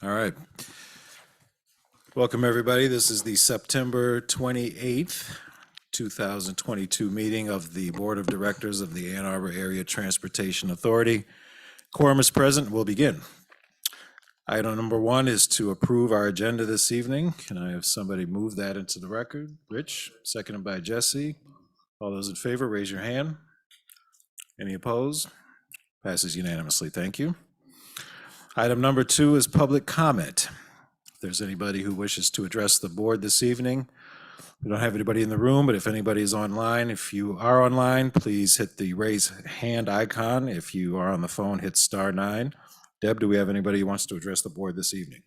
All right. Welcome, everybody. This is the September 28th, 2022 meeting of the Board of Directors of the Ann Arbor Area Transportation Authority. Quorum is present. We'll begin. Item number one is to approve our agenda this evening. Can I have somebody move that into the record? Rich, seconded by Jesse. All those in favor, raise your hand. Any opposed? Passes unanimously. Thank you. Item number two is public comment. If there's anybody who wishes to address the board this evening, we don't have anybody in the room, but if anybody is online, if you are online, please hit the raise hand icon. If you are on the phone, hit *9. Deb, do we have anybody who wants to address the board this evening?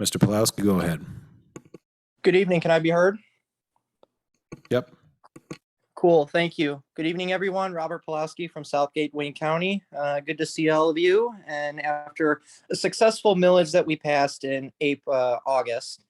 Mr. Pulowski, go ahead. Good evening. Can I be heard? Yep. Cool. Thank you. Good evening, everyone. Robert Pulowski from Southgate, Wayne County. Good to see all of you. And after a successful millage that we passed in August,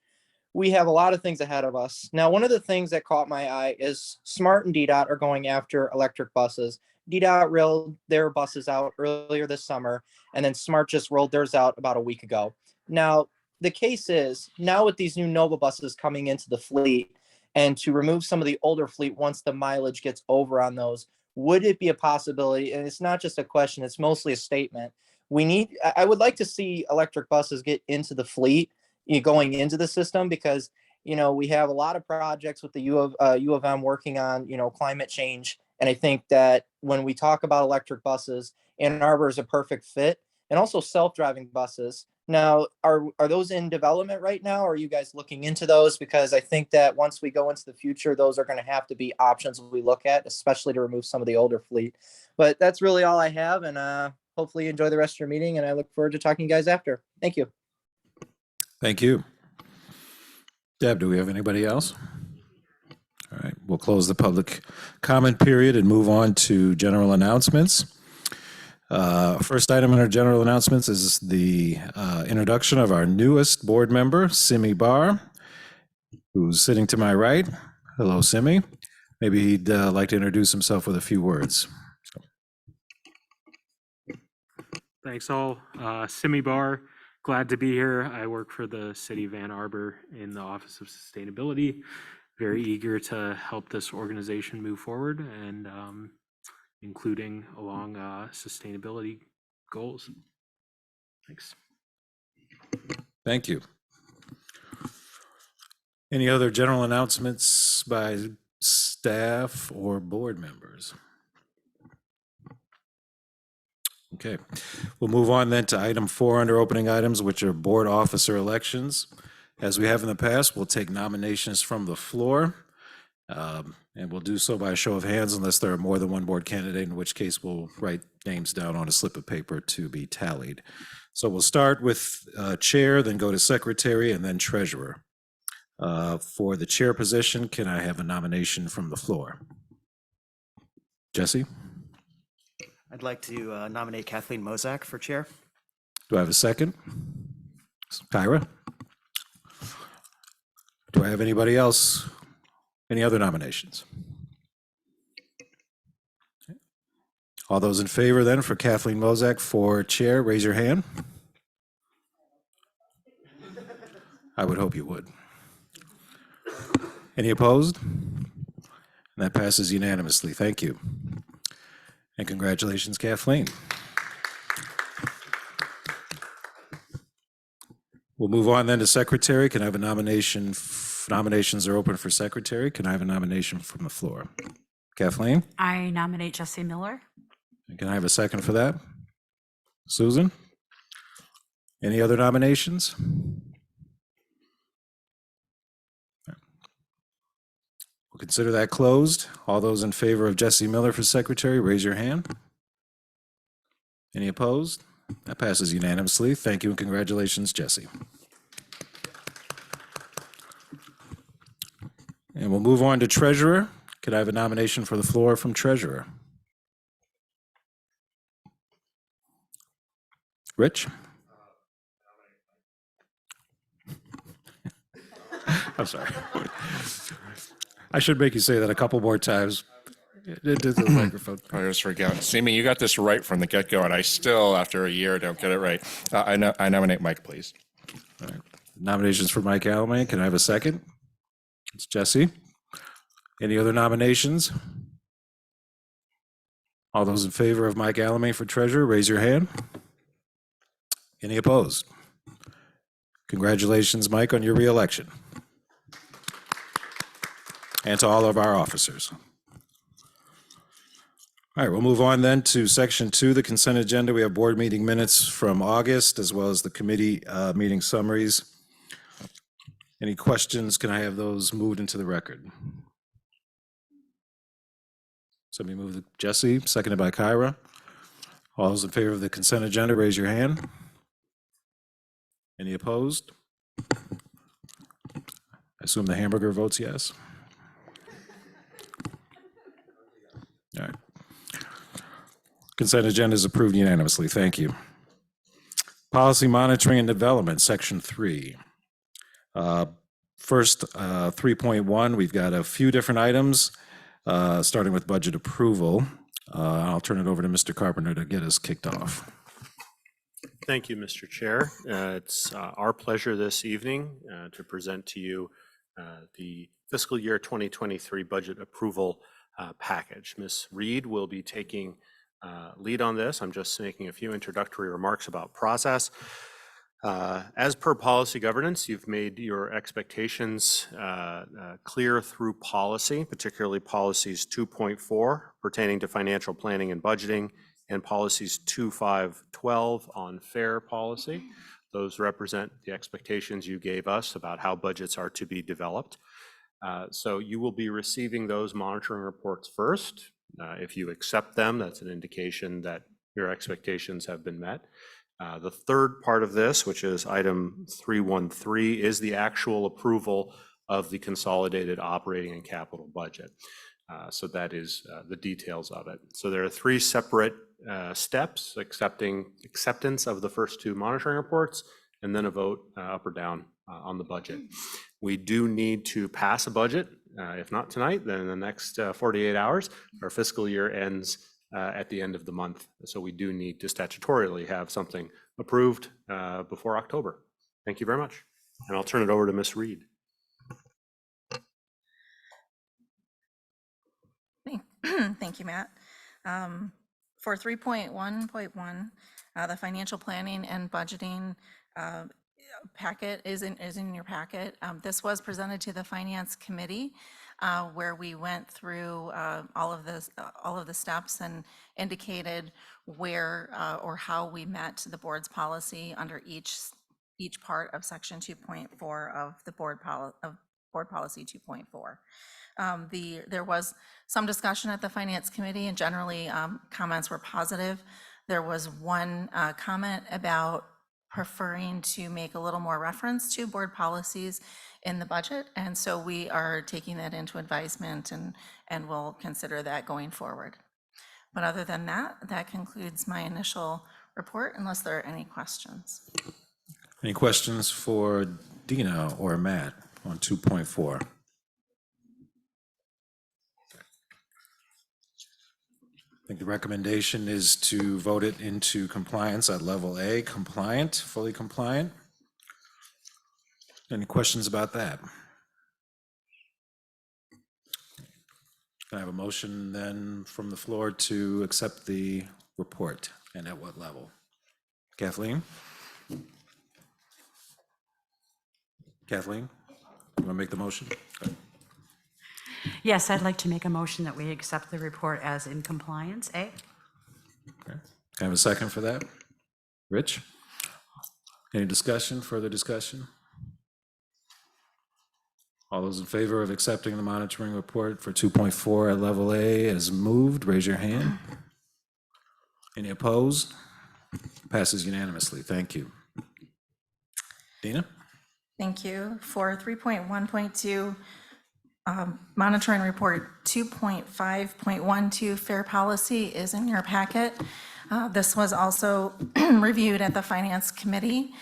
we have a lot of things ahead of us. Now, one of the things that caught my eye is Smart and DDOT are going after electric buses. DDOT rolled their buses out earlier this summer, and then Smart just rolled theirs out about a week ago. Now, the case is, now with these new Nova buses coming into the fleet, and to remove some of the older fleet once the mileage gets over on those, would it be a possibility? And it's not just a question, it's mostly a statement. I would like to see electric buses get into the fleet going into the system, because, we have a lot of projects with the U of M working on, climate change. And I think that when we talk about electric buses, Ann Arbor is a perfect fit, and also self-driving buses. Now, are those in development right now? Or are you guys looking into those? Because I think that once we go into the future, those are going to have to be options we look at, especially to remove some of the older fleet. But that's really all I have. And hopefully you enjoy the rest of your meeting. And I look forward to talking to you guys after. Thank you. Thank you. Deb, do we have anybody else? All right, we'll close the public comment period and move on to general announcements. First item in our general announcements is the introduction of our newest board member, Simi Barr, who's sitting to my right. Hello, Simi. Maybe he'd like to introduce himself with a few words. Thanks all. Simi Barr, glad to be here. I work for the City of Ann Arbor in the Office of Sustainability. Very eager to help this organization move forward, and including along sustainability goals. Thanks. Thank you. Any other general announcements by staff or board members? Okay, we'll move on then to item 4 under opening items, which are board officer elections. As we have in the past, we'll take nominations from the floor. And we'll do so by a show of hands unless there are more than one board candidate, in which case we'll write names down on a slip of paper to be tallied. So we'll start with chair, then go to secretary, and then treasurer. For the chair position, can I have a nomination from the floor? Jesse? I'd like to nominate Kathleen Mozak for chair. Do I have a second? Kyra? Do I have anybody else? Any other nominations? All those in favor then for Kathleen Mozak for chair, raise your hand. I would hope you would. Any opposed? And that passes unanimously. Thank you. And congratulations, Kathleen. We'll move on then to secretary. Can I have a nomination? Nominations are open for secretary. Can I have a nomination from the floor? Kathleen? I nominate Jesse Miller. And can I have a second for that? Susan? Any other nominations? We'll consider that closed. All those in favor of Jesse Miller for secretary, raise your hand. Any opposed? That passes unanimously. Thank you and congratulations, Jesse. And we'll move on to treasurer. Could I have a nomination for the floor from treasurer? Rich? I'm sorry. I should make you say that a couple more times. To the microphone. I just forgot. Simi, you got this right from the get-go, and I still, after a year, don't get it right. I nominate Mike, please. Nominations for Mike Alame. Can I have a second? It's Jesse. Any other nominations? All those in favor of Mike Alame for treasurer, raise your hand. Any opposed? Congratulations, Mike, on your reelection. And to all of our officers. All right, we'll move on then to section 2, the consent agenda. We have board meeting minutes from August, as well as the committee meeting summaries. Any questions? Can I have those moved into the record? Somebody move Jesse, seconded by Kyra. All those in favor of the consent agenda, raise your hand. Any opposed? I assume the hamburger votes yes. All right. Consent agenda is approved unanimously. Thank you. Policy monitoring and development, section 3. First, 3.1, we've got a few different items, starting with budget approval. I'll turn it over to Mr. Carpenter to get us kicked off. Thank you, Mr. Chair. It's our pleasure this evening to present to you the fiscal year 2023 budget approval package. Ms. Reed will be taking lead on this. I'm just making a few introductory remarks about process. As per policy governance, you've made your expectations clear through policy, particularly policies 2.4 pertaining to financial planning and budgeting, and policies 2.5.12 on fair policy. Those represent the expectations you gave us about how budgets are to be developed. So you will be receiving those monitoring reports first. If you accept them, that's an indication that your expectations have been met. The third part of this, which is item 3.13, is the actual approval of the consolidated operating and capital budget. So that is the details of it. So there are 3 separate steps: acceptance of the first 2 monitoring reports, and then a vote up or down on the budget. We do need to pass a budget. If not tonight, then in the next 48 hours. Our fiscal year ends at the end of the month. So we do need to statutorily have something approved before October. Thank you very much. And I'll turn it over to Ms. Reed. Thank you, Matt. For 3.1.1, the financial planning and budgeting packet is in your packet. This was presented to the Finance Committee, where we went through all of the steps and indicated where or how we met the board's policy under each part of section 2.4 of the board policy 2.4. There was some discussion at the Finance Committee, and generally comments were positive. There was one comment about preferring to make a little more reference to board policies in the budget, and so we are taking that into advisement, and we'll consider that going forward. But other than that, that concludes my initial report, unless there are any questions. Any questions for Dina or Matt on 2.4? I think the recommendation is to vote it into compliance at level A, compliant, fully compliant. Any questions about that? Can I have a motion then from the floor to accept the report, and at what level? Kathleen? Kathleen, you want to make the motion? Okay. Yes, I'd like to make a motion that we accept the report as in compliance, A. Okay. Can I have a second for that? Rich? Any discussion, further discussion? All those in favor of accepting the monitoring report for 2.4 at level A as moved, raise your hand. Any opposed? Passes unanimously. Thank you. Dina? Thank you. For 3.1.2, monitoring report 2.5.12 fair policy is in your packet. This was also reviewed at the Finance Committee.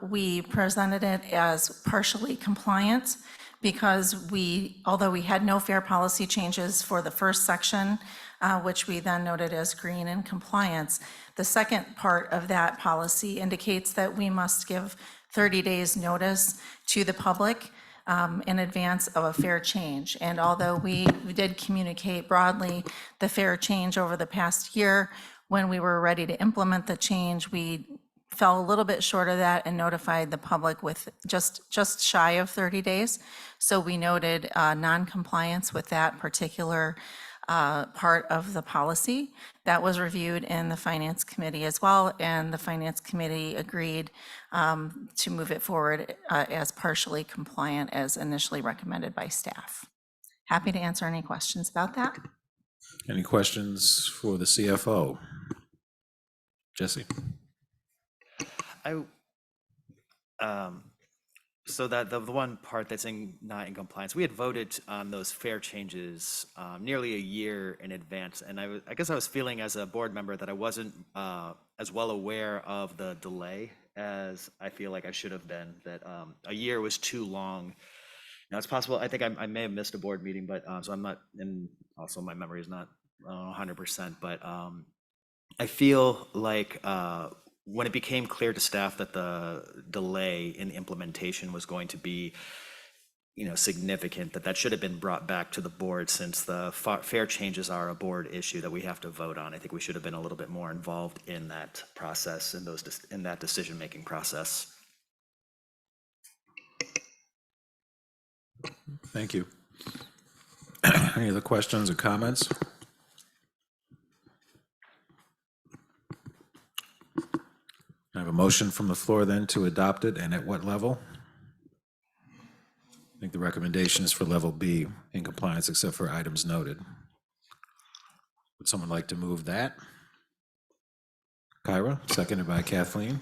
We presented it as partially compliant because although we had no fare policy changes for the first section, which we then noted as green in compliance, the second part of that policy indicates that we must give 30 days notice to the public in advance of a fare change. And although we did communicate broadly the fare change over the past year, when we were ready to implement the change, we fell a little bit short of that and notified the public with just shy of 30 days. So we noted non-compliance with that particular part of the policy. That was reviewed in the Finance Committee as well, and the Finance Committee agreed to move it forward as partially compliant as initially recommended by staff. Happy to answer any questions about that. Any questions for the CFO? Jesse? So that the one part that's not in compliance, we had voted on those fare changes nearly a year in advance. And I guess I was feeling as a board member that I wasn't as well aware of the delay as I feel like I should have been, that a year was too long. Now, it's possible, I think I may have missed a board meeting, but so I'm not, and also my memory is not 100%, but I feel like when it became clear to staff that the delay in implementation was going to be, significant, that should have been brought back to the board, since the fare changes are a board issue that we have to vote on. I think we should have been a little bit more involved in that process, in that decision-making process. Thank you. Any other questions or comments? I have a motion from the floor then to adopt it, and at what level? I think the recommendation is for level B, in compliance except for items noted. Would someone like to move that? Kyra, seconded by Kathleen.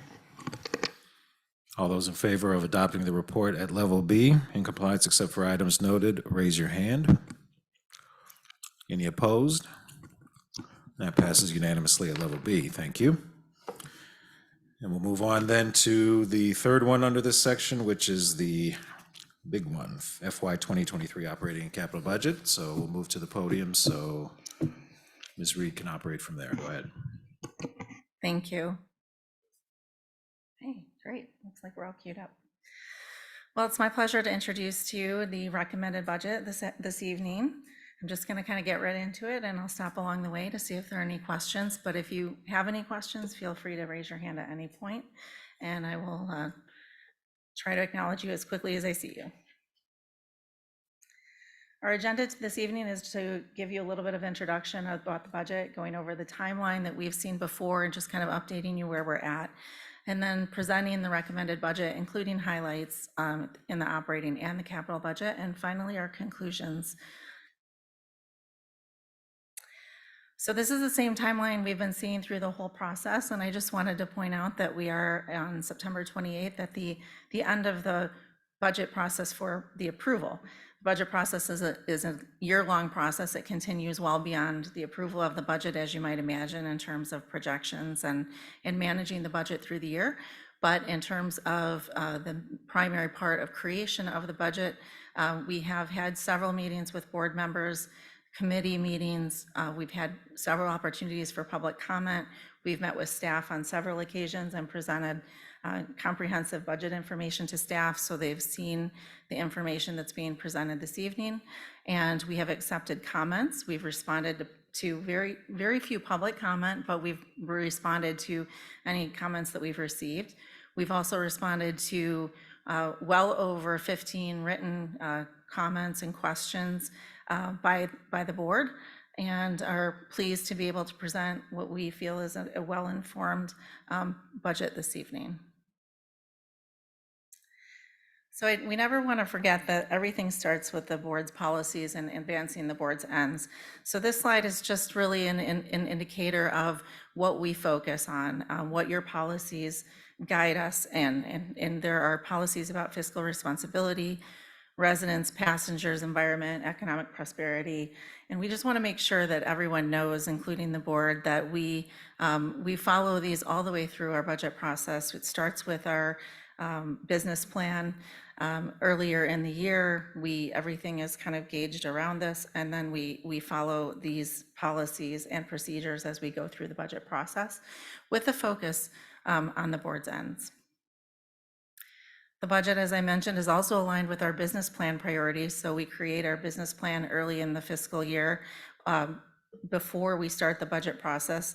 All those in favor of adopting the report at level B, in compliance except for items noted, raise your hand. Any opposed? That passes unanimously at level B. Thank you. And we'll move on then to the third one under this section, which is the big one, FY 2023 operating and capital budget. So we'll move to the podium so Ms. Reed can operate from there. Go ahead. Thank you. Hey, great. Looks like we're all queued up. Well, it's my pleasure to introduce to you the recommended budget this evening. I'm just going to kind of get right into it, and I'll stop along the way to see if there are any questions. But if you have any questions, feel free to raise your hand at any point, and I will try to acknowledge you as quickly as I see you. Our agenda this evening is to give you a little bit of introduction about the budget, going over the timeline that we've seen before, and just kind of updating you where we're at, and then presenting the recommended budget, including highlights in the operating and the capital budget, and finally our conclusions. So this is the same timeline we've been seeing through the whole process, and I just wanted to point out that we are on September 28th at the end of the budget process for the approval. The budget process is a year-long process. It continues well beyond the approval of the budget, as you might imagine, in terms of projections and managing the budget through the year. But in terms of the primary part of creation of the budget, we have had several meetings with board members, committee meetings. We've had several opportunities for public comment. We've met with staff on several occasions and presented comprehensive budget information to staff, so they've seen the information that's being presented this evening. And we have accepted comments. We've responded to very, very few public comment, but we've responded to any comments that we've received. We've also responded to well over 15 written comments and questions by the board, and are pleased to be able to present what we feel is a well-informed budget this evening. So we never want to forget that everything starts with the board's policies and advancing the board's ends. So this slide is just really an indicator of what we focus on, what your policies guide us in. And there are policies about fiscal responsibility, residents, passengers, environment, economic prosperity. And we just want to make sure that everyone knows, including the board, that we follow these all the way through our budget process. It starts with our business plan. Earlier in the year, everything is kind of gauged around this, and then we follow these policies and procedures as we go through the budget process with the focus on the board's ends. The budget, as I mentioned, is also aligned with our business plan priorities, so we create our business plan early in the fiscal year before we start the budget process,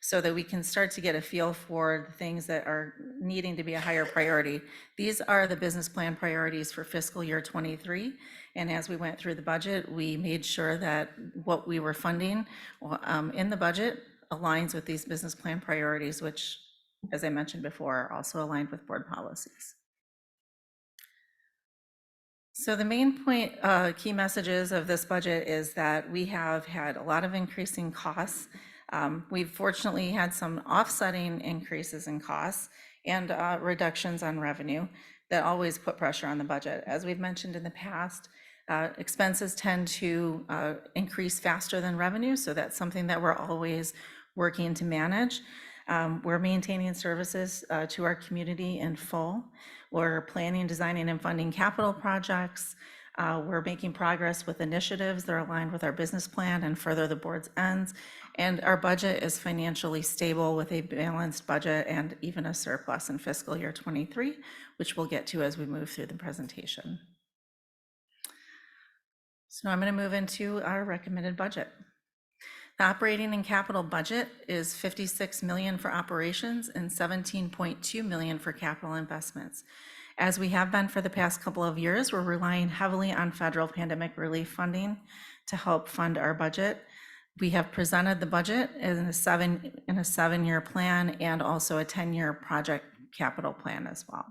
so that we can start to get a feel for the things that are needing to be a higher priority. These are the business plan priorities for fiscal year 23. And as we went through the budget, we made sure that what we were funding in the budget aligns with these business plan priorities, which, as I mentioned before, are also aligned with board policies. So the main point, key messages of this budget is that we have had a lot of increasing costs. We've fortunately had some offsetting increases in costs and reductions on revenue that always put pressure on the budget. As we've mentioned in the past, expenses tend to increase faster than revenue, so that's something that we're always working to manage. We're maintaining services to our community in full. We're planning, designing, and funding capital projects. We're making progress with initiatives that are aligned with our business plan and further the board's ends. And our budget is financially stable with a balanced budget and even a surplus in fiscal year 23, which we'll get to as we move through the presentation. So I'm going to move into our recommended budget. The operating and capital budget is $56 million for operations and $17.2 million for capital investments. As we have been for the past couple of years, we're relying heavily on federal pandemic relief funding to help fund our budget. We have presented the budget in a seven-year plan and also a 10-year project capital plan as well.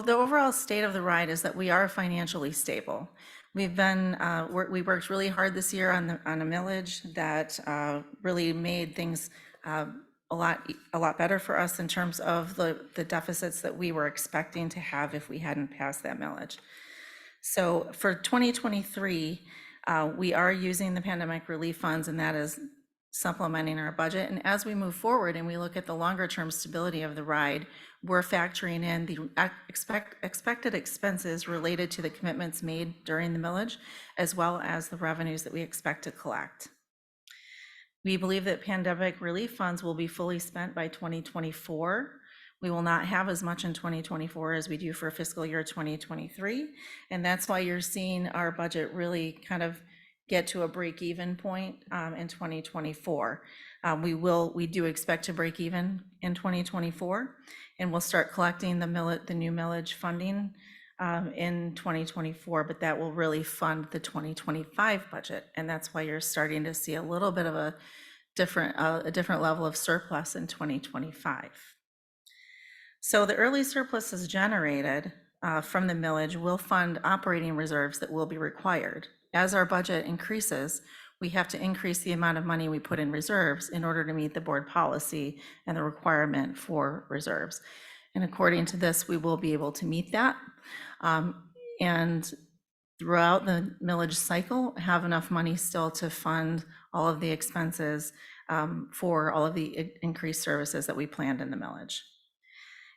The overall state of the ride is that we are financially stable. We've been we worked really hard this year on a millage that really made things a lot better for us in terms of the deficits that we were expecting to have if we hadn't passed that millage. So for 2023, we are using the pandemic relief funds, and that is supplementing our budget. And as we move forward and we look at the longer term stability of the ride, we're factoring in the expected expenses related to the commitments made during the millage, as well as the revenues that we expect to collect. We believe that pandemic relief funds will be fully spent by 2024. We will not have as much in 2024 as we do for fiscal year 2023. And that's why you're seeing our budget really kind of get to a break-even point in 2024. We do expect to break even in 2024, and we'll start collecting the new millage funding in 2024, but that will really fund the 2025 budget, and that's why you're starting to see a little bit of a different level of surplus in 2025. So the early surplus is generated from the millage will fund operating reserves that will be required. As our budget increases, we have to increase the amount of money we put in reserves in order to meet the board policy and the requirement for reserves. And according to this, we will be able to meet that. And throughout the millage cycle, have enough money still to fund all of the expenses for all of the increased services that we planned in the millage.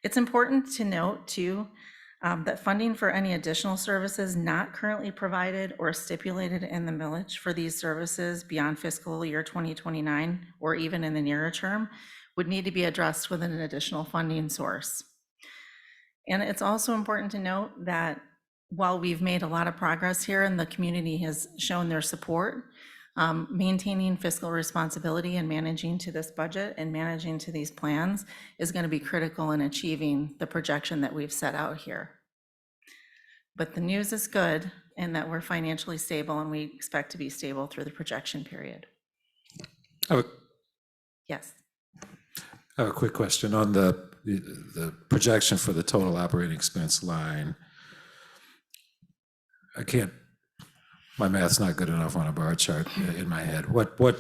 It's important to note too, that funding for any additional services not currently provided or stipulated in the millage for these services beyond fiscal year 2029 or even in the nearer term would need to be addressed with an additional funding source. And it's also important to note that while we've made a lot of progress here and the community has shown their support, maintaining fiscal responsibility and managing to this budget and managing to these plans is going to be critical in achieving the projection that we've set out here. But the news is good in that we're financially stable, and we expect to be stable through the projection period. Yes. I have a quick question on the projection for the total operating expense line. My math's not good enough on a bar chart in my head. What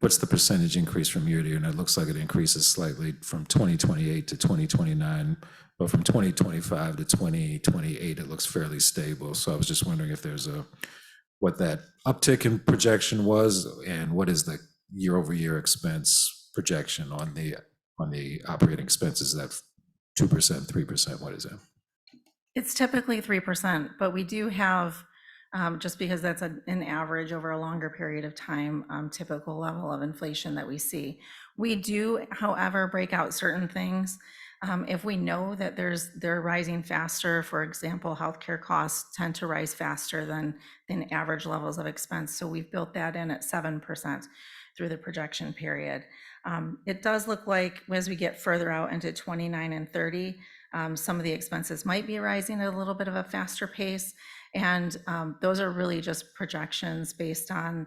what's the percentage increase from year to year? And it looks like it increases slightly from 2028 to 2029, but from 2025 to 2028, it looks fairly stable. So I was just wondering if there's what that uptick in projection was, and what is the year-over-year expense projection on the operating expenses, that 2%, 3%, what is it? It's typically 3%, but we do have, just because that's an average over a longer period of time, typical level of inflation that we see. We do, however, break out certain things. If we know that they're rising faster, for example, healthcare costs tend to rise faster than average levels of expense. So we've built that in at 7% through the projection period. It does look like as we get further out into 29 and 30, some of the expenses might be rising at a little bit of a faster pace. And those are really just projections based on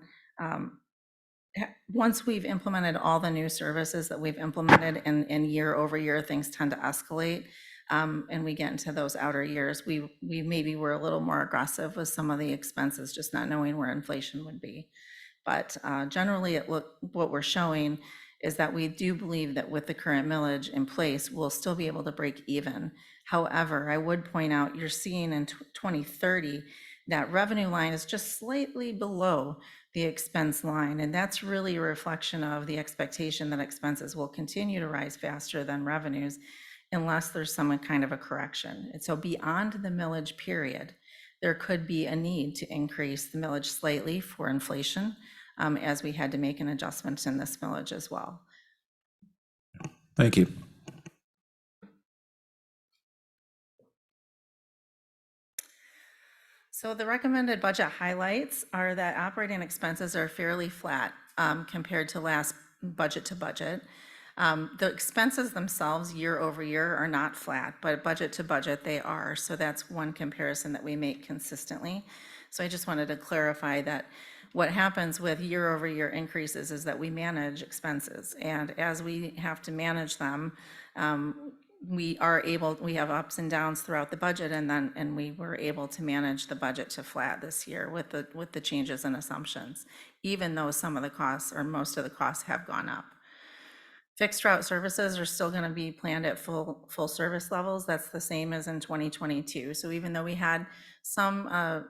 once we've implemented all the new services that we've implemented, and year over year, things tend to escalate. And we get into those outer years, we maybe were a little more aggressive with some of the expenses, just not knowing where inflation would be. But generally, what we're showing is that we do believe that with the current millage in place, we'll still be able to break even. However, I would point out, you're seeing in 2030, that revenue line is just slightly below the expense line. And that's really a reflection of the expectation that expenses will continue to rise faster than revenues unless there's some kind of a correction. And so beyond the millage period, there could be a need to increase the millage slightly for inflation, as we had to make an adjustment in this millage as well. Thank you. So the recommended budget highlights are that operating expenses are fairly flat compared to last budget to budget. The expenses themselves year over year are not flat, but budget to budget they are. So that's one comparison that we make consistently. So I just wanted to clarify that what happens with year over year increases is that we manage expenses. And as we have to manage them, we have ups and downs throughout the budget, and we were able to manage the budget to flat this year with the changes in assumptions, even though some of the costs or most of the costs have gone up. Fixed route services are still going to be planned at full service levels. That's the same as in 2022. So even though we had some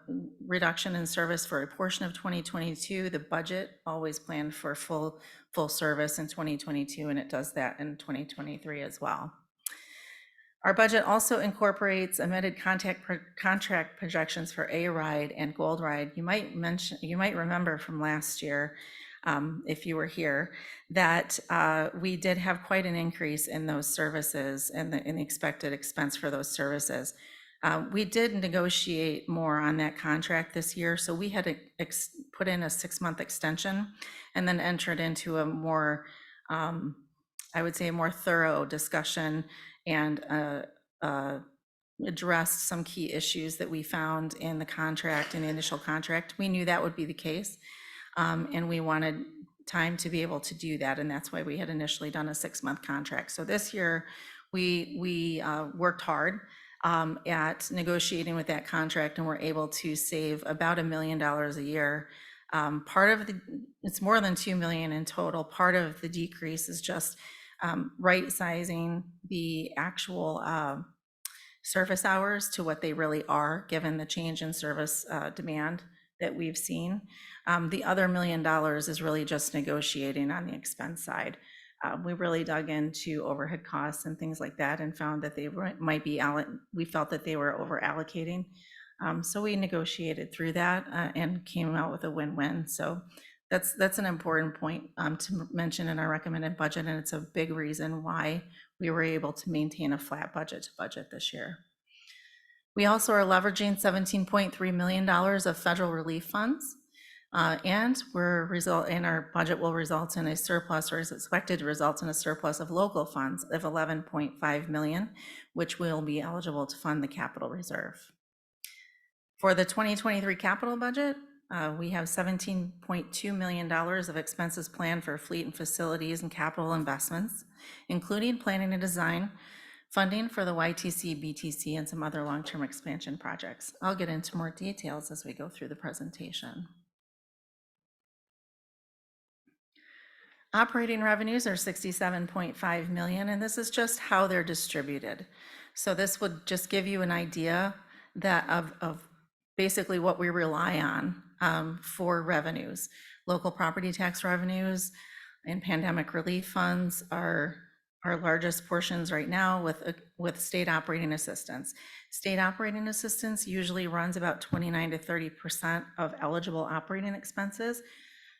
reduction in service for a portion of 2022, the budget always planned for full service in 2022, and it does that in 2023 as well. Our budget also incorporates amended contract projections for A-Ride and Gold Ride. You might remember from last year, if you were here, that we did have quite an increase in those services and the expected expense for those services. We did negotiate more on that contract this year, so we had to put in a 6-month extension and then entered into a more, I would say, a more thorough discussion and addressed some key issues that we found in the contract, in the initial contract. We knew that would be the case. And we wanted time to be able to do that, and that's why we had initially done a 6-month contract. So this year, we worked hard at negotiating with that contract, and we're able to save about $1 million a year. It's more than $2 million in total. Part of the decrease is just right sizing the actual service hours to what they really are, given the change in service demand that we've seen. The other $1 million is really just negotiating on the expense side. We really dug into overhead costs and things like that and found that they we felt that they were over allocating. So we negotiated through that and came out with a win-win. So that's an important point to mention in our recommended budget, and it's a big reason why we were able to maintain a flat budget to budget this year. We also are leveraging $17.3 million of federal relief funds, and our budget will result in a surplus, or is expected to result in a surplus of local funds of $11.5 million, which will be eligible to fund the capital reserve. For the 2023 capital budget, we have $17.2 million of expenses planned for fleet and facilities and capital investments, including planning and design, funding for the YTC, BTC, and some other long-term expansion projects. I'll get into more details as we go through the presentation. Operating revenues are 67.5 million, and this is just how they're distributed. So this would just give you an idea that of basically what we rely on for revenues. Local property tax revenues and pandemic relief funds are our largest portions right now with state operating assistance. State operating assistance usually runs about 29 to 30% of eligible operating expenses.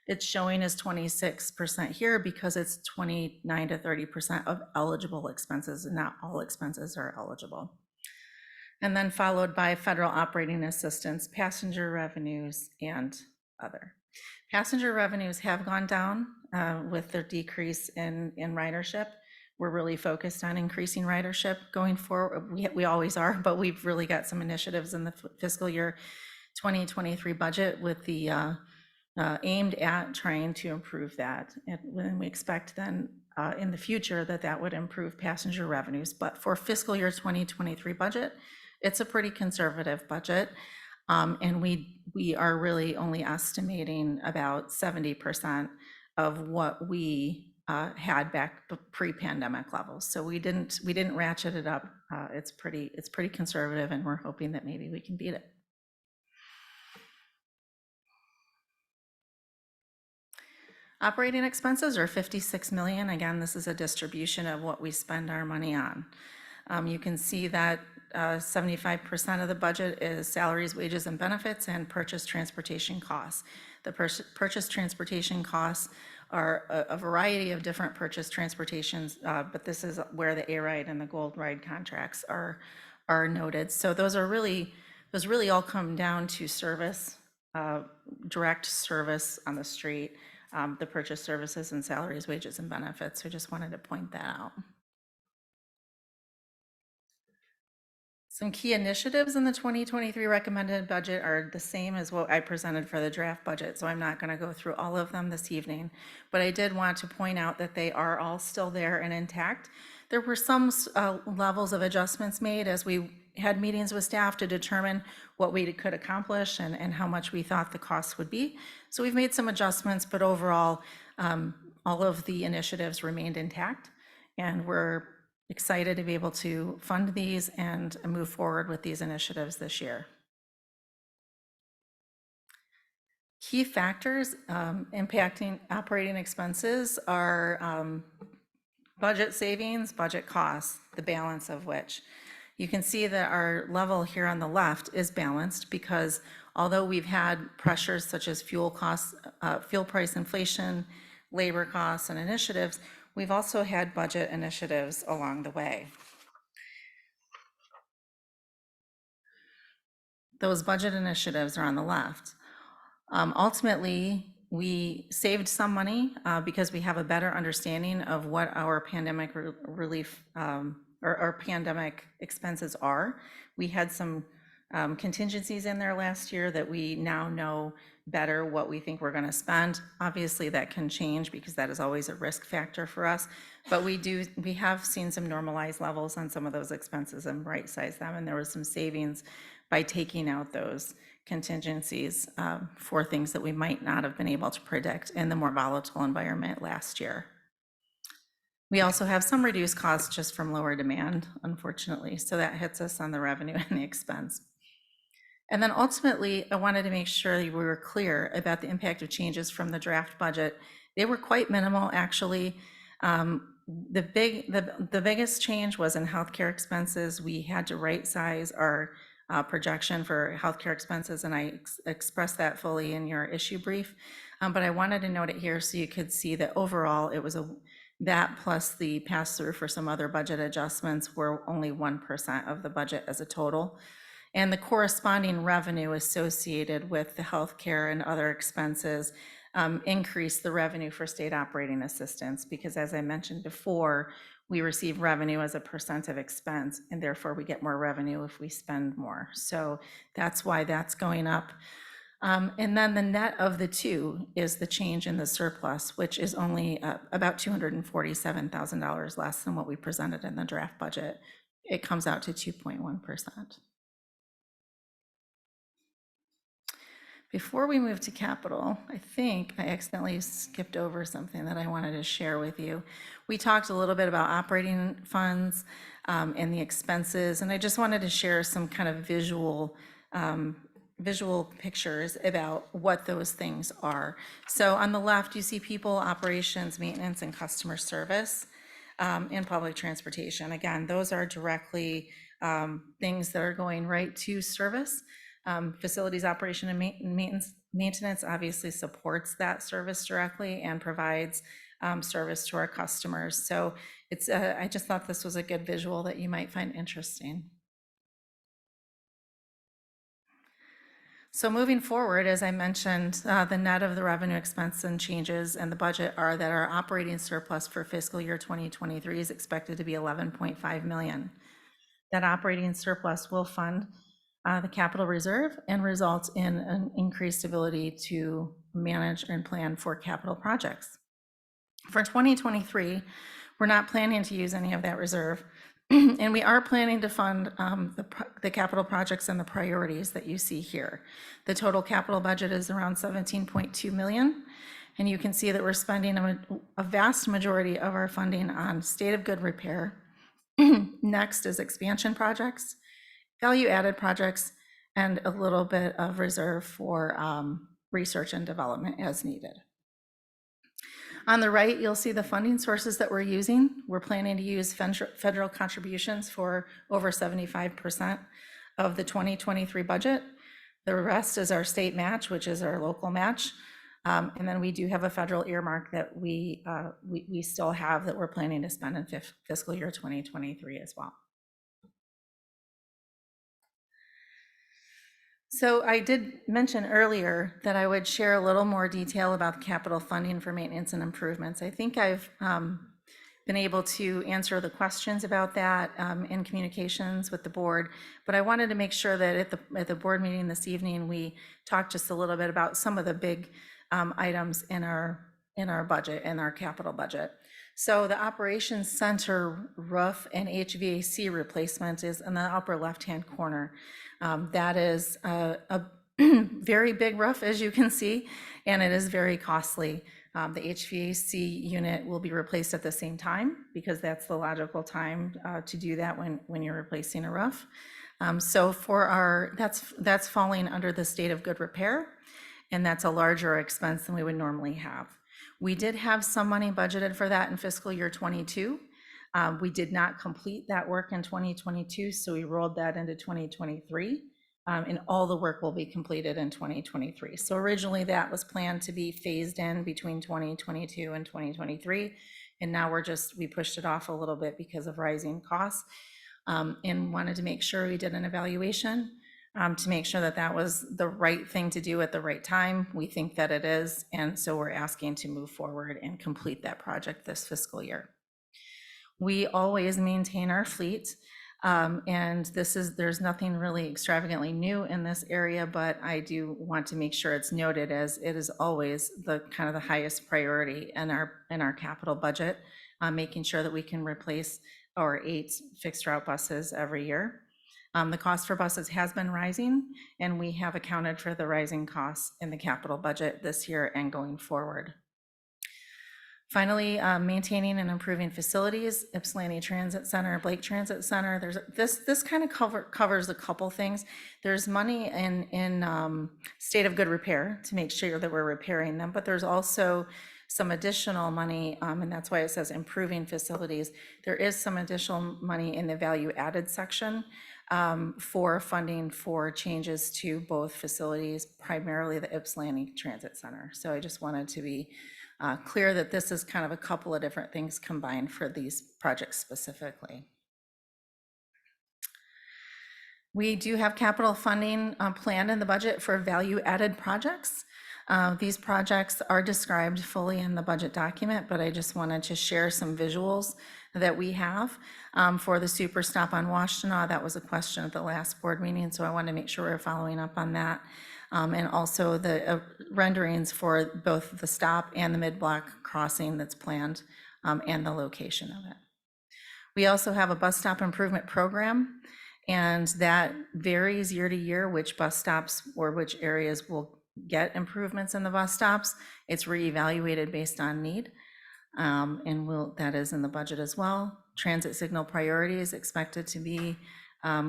It's showing as 26% here because it's 29 to 30% of eligible expenses, and not all expenses are eligible. And then followed by federal operating assistance, passenger revenues, and other. Passenger revenues have gone down with the decrease in ridership. We're really focused on increasing ridership going forward. We always are, but we've really got some initiatives in the fiscal year 2023 budget with the aimed at trying to improve that. And we expect then in the future that would improve passenger revenues. But for fiscal year 2023 budget, it's a pretty conservative budget. And we are really only estimating about 70% of what we had back pre-pandemic levels. So we didn't ratchet it up. It's pretty conservative, and we're hoping that maybe we can beat it. Operating expenses are 56 million. Again, this is a distribution of what we spend our money on. You can see that 75% of the budget is salaries, wages, and benefits, and purchase transportation costs. The purchase transportation costs are a variety of different purchase transportations, but this is where the A-Ride and the Gold Ride contracts are noted. So those really all come down to service, direct service on the street, the purchase services and salaries, wages, and benefits. So just wanted to point that out. Some key initiatives in the 2023 recommended budget are the same as what I presented for the draft budget, so I'm not going to go through all of them this evening, but I did want to point out that they are all still there and intact. There were some levels of adjustments made as we had meetings with staff to determine what we could accomplish and how much we thought the costs would be. So we've made some adjustments, but overall, all of the initiatives remained intact, and we're excited to be able to fund these and move forward with these initiatives this year. Key factors impacting operating expenses are budget savings, budget costs, the balance of which. You can see that our level here on the left is balanced because although we've had pressures such as fuel costs, fuel price inflation, labor costs, and initiatives, we've also had budget initiatives along the way. Those budget initiatives are on the left. Ultimately, we saved some money because we have a better understanding of what our pandemic relief or our pandemic expenses are. We had some contingencies in there last year that we now know better what we think we're going to spend. Obviously, that can change because that is always a risk factor for us. But we have seen some normalized levels on some of those expenses and right-sized them, and there was some savings by taking out those contingencies for things that we might not have been able to predict in the more volatile environment last year. We also have some reduced costs just from lower demand, unfortunately, so that hits us on the revenue and the expense. And then ultimately, I wanted to make sure that we were clear about the impact of changes from the draft budget. They were quite minimal, actually. The biggest change was in healthcare expenses. We had to right-size our projection for healthcare expenses, and I expressed that fully in your issue brief. But I wanted to note it here so you could see that overall it was that plus the pass-through for some other budget adjustments were only 1% of the budget as a total. And the corresponding revenue associated with the healthcare and other expenses increased the revenue for state operating assistance because, as I mentioned before, we receive revenue as a percent of expense, and therefore we get more revenue if we spend more. So that's why that's going up. And then the net of the two is the change in the surplus, which is only about $247,000 less than what we presented in the draft budget. It comes out to 2.1%. Before we move to capital, I think I accidentally skipped over something that I wanted to share with you. We talked a little bit about operating funds and the expenses, and I just wanted to share some kind of visual pictures about what those things are. So on the left, you see people, operations, maintenance, and customer service in public transportation. Again, those are directly things that are going right to service. Facilities operation and maintenance obviously supports that service directly and provides service to our customers. So it's I just thought this was a good visual that you might find interesting. So moving forward, as I mentioned, the net of the revenue expense and changes and the budget are that our operating surplus for fiscal year 2023 is expected to be 11.5 million. That operating surplus will fund the capital reserve and result in an increased ability to manage and plan for capital projects. For 2023, we're not planning to use any of that reserve, and we are planning to fund the capital projects and the priorities that you see here. The total capital budget is around 17.2 million, and you can see that we're spending a vast majority of our funding on state of good repair. Next is expansion projects, value-added projects, and a little bit of reserve for research and development as needed. On the right, you'll see the funding sources that we're using. We're planning to use federal contributions for over 75% of the 2023 budget. The rest is our state match, which is our local match. And then we do have a federal earmark that we still have that we're planning to spend in fiscal year 2023 as well. So I did mention earlier that I would share a little more detail about the capital funding for maintenance and improvements. I think I've been able to answer the questions about that in communications with the board, but I wanted to make sure that at the board meeting this evening, we talked just a little bit about some of the big items in our budget, in our capital budget. So the operations center roof and HVAC replacement is in the upper left-hand corner. That is a very big roof, as you can see, and it is very costly. The HVAC unit will be replaced at the same time because that's the logical time to do that when you're replacing a roof. So for that's falling under the state of good repair, and that's a larger expense than we would normally have. We did have some money budgeted for that in fiscal year 22. We did not complete that work in 2022, so we rolled that into 2023, and all the work will be completed in 2023. So originally that was planned to be phased in between 2022 and 2023, and now we pushed it off a little bit because of rising costs, and wanted to make sure we did an evaluation to make sure that that was the right thing to do at the right time. We think that it is, and so we're asking to move forward and complete that project this fiscal year. We always maintain our fleet, and there's nothing really extravagantly new in this area, but I do want to make sure it's noted as it is always the kind of the highest priority in our capital budget, making sure that we can replace our 8 fixed route buses every year. The cost for buses has been rising, and we have accounted for the rising costs in the capital budget this year and going forward. Finally, maintaining and improving facilities, Ypsilanti Transit Center, Blake Transit Center. This kind of covers a couple things. There's money in state of good repair to make sure that we're repairing them, but there's also some additional money, and that's why it says improving facilities. There is some additional money in the value added section for funding for changes to both facilities, primarily the Ypsilanti Transit Center. So I just wanted to be clear that this is kind of a couple of different things combined for these projects specifically. We do have capital funding planned in the budget for value-added projects. These projects are described fully in the budget document, but I just wanted to share some visuals that we have for the Super Stop on Washtenaw. That was a question at the last board meeting, so I wanted to make sure we're following up on that. And also the renderings for both the stop and the mid-block crossing that's planned and the location of it. We also have a bus stop improvement program, and that varies year to year which bus stops or which areas will get improvements in the bus stops. It's reevaluated based on need. And that is in the budget as well. Transit signal priority is expected to be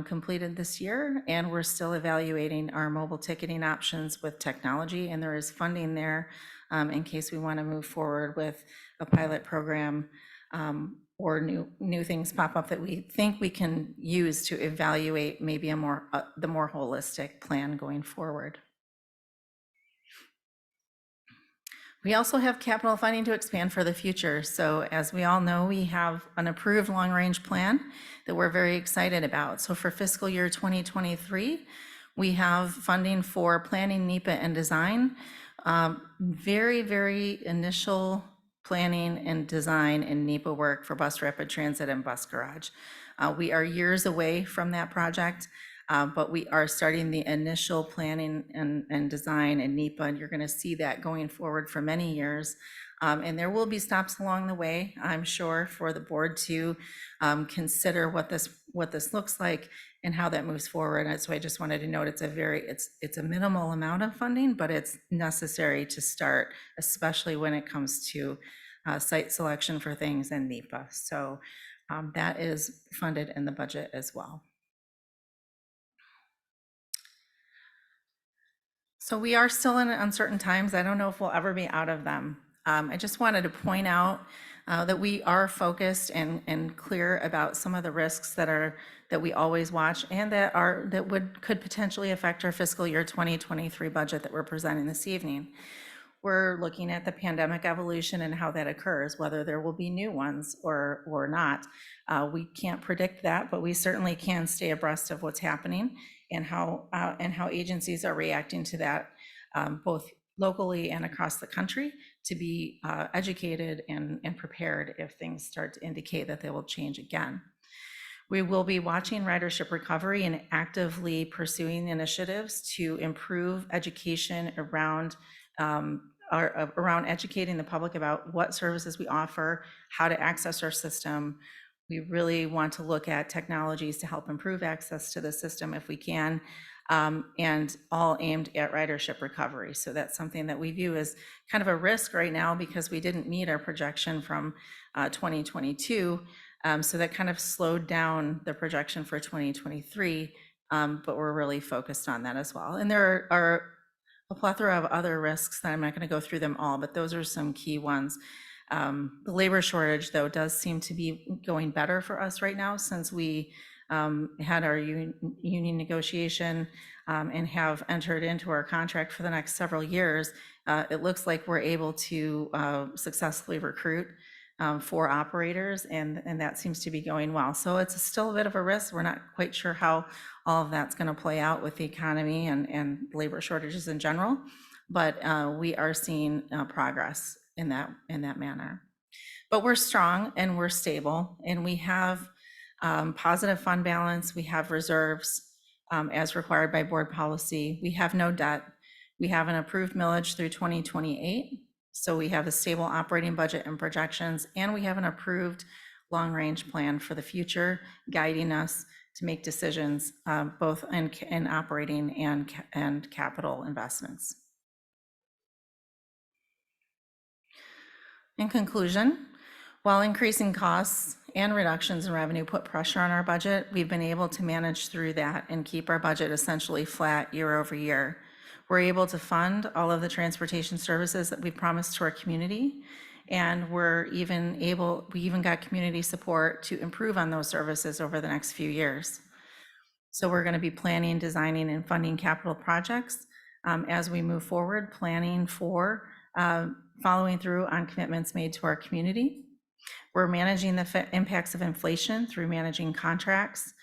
completed this year, and we're still evaluating our mobile ticketing options with technology, and there is funding there in case we want to move forward with a pilot program or new things pop up that we think we can use to evaluate maybe the more holistic plan going forward. We also have capital funding to expand for the future. So as we all know, we have an approved long-range plan that we're very excited about. So for fiscal year 2023, we have funding for planning, NEPA, and design. Very initial planning and design and NEPA work for bus rapid transit and bus garage. We are years away from that project. But we are starting the initial planning and design and NEPA, and you're going to see that going forward for many years. And there will be stops along the way, I'm sure, for the board to consider what this looks like and how that moves forward. And so I just wanted to note it's a minimal amount of funding, but it's necessary to start, especially when it comes to site selection for things and NEPA. So that is funded in the budget as well. So we are still in uncertain times. I don't know if we'll ever be out of them. I just wanted to point out that we are focused and clear about some of the risks that we always watch and that could potentially affect our fiscal year 2023 budget that we're presenting this evening. We're looking at the pandemic evolution and how that occurs, whether there will be new ones or not. We can't predict that, but we certainly can stay abreast of what's happening and how agencies are reacting to that, both locally and across the country, to be educated and prepared if things start to indicate that they will change again. We will be watching ridership recovery and actively pursuing initiatives to improve education around educating the public about what services we offer, how to access our system. We really want to look at technologies to help improve access to the system if we can, and all aimed at ridership recovery. So that's something that we view as kind of a risk right now because we didn't meet our projection from 2022. So that kind of slowed down the projection for 2023, but we're really focused on that as well. And there are a plethora of other risks that I'm not going to go through them all, but those are some key ones. The labor shortage, though, does seem to be going better for us right now since we had our union negotiation and have entered into our contract for the next several years. It looks like we're able to successfully recruit for operators, and that seems to be going well. So it's still a bit of a risk. We're not quite sure how all of that's going to play out with the economy and labor shortages in general, but we are seeing progress in that manner. But we're strong and we're stable, and we have positive fund balance. We have reserves as required by board policy. We have no debt. We have an approved millage through 2028. So we have a stable operating budget and projections, and we have an approved long-range plan for the future, guiding us to make decisions both in operating and capital investments. In conclusion, while increasing costs and reductions in revenue put pressure on our budget, we've been able to manage through that and keep our budget essentially flat year over year. We're able to fund all of the transportation services that we promised to our community, and we even got community support to improve on those services over the next few years. So we're going to be planning, designing, and funding capital projects as we move forward, planning for following through on commitments made to our community. We're managing the impacts of inflation through managing contracts,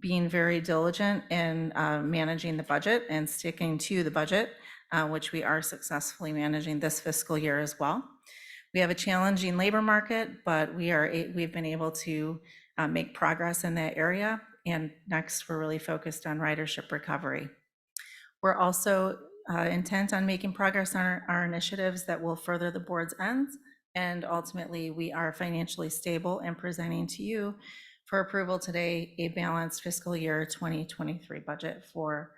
being very diligent in managing the budget and sticking to the budget, which we are successfully managing this fiscal year as well. We have a challenging labor market, but we've been able to make progress in that area. And next, we're really focused on ridership recovery. We're also intent on making progress on our initiatives that will further the board's ends. And ultimately, we are financially stable and presenting to you for approval today a balanced fiscal year 2023 budget for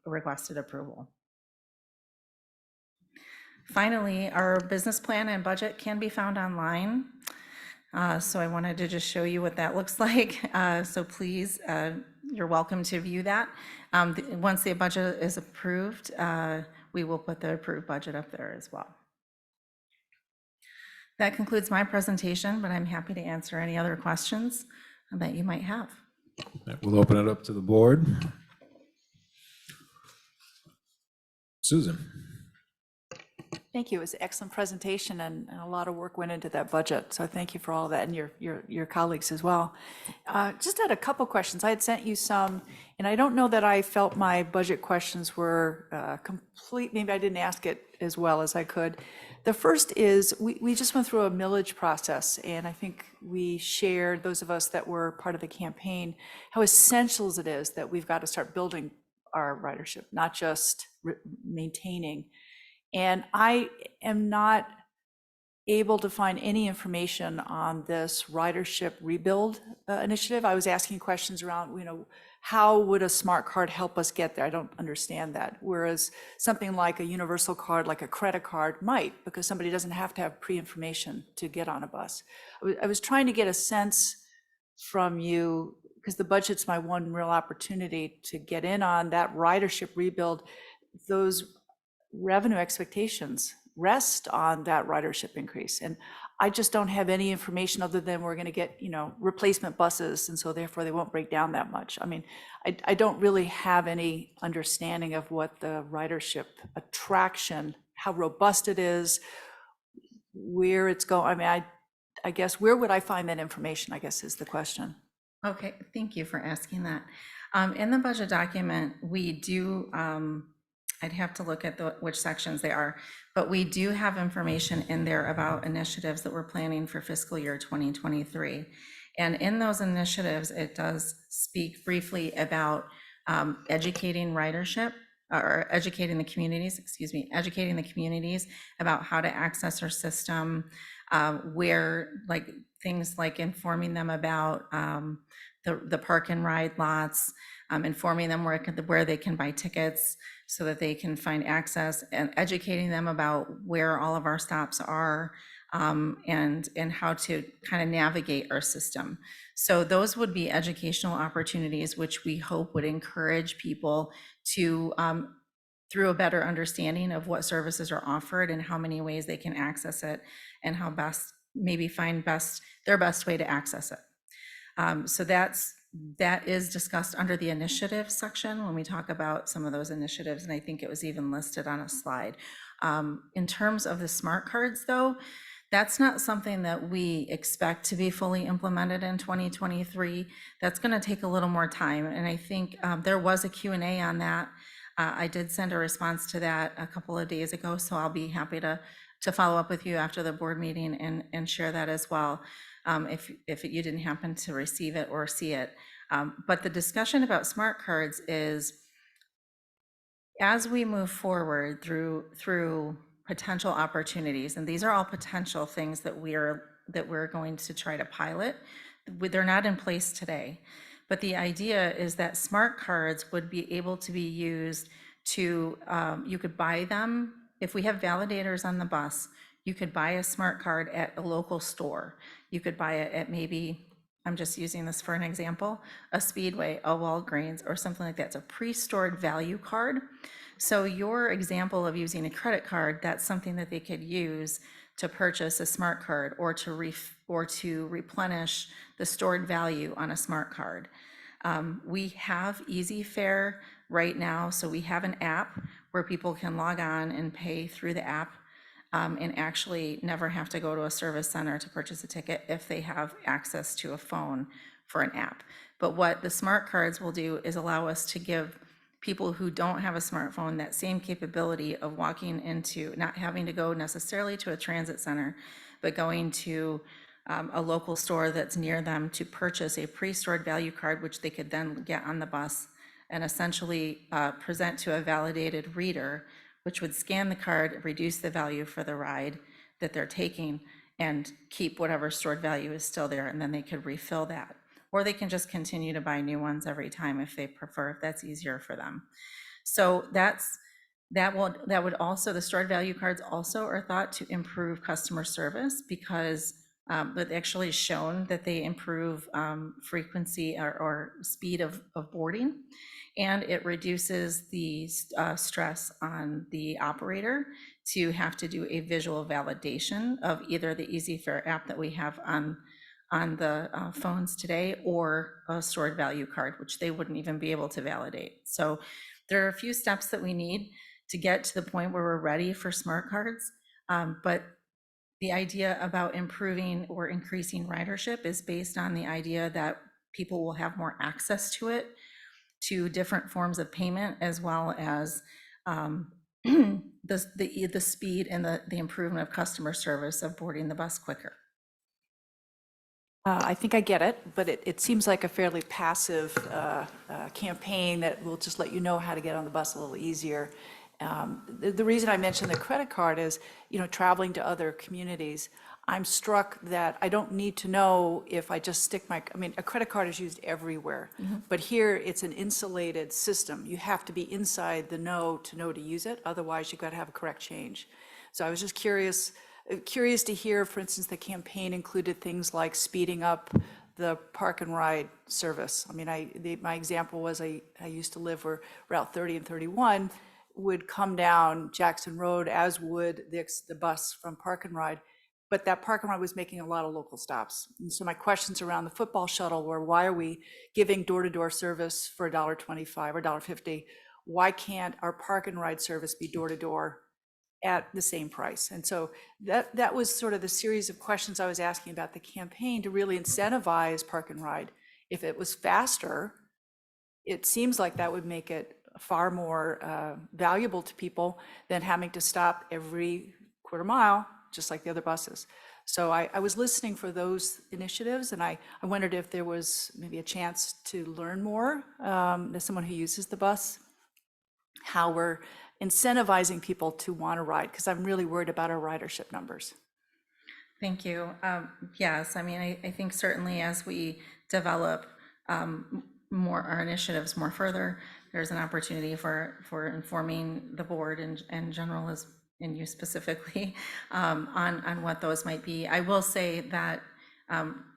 requested approval. Finally, our business plan and budget can be found online. So I wanted to just show you what that looks like. So please, you're welcome to view that. Once the budget is approved, we will put the approved budget up there as well. That concludes my presentation, but I'm happy to answer any other questions that you might have. We'll open it up to the board. Susan. Thank you. It was an excellent presentation, and a lot of work went into that budget. So thank you for all of that, and your colleagues as well. Just had a couple questions. I had sent you some, and I don't know that I felt my budget questions were complete. Maybe I didn't ask it as well as I could. The first is, we just went through a millage process, and I think we shared, those of us that were part of the campaign, how essential it is that we've got to start building our ridership, not just maintaining. And I am not able to find any information on this ridership rebuild initiative. I was asking questions around, how would a smart card help us get there? I don't understand that. Whereas something like a universal card, like a credit card might, because somebody doesn't have to have pre-information to get on a bus. I was trying to get a sense from you, because the budget's my one real opportunity to get in on that ridership rebuild. Those revenue expectations rest on that ridership increase. And I just don't have any information other than we're going to get, replacement buses, and so therefore they won't break down that much. I mean, I don't really have any understanding of what the ridership attraction, how robust it is, where it's going. I mean, I guess, where would I find that information, I guess, is the question. Okay, thank you for asking that. In the budget document, we do, I'd have to look at which sections they are, but we do have information in there about initiatives that we're planning for fiscal year 2023. And in those initiatives, it does speak briefly about educating ridership, or educating the communities about how to access our system, where, like, things like informing them about the park and ride lots, informing them where they can buy tickets so that they can find access, and educating them about where all of our stops are, and how to kind of navigate our system. So those would be educational opportunities, which we hope would encourage people to, through a better understanding of what services are offered and how many ways they can access it, and how best, maybe find their best way to access it. So that is discussed under the initiative section when we talk about some of those initiatives, and I think it was even listed on a slide. In terms of the smart cards, though, that's not something that we expect to be fully implemented in 2023. That's going to take a little more time, and I think there was a Q&A on that. I did send a response to that a couple of days ago, so I'll be happy to follow up with you after the board meeting and share that as well, if you didn't happen to receive it or see it. But the discussion about smart cards is, as we move forward through potential opportunities, and these are all potential things that we're going to try to pilot. They're not in place today, but the idea is that smart cards would be able to be used to, you could buy them. If we have validators on the bus, you could buy a smart card at a local store. You could buy it at, maybe, I'm just using this for an example, a Speedway, a Walgreens, or something like that. It's a pre-stored value card. So your example of using a credit card, that's something that they could use to purchase a smart card, or to replenish the stored value on a smart card. We have Easy Fare right now, so we have an app where people can log on and pay through the app, and actually never have to go to a service center to purchase a ticket if they have access to a phone for an app. But what the smart cards will do is allow us to give people who don't have a smartphone that same capability of walking into, not having to go necessarily to a transit center, but going to a local store that's near them to purchase a pre-stored value card, which they could then get on the bus and essentially present to a validated reader, which would scan the card, reduce the value for the ride that they're taking, and keep whatever stored value is still there, and then they could refill that. or they can just continue to buy new ones every time if they prefer, if that's easier for them. So that would also, the stored value cards also are thought to improve customer service because but actually shown that they improve frequency or speed of boarding, and it reduces the stress on the operator to have to do a visual validation of either the Easy Fare app that we have on the phones today, or a stored value card, which they wouldn't even be able to validate. So there are a few steps that we need to get to the point where we're ready for smart cards. But the idea about improving or increasing ridership is based on the idea that people will have more access to it, to different forms of payment, as well as the speed and the improvement of customer service of boarding the bus quicker. I think I get it, but it seems like a fairly passive campaign that will just let you know how to get on the bus a little easier. The reason I mentioned the credit card is, traveling to other communities, I'm struck that I don't need to know if I just stick a credit card is used everywhere, but here it's an insulated system. You have to be inside the know to use it. Otherwise, you've got to have a correct change. So I was just curious to hear, for instance, the campaign included things like speeding up the park and ride service. My example was I used to live where Route 30 and 31 would come down Jackson Road, as would the bus from Park and Ride, but that Park and Ride was making a lot of local stops. And so my questions around the football shuttle were, why are we giving door-to-door service for $1.25 or $1.50? Why can't our Park and Ride service be door-to-door at the same price? And so that was sort of the series of questions I was asking about the campaign to really incentivize Park and Ride. If it was faster, it seems like that would make it far more valuable to people than having to stop every quarter mile, just like the other buses. So I was listening for those initiatives, and I wondered if there was maybe a chance to learn more as someone who uses the bus, how we're incentivizing people to want to ride, because I'm really worried about our ridership numbers. Thank you. Yes, I think certainly as we develop our initiatives more further, there's an opportunity for informing the board and general, and you specifically, on what those might be. I will say that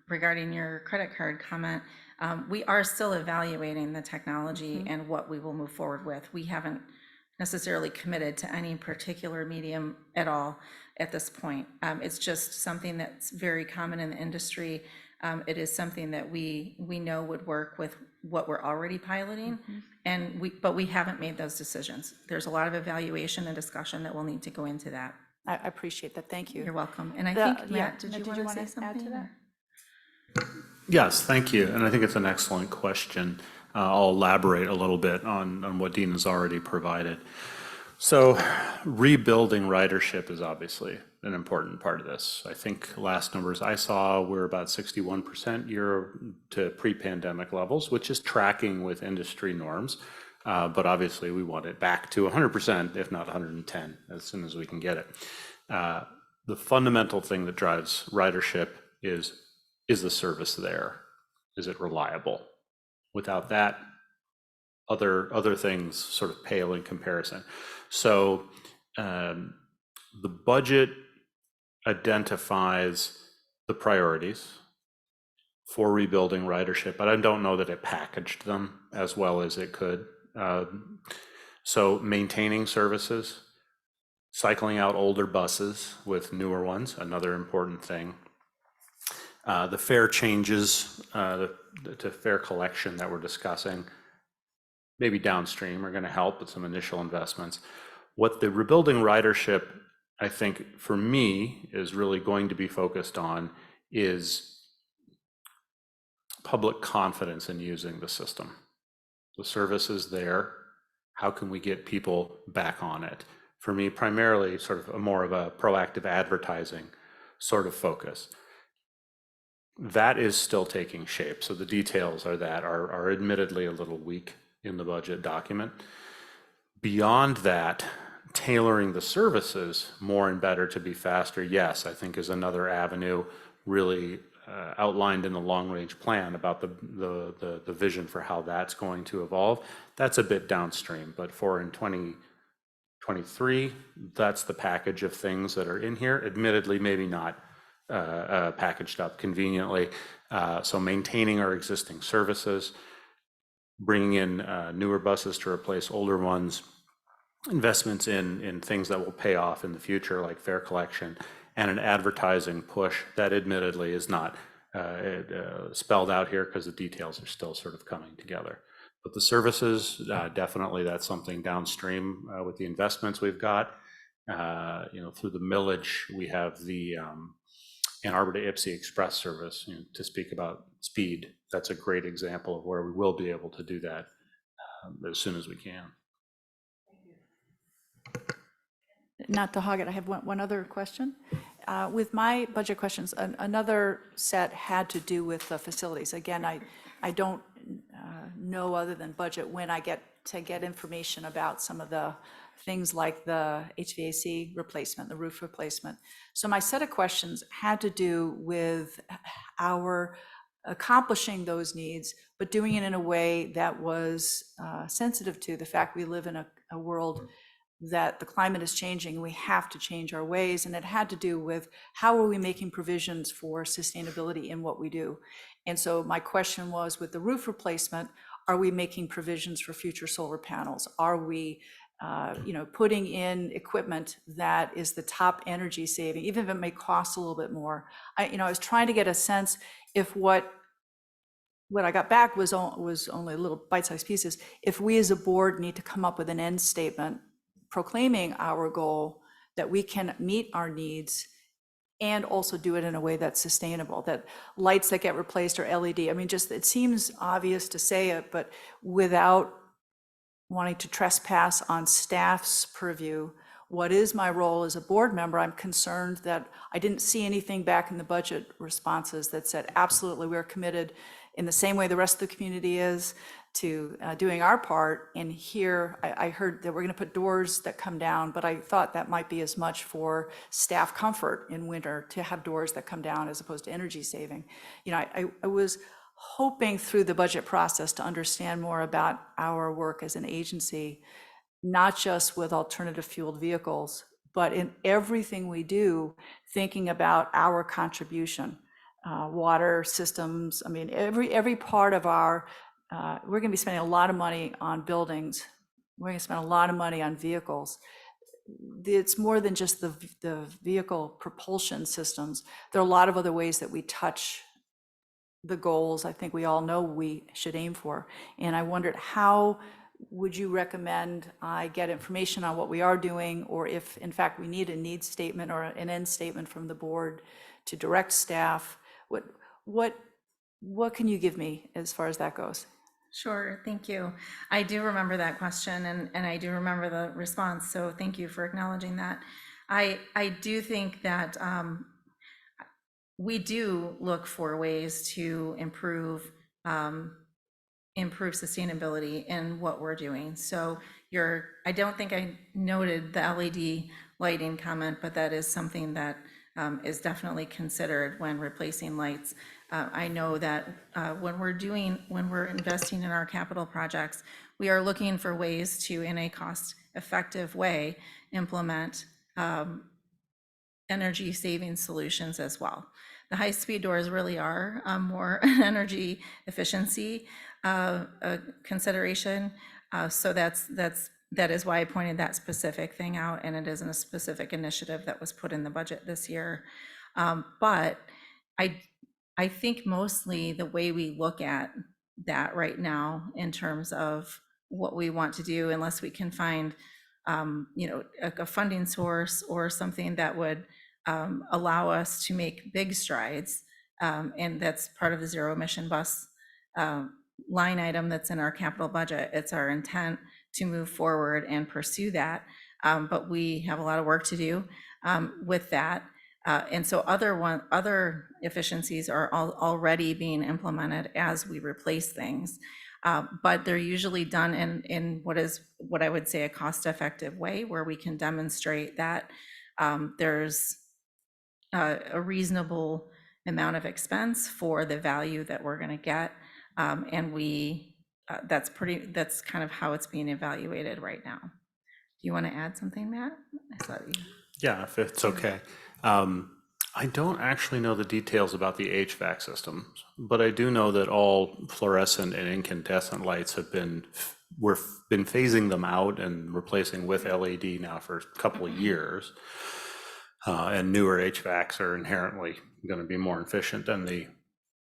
regarding your credit card comment, we are still evaluating the technology and what we will move forward with. We haven't necessarily committed to any particular medium at all at this point. It's just something that's very common in the industry. It is something that we know would work with what we're already piloting, but we haven't made those decisions. There's a lot of evaluation and discussion that will need to go into that. I appreciate that. Thank you. You're welcome. And I think, Matt, did you want to say add something? to that? Yes, thank you. And I think it's an excellent question. I'll elaborate a little bit on what Dean has already provided. So rebuilding ridership is obviously an important part of this. I think last numbers I saw were about 61% year to pre-pandemic levels, which is tracking with industry norms. But obviously we want it back to 100%, if not 110, as soon as we can get it. The fundamental thing that drives ridership is the service there? Is it reliable? Without that, other things sort of pale in comparison. So the budget identifies the priorities for rebuilding ridership, but I don't know that it packaged them as well as it could. So maintaining services, cycling out older buses with newer ones, another important thing. The fare changes to fare collection that we're discussing, maybe downstream, are going to help with some initial investments. What the rebuilding ridership, I think, for me, is really going to be focused on is public confidence in using the system. The service is there. How can we get people back on it? For me, primarily sort of more of a proactive advertising sort of focus. That is still taking shape. So the details are admittedly a little weak in the budget document. Beyond that, tailoring the services more and better to be faster, yes, I think is another avenue, really outlined in the long-range plan about the vision for how that's going to evolve. That's a bit downstream, but for in 2023, that's the package of things that are in here. Admittedly, maybe not packaged up conveniently. So maintaining our existing services, bringing in newer buses to replace older ones, investments in things that will pay off in the future, like fare collection, and an advertising push that admittedly is not spelled out here because the details are still sort of coming together. But the services, definitely that's something downstream with the investments we've got. Through the millage, we have the Ann Arbor to Ypsi Express service. To speak about speed, that's a great example of where we will be able to do that as soon as we can. Not to hog it, I have one other question. With my budget questions, another set had to do with the facilities. Again, I don't know other than budget when I get information about some of the things like the HVAC replacement, the roof replacement. So my set of questions had to do with our accomplishing those needs, but doing it in a way that was sensitive to the fact we live in a world that the climate is changing, we have to change our ways. And it had to do with how are we making provisions for sustainability in what we do? And so my question was, with the roof replacement, are we making provisions for future solar panels? Are we putting in equipment that is the top energy saving, even if it may cost a little bit more? I was trying to get a sense if what I got back was only little bite-sized pieces. If we as a board need to come up with an end statement proclaiming our goal that we can meet our needs and also do it in a way that's sustainable, that lights that get replaced are LED. I mean, just, it seems obvious to say it, but without wanting to trespass on staff's purview, what is my role as a board member? I'm concerned that I didn't see anything back in the budget responses that said, absolutely, we're committed in the same way the rest of the community is to doing our part. And here I heard that we're going to put doors that come down, but I thought that might be as much for staff comfort in winter to have doors that come down as opposed to energy saving. I was hoping through the budget process to understand more about our work as an agency, not just with alternative fueled vehicles, but in everything we do, thinking about our contribution, water systems. I mean, every part of our we're going to be spending a lot of money on buildings. We're going to spend a lot of money on vehicles. It's more than just the vehicle propulsion systems. There are a lot of other ways that we touch the goals I think we all know we should aim for. And I wondered, how would you recommend I get information on what we are doing, or if in fact we need a needs statement or an end statement from the board to direct staff? What can you give me as far as that goes? Sure, thank you. I do remember that question, and I do remember the response, so thank you for acknowledging that. I do think that we do look for ways to improve sustainability in what we're doing. So I don't think I noted the LED lighting comment, but that is something that is definitely considered when replacing lights. I know that when we're investing in our capital projects, we are looking for ways to, in a cost-effective way, implement energy saving solutions as well. The high-speed doors really are more energy efficiency consideration. So that is why I pointed that specific thing out, and it isn't a specific initiative that was put in the budget this year. But I think mostly the way we look at that right now in terms of what we want to do, unless we can find a funding source or something that would allow us to make big strides, and that's part of the zero emission bus line item that's in our capital budget. It's our intent to move forward and pursue that, but we have a lot of work to do with that. And so other efficiencies are already being implemented as we replace things, but they're usually done in what I would say a cost-effective way, where we can demonstrate that there's a reasonable amount of expense for the value that we're going to get. And that's kind of how it's being evaluated right now. Do you want to add something, Matt? I saw you. Yeah, if it's okay. I don't actually know the details about the HVAC systems, but I do know that all fluorescent and incandescent lights we've been phasing them out and replacing with LED now for a couple of years. And newer HVACs are inherently going to be more efficient than the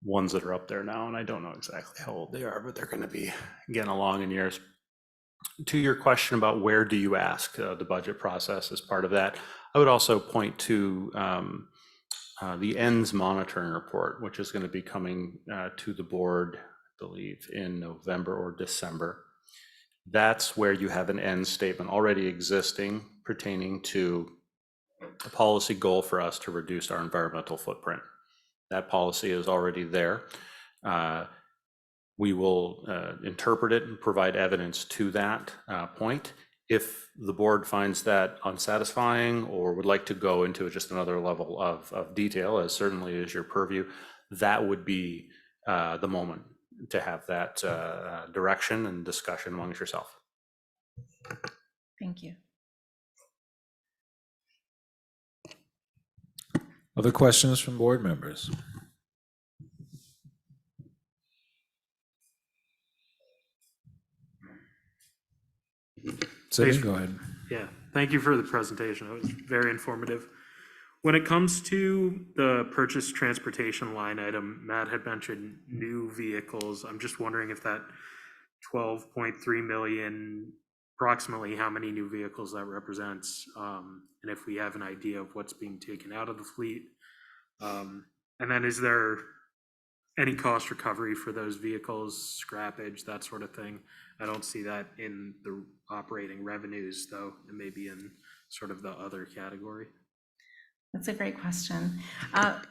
ones that are up there now. And I don't know exactly how old they are, but they're going to be getting along in years. To your question about where do you ask the budget process as part of that, I would also point to the ends monitoring report, which is going to be coming to the board, I believe, in November or December. That's where you have an end statement already existing pertaining to a policy goal for us to reduce our environmental footprint. That policy is already there. We will interpret it and provide evidence to that point. If the board finds that unsatisfying or would like to go into just another level of detail, as certainly is your purview, that would be the moment to have that direction and discussion amongst yourself. Thank you. Other questions from board members? Sydney, go ahead. Yeah, thank you for the presentation. It was very informative. When it comes to the purchase transportation line item, Matt had mentioned new vehicles. I'm just wondering if that 12.3 million, approximately how many new vehicles that represents, and if we have an idea of what's being taken out of the fleet. And then is there any cost recovery for those vehicles, scrappage, that sort of thing? I don't see that in the operating revenues, though. It may be in sort of the other category. That's a great question.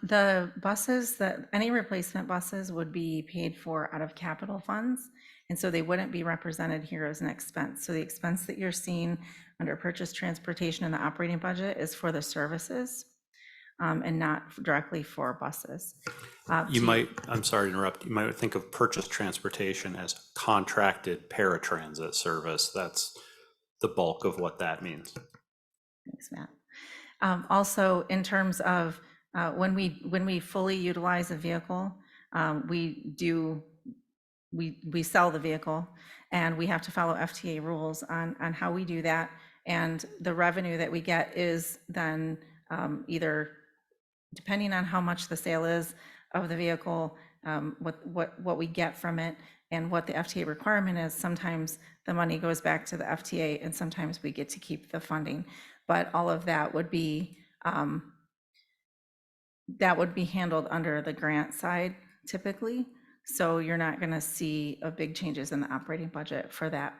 The buses, any replacement buses would be paid for out of capital funds, and so they wouldn't be represented here as an expense. So the expense that you're seeing under purchase transportation in the operating budget is for the services and not directly for buses. I'm sorry to interrupt, you might think of purchase transportation as contracted paratransit service. That's the bulk of what that means. Thanks, Matt. Also, in terms of when we fully utilize a vehicle, we sell the vehicle, and we have to follow FTA rules on how we do that. And the revenue that we get is then either, depending on how much the sale is of the vehicle, what we get from it, and what the FTA requirement is. Sometimes the money goes back to the FTA, and sometimes we get to keep the funding. But all of that would be handled under the grant side typically. So you're not going to see a big changes in the operating budget for that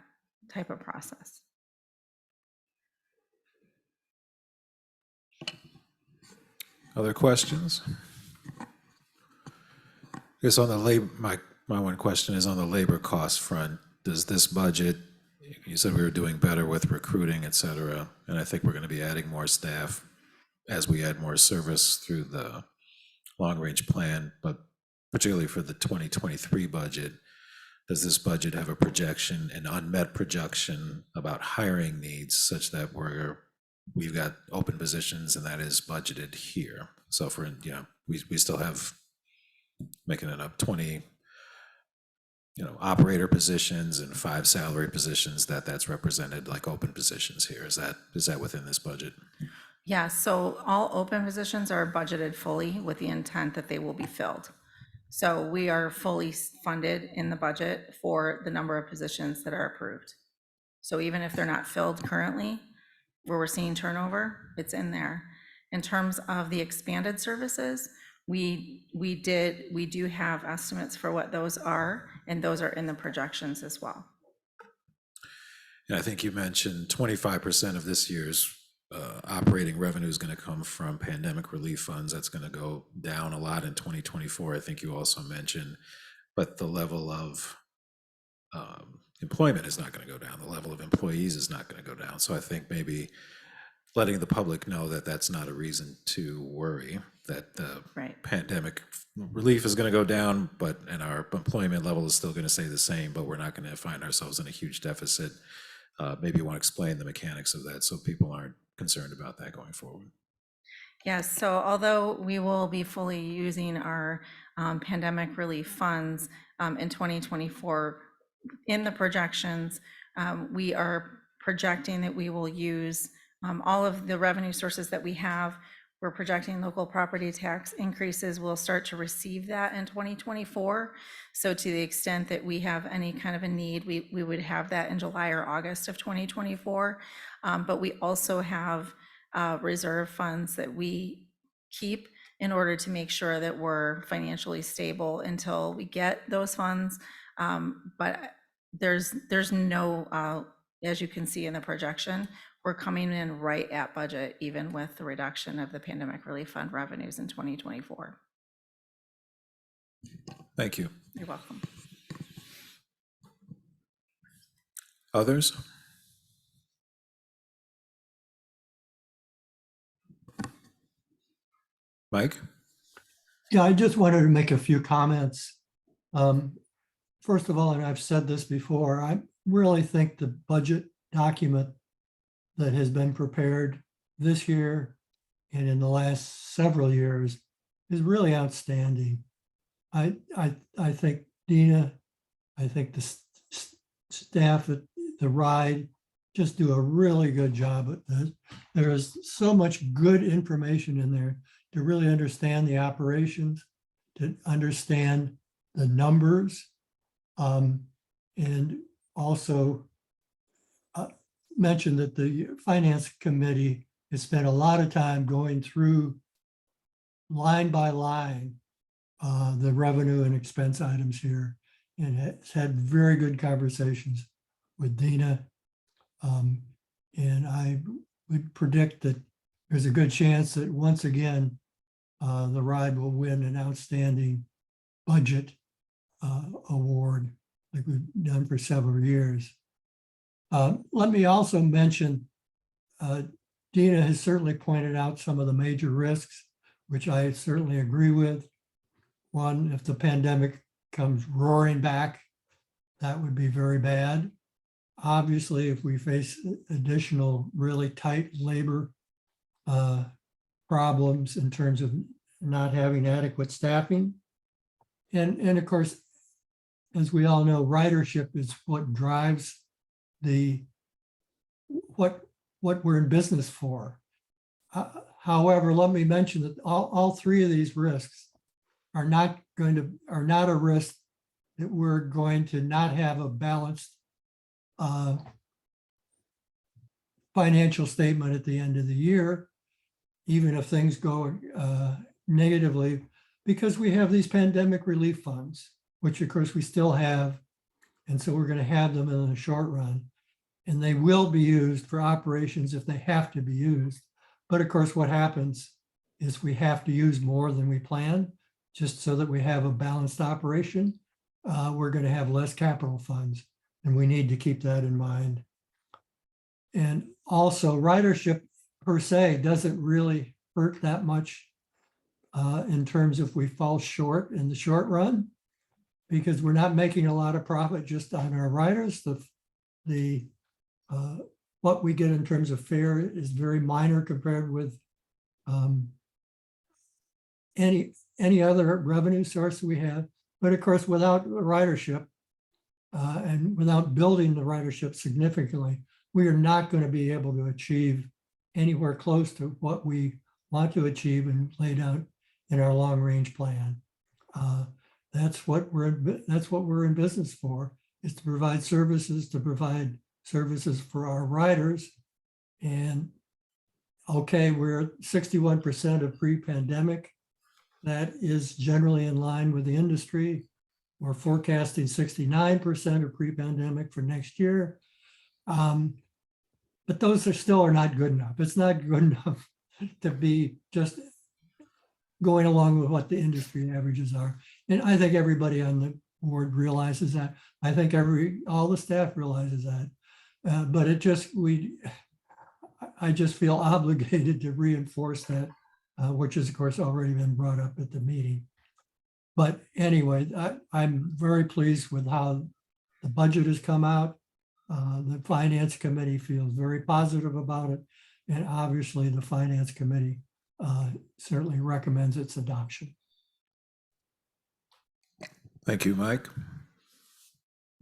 type of process. Other questions? I guess on the labor, my one question is on the labor cost front. Does this budget, you said we were doing better with recruiting, et cetera, and I think we're going to be adding more staff as we add more service through the long-range plan, but particularly for the 2023 budget, does this budget have a projection, an unmet projection about hiring needs such that we've got open positions and that is budgeted here? So we still have, making it up, 20 operator positions and 5 salary positions that's represented like open positions here. Is that within this budget? Yeah, so all open positions are budgeted fully with the intent that they will be filled. So we are fully funded in the budget for the number of positions that are approved. So even if they're not filled currently, where we're seeing turnover, it's in there. In terms of the expanded services, we do have estimates for what those are, and those are in the projections as well. And I think you mentioned 25% of this year's operating revenue is going to come from pandemic relief funds. That's going to go down a lot in 2024. I think you also mentioned, but the level of employment is not going to go down. The level of employees is not going to go down. So I think maybe letting the public know that that's not a reason to worry, that the Right. pandemic relief is going to go down, and our employment level is still going to stay the same, but we're not going to find ourselves in a huge deficit. Maybe you want to explain the mechanics of that so people aren't concerned about that going forward. Yes, so although we will be fully using our pandemic relief funds in 2024, in the projections, we are projecting that we will use all of the revenue sources that we have. We're projecting local property tax increases. We'll start to receive that in 2024. So to the extent that we have any kind of a need, we would have that in July or August of 2024. But we also have reserve funds that we keep in order to make sure that we're financially stable until we get those funds. But there's no, as you can see in the projection, we're coming in right at budget, even with the reduction of the pandemic relief fund revenues in 2024. Thank you. You're welcome. Others? Mike? Yeah, I just wanted to make a few comments. First of all, and I've said this before, I really think the budget document that has been prepared this year and in the last several years is really outstanding. I think Dina, I think the staff at TheRide just do a really good job at this. There is so much good information in there to really understand the operations, to understand the numbers, and also mentioned that the Finance Committee has spent a lot of time going through line by line the revenue and expense items here, and has had very good conversations with Dina. And I would predict that there's a good chance that once again, TheRide will win an outstanding budget award like we've done for several years. Let me also mention, Dina has certainly pointed out some of the major risks, which I certainly agree with. One, if the pandemic comes roaring back, that would be very bad. Obviously, if we face additional really tight labor problems in terms of not having adequate staffing. And of course, as we all know, ridership is what drives what we're in business for. However, let me mention that all three of these risks are not a risk that we're going to not have a balanced financial statement at the end of the year, even if things go negatively, because we have these pandemic relief funds, which of course we still have. And so we're going to have them in the short run, and they will be used for operations if they have to be used. But of course, what happens is we have to use more than we plan, just so that we have a balanced operation. We're going to have less capital funds, and we need to keep that in mind. And also, ridership per se doesn't really hurt that much in terms of we fall short in the short run, because we're not making a lot of profit just on our riders. What we get in terms of fare is very minor compared with any other revenue source we have. But of course, without ridership and without building the ridership significantly, we are not going to be able to achieve anywhere close to what we want to achieve and laid out in our long-range plan. That's what we're in business for, is to provide services for our riders. And okay, we're at 61% of pre-pandemic. That is generally in line with the industry. We're forecasting 69% of pre-pandemic for next year. But those are not good enough. It's not good enough to be just going along with what the industry averages are. And I think everybody on the board realizes that. I think all the staff realizes that. But I just feel obligated to reinforce that, which is of course already been brought up at the meeting. But anyway, I'm very pleased with how the budget has come out. The Finance Committee feels very positive about it. And obviously the Finance Committee certainly recommends its adoption. Thank you, Mike.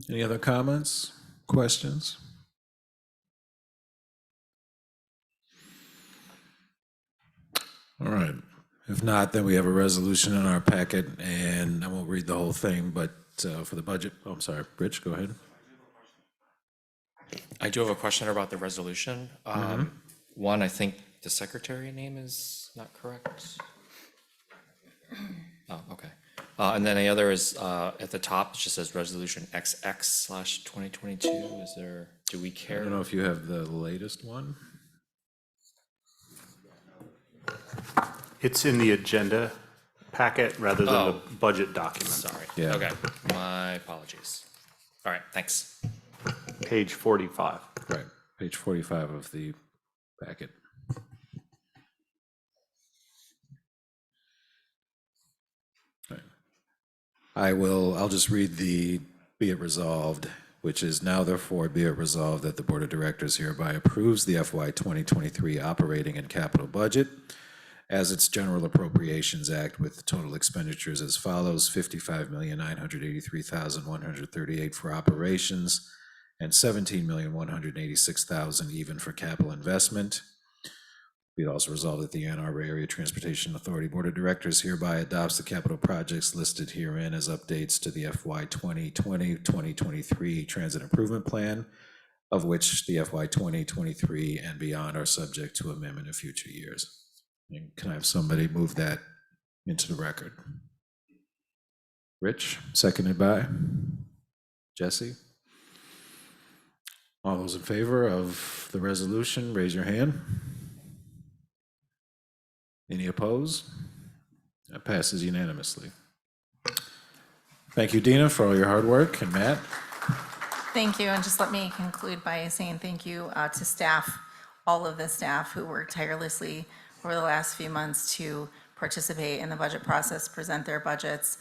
Any other comments, questions? All right. If not, then we have a resolution in our packet, and I won't read the whole thing, but for the budget, oh, I'm sorry, Rich, go ahead. I do have a question about the resolution. One, I think the secretary name is not correct. Oh, okay. And then the other is at the top, it just says resolution XX/2022. Is there, do we I care? don't know if you have the latest one. It's in the agenda packet rather than the Oh. budget document. Sorry. Yeah. Okay, my apologies. All right, thanks. Page 45. Right, page 45 of the packet. Right. I'll just read the be it resolved, which is now therefore be it resolved that the Board of Directors hereby approves the FY 2023 operating and capital budget as its General Appropriations Act with total expenditures as follows: $55,983,138 for operations and $17,186,000 even for capital investment. Be it also resolved that the Ann Arbor Area Transportation Authority Board of Directors hereby adopts the capital projects listed herein as updates to the FY 2020-2023 Transit Improvement Plan, of which the FY 2023 and beyond are subject to amendment in future years. And can I have somebody move that into the record? Rich, seconded by Jesse. All those in favor of the resolution, raise your hand. Any opposed? That passes unanimously. Thank you, Dina, for all your hard work, and Matt. Thank you, and just let me conclude by saying thank you to staff, all of the staff who worked tirelessly over the last few months to participate in the budget process, present their budgets,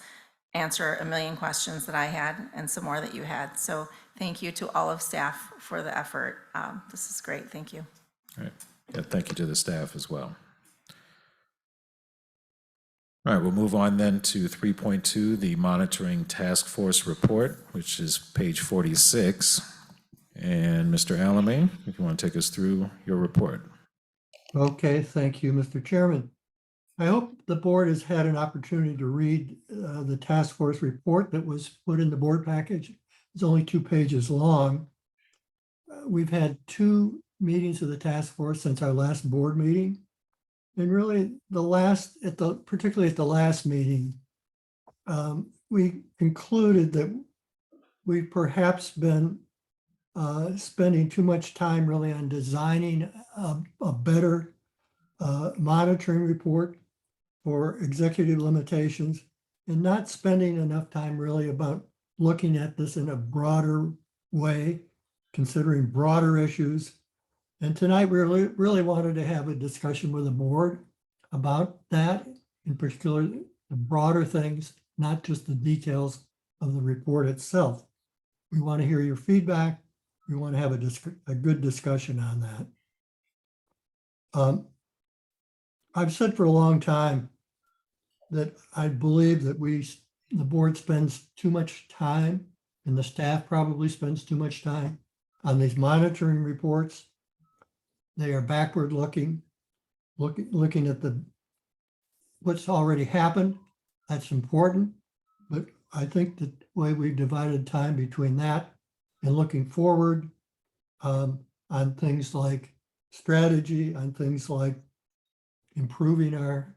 answer a million questions that I had and some more that you had. So thank you to all of staff for the effort. This is great, thank you. All right. Yeah, thank you to the staff as well. All right, we'll move on then to 3.2, the Monitoring Task Force Report, which is page 46. And Mr. Alamin, if you want to take us through your report. Okay, thank you, Mr. Chairman. I hope the board has had an opportunity to read the task force report that was put in the board package. It's only 2 pages long. We've had 2 meetings of the task force since our last board meeting. And really particularly at the last meeting, we concluded that we've perhaps been spending too much time really on designing a better monitoring report for executive limitations and not spending enough time really about looking at this in a broader way, considering broader issues. And tonight we really wanted to have a discussion with the board about that, in particular, the broader things, not just the details of the report itself. We want to hear your feedback. We want to have a good discussion on that. I've said for a long time that I believe that the board spends too much time, and the staff probably spends too much time on these monitoring reports. They are backward looking at what's already happened. That's important, but I think the way we've divided time between that and looking forward on things like strategy, on things like improving our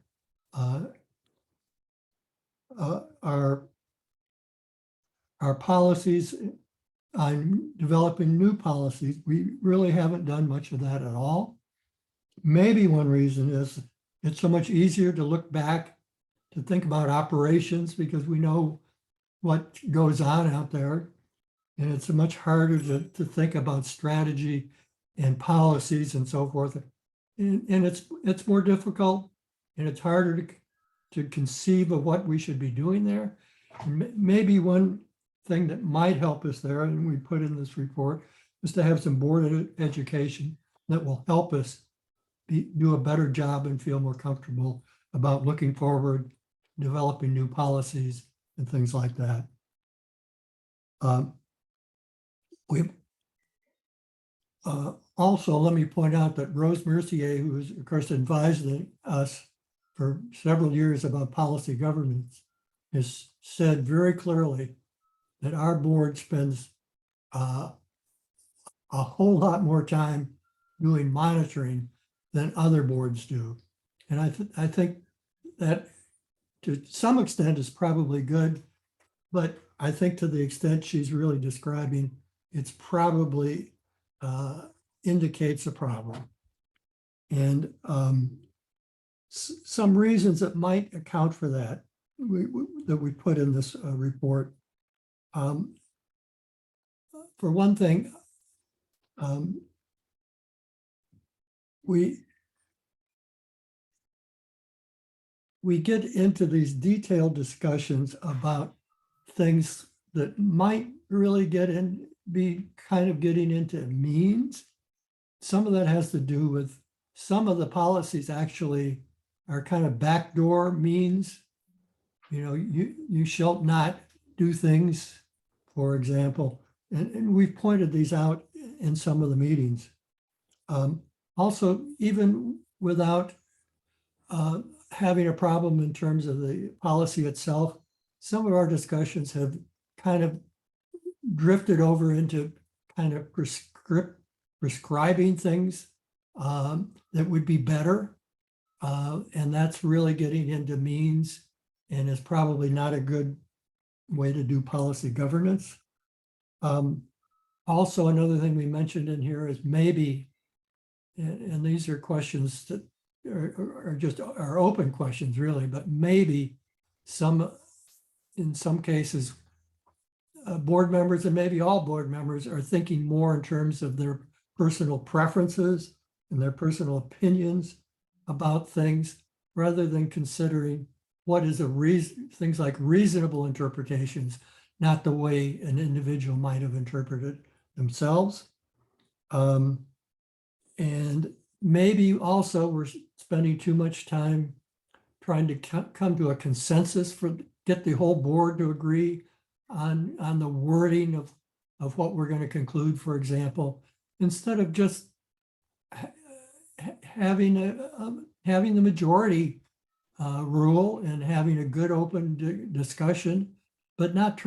policies, on developing new policies. We really haven't done much of that at all. Maybe one reason is it's so much easier to look back to think about operations because we know what goes on out there. And it's much harder to think about strategy and policies and so forth. And it's more difficult and it's harder to conceive of what we should be doing there. And maybe one thing that might help us there, and we put in this report, is to have some board education that will help us do a better job and feel more comfortable about looking forward, developing new policies and things like that. We also, let me point out that Rose Mercier, who is of course advising us for several years about policy governance, has said very clearly that our board spends a whole lot more time doing monitoring than other boards do. And I think that to some extent is probably good, but I think to the extent she's really describing, it's probably indicates a problem. And some reasons that might account for that, that we put in this report. For one thing, we get into these detailed discussions about things that might really be kind of getting into means. Some of that has to do with some of the policies actually are kind of backdoor means. You know, you shall not do things, for example, and we've pointed these out in some of the meetings. Also, even without having a problem in terms of the policy itself, some of our discussions have kind of drifted over into kind of prescribing things that would be better. And that's really getting into means and is probably not a good way to do policy governance. Also, another thing we mentioned in here is maybe, and these are questions that are just are open questions really, but maybe in some cases, board members and maybe all board members are thinking more in terms of their personal preferences and their personal opinions about things rather than considering what is things like reasonable interpretations, not the way an individual might have interpreted themselves. And maybe also we're spending too much time trying to come to a consensus get the whole board to agree on the wording of what we're going to conclude, for example, instead of just having the majority rule and having a good open discussion, but not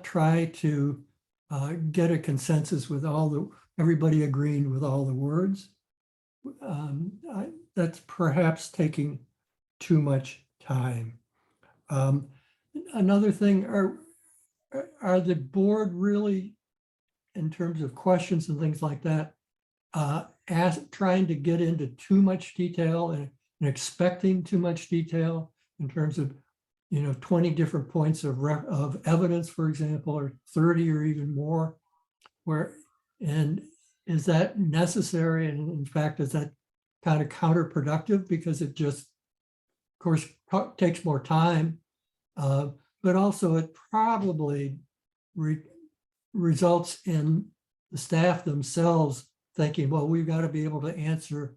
try to get a consensus with everybody agreeing with all the words. That's perhaps taking too much time. Another thing, are the board really, in terms of questions and things like that, trying to get into too much detail and expecting too much detail in terms of 20 different points of evidence, for example, or 30 or even more, and is that necessary? And in fact, is that kind of counterproductive because it just, of course, takes more time, but also it probably results in the staff themselves thinking, well, we've got to be able to answer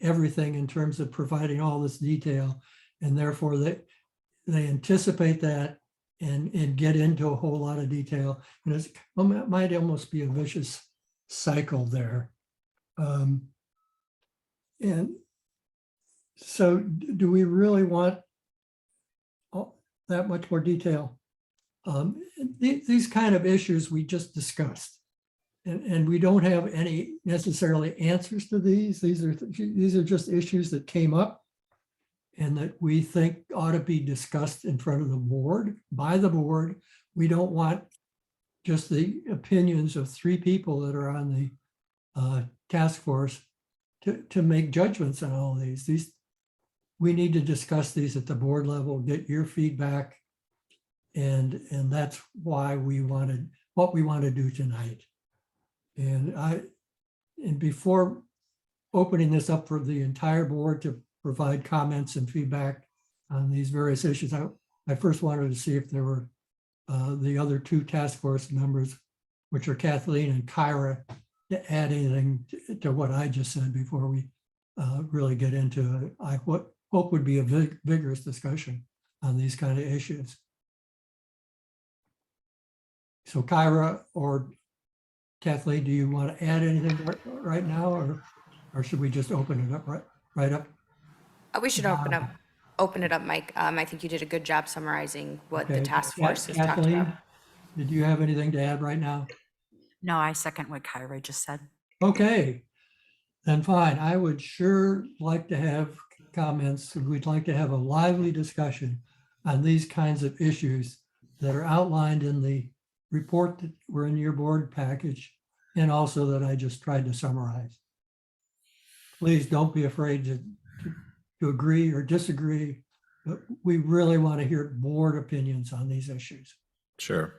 everything in terms of providing all this detail. And therefore they anticipate that and get into a whole lot of detail. And it might almost be a vicious cycle there. And so do we really want that much more detail? These kind of issues we just discussed. And we don't have any necessarily answers to these. These are just issues that came up and that we think ought to be discussed in front of the board, by the board. We don't want just the opinions of 3 people that are on the task force to make judgments on all of these. We need to discuss these at the board level, get your feedback. And that's why what we want to do tonight. And And before opening this up for the entire board to provide comments and feedback on these various issues, I first wanted to see if there were the other two task force members, which are Kathleen and Kyra, to add anything to what I just said before we really get into what hope would be a vigorous discussion on these kind of issues. So Kyra or Kathleen, do you want to add anything right now, or should we just open it up right up? We should open it up, Mike. I think you did a good job summarizing what the Okay. task force has talked Kathleen, about. did you have anything to add right now? No, I second what Kyra just said. Okay, then fine. I would sure like to have comments. We'd like to have a lively discussion on these kinds of issues that are outlined in the report that were in your board package, and also that I just tried to summarize. Please don't be afraid to agree or disagree, but we really want to hear board opinions on these issues. Sure.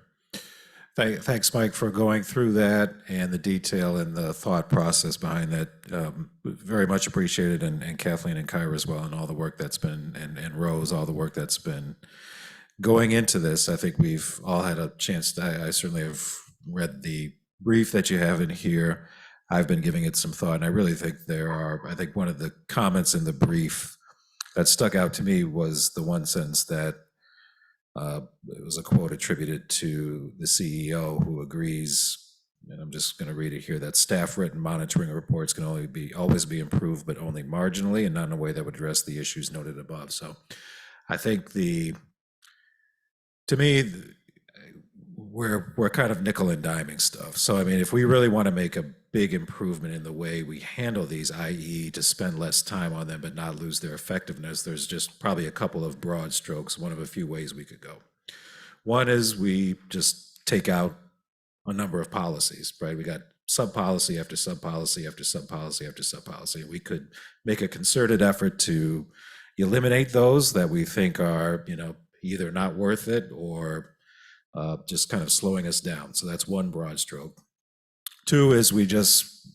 Thanks, Mike, for going through that and the detail and the thought process behind that. Very much appreciated, and Kathleen and Kyra as well, and all the work that's been, and Rose, all the work that's been going into this. I think we've all had a chance to, I certainly have read the brief that you have in here. I've been giving it some thought, and I really think I think one of the comments in the brief that stuck out to me was the one sentence that it was a quote attributed to the CEO, who agrees, and I'm just going to read it here, that staff written monitoring reports can always be improved, but only marginally, and not in a way that would address the issues noted above. So I think to me, we're kind of nickel and diming stuff. So I mean, if we really want to make a big improvement in the way we handle these, i.e. to spend less time on them but not lose their effectiveness, there's just probably a couple of broad strokes, one of a few ways we could go. One is we just take out a number of policies, right? We got sub-policy after sub-policy after sub-policy after sub-policy. We could make a concerted effort to eliminate those that we think are, either not worth it or just kind of slowing us down. So that's one broad stroke. Two is we just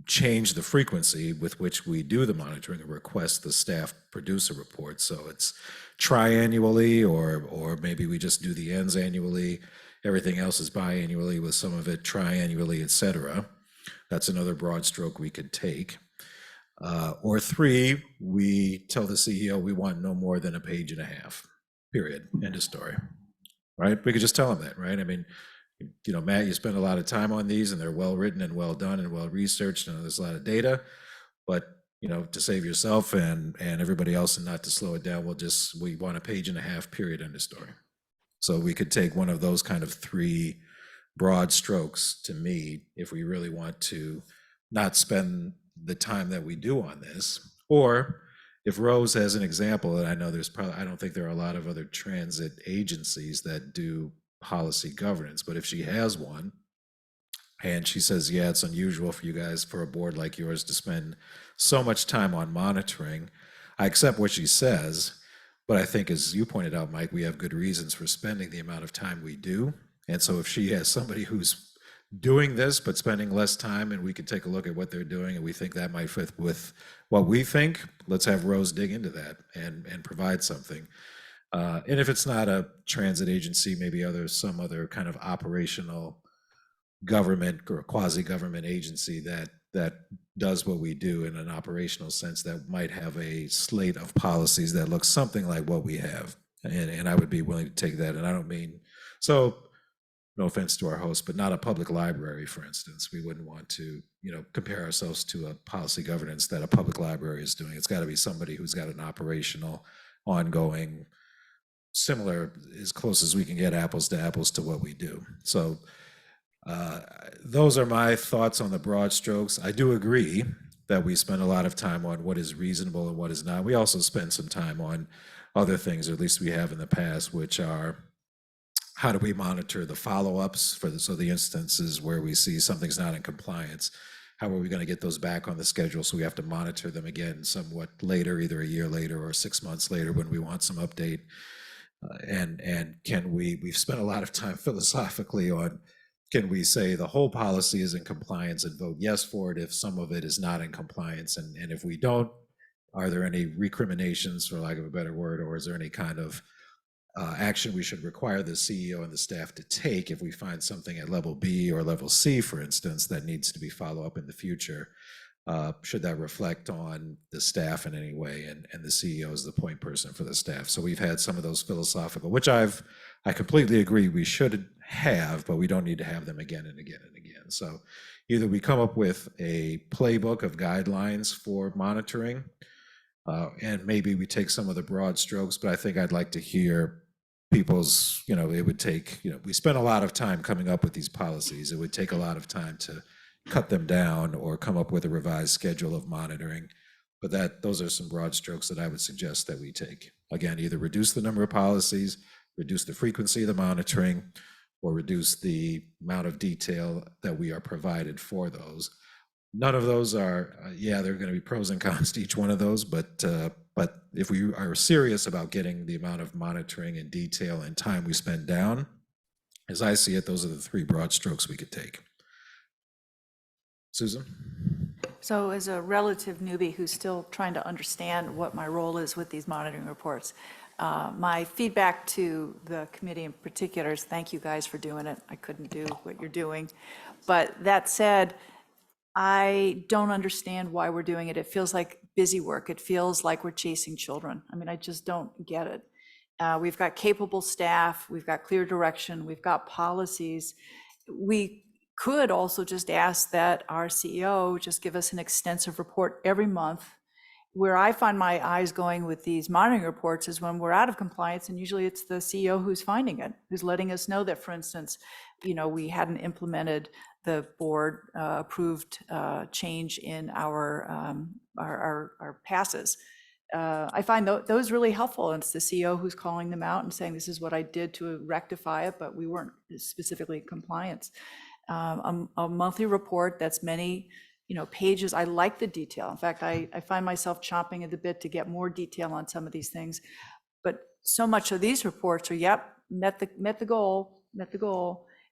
change the frequency with which we do the monitoring and request the staff produce a report. So it's triannually, or maybe we just do the ends annually. Everything else is biannually, with some of it triannually, et cetera. That's another broad stroke we could take. Or three, we tell the CEO we want no more than a page and a half, period, end of story, right? We could just tell them that, right? I mean, Matt, you spend a lot of time on these, and they're well written and well done and well researched, and there's a lot of data, but to save yourself and everybody else and not to slow it down, we want a page and a half, period, end of story. So we could take one of those kind of three broad strokes, to me, if we really want to not spend the time that we do on this. Or if Rose has an example, and I know I don't think there are a lot of other transit agencies that do policy governance, but if she has one and she says, yeah, it's unusual for you guys, for a board like yours, to spend so much time on monitoring, I accept what she says, but I think, as you pointed out, Mike, we have good reasons for spending the amount of time we do. And so if she has somebody who's doing this but spending less time, and we can take a look at what they're doing, and we think that might fit with what we think, let's have Rose dig into that and provide something. And if it's not a transit agency, maybe some other kind of operational government or quasi-government agency that does what we do in an operational sense, that might have a slate of policies that looks something like what we have. And I would be willing to take that. And I don't mean, so no offense to our host, but not a public library, for instance. We wouldn't want to, compare ourselves to a policy governance that a public library is doing. It's got to be somebody who's got an operational, ongoing, similar, as close as we can get, apples to what we do. So those are my thoughts on the broad strokes. I do agree that we spend a lot of time on what is reasonable and what is not. We also spend some time on other things, or at least we have in the past, which are, how do we monitor the follow-ups so the instances where we see something's not in compliance, how are we going to get those back on the schedule, so we have to monitor them again somewhat later, either a year later or 6 months later when we want some update. And we've spent a lot of time philosophically on can we say the whole policy is in compliance and vote yes for it if some of it is not in compliance? And if we don't, are there any recriminations, for lack of a better word, or is there any kind of action we should require the CEO and the staff to take if we find something at level B or level C, for instance, that needs to be followed up in the future? Should that reflect on the staff in any way? And the CEO is the point person for the staff. So we've had some of those philosophical, which I completely agree we should have, but we don't need to have them again and again and again. So either we come up with a playbook of guidelines for monitoring, and maybe we take some of the broad strokes, but I think I'd like to hear people's, it would take, we spend a lot of time coming up with these policies. It would take a lot of time to cut them down or come up with a revised schedule of monitoring. But those are some broad strokes that I would suggest that we take. Again, either reduce the number of policies, reduce the frequency of the monitoring, or reduce the amount of detail that we are provided for those. None of those are, there are going to be pros and cons to each one of those, but if we are serious about getting the amount of monitoring and detail and time we spend down, as I see it, those are the three broad strokes we could take. Susan? So as a relative newbie who's still trying to understand what my role is with these monitoring reports, my feedback to the committee in particular is thank you guys for doing it. I couldn't do what you're doing. But that said, I don't understand why we're doing it. It feels like busy work. It feels like we're chasing children. I mean, I just don't get it. We've got capable staff, we've got clear direction, we've got policies. We could also just ask that our CEO just give us an extensive report every month. Where I find my eyes going with these monitoring reports is when we're out of compliance, and usually it's the CEO who's finding it, who's letting us know that, for instance, we hadn't implemented the board approved change in our passes. I find those really helpful. And it's the CEO who's calling them out and saying, this is what I did to rectify it, but we weren't specifically in compliance. A monthly report that's many pages. I like the detail. In fact, I find myself chomping at the bit to get more detail on some of these things. But so much of these reports are, yep, met the goal.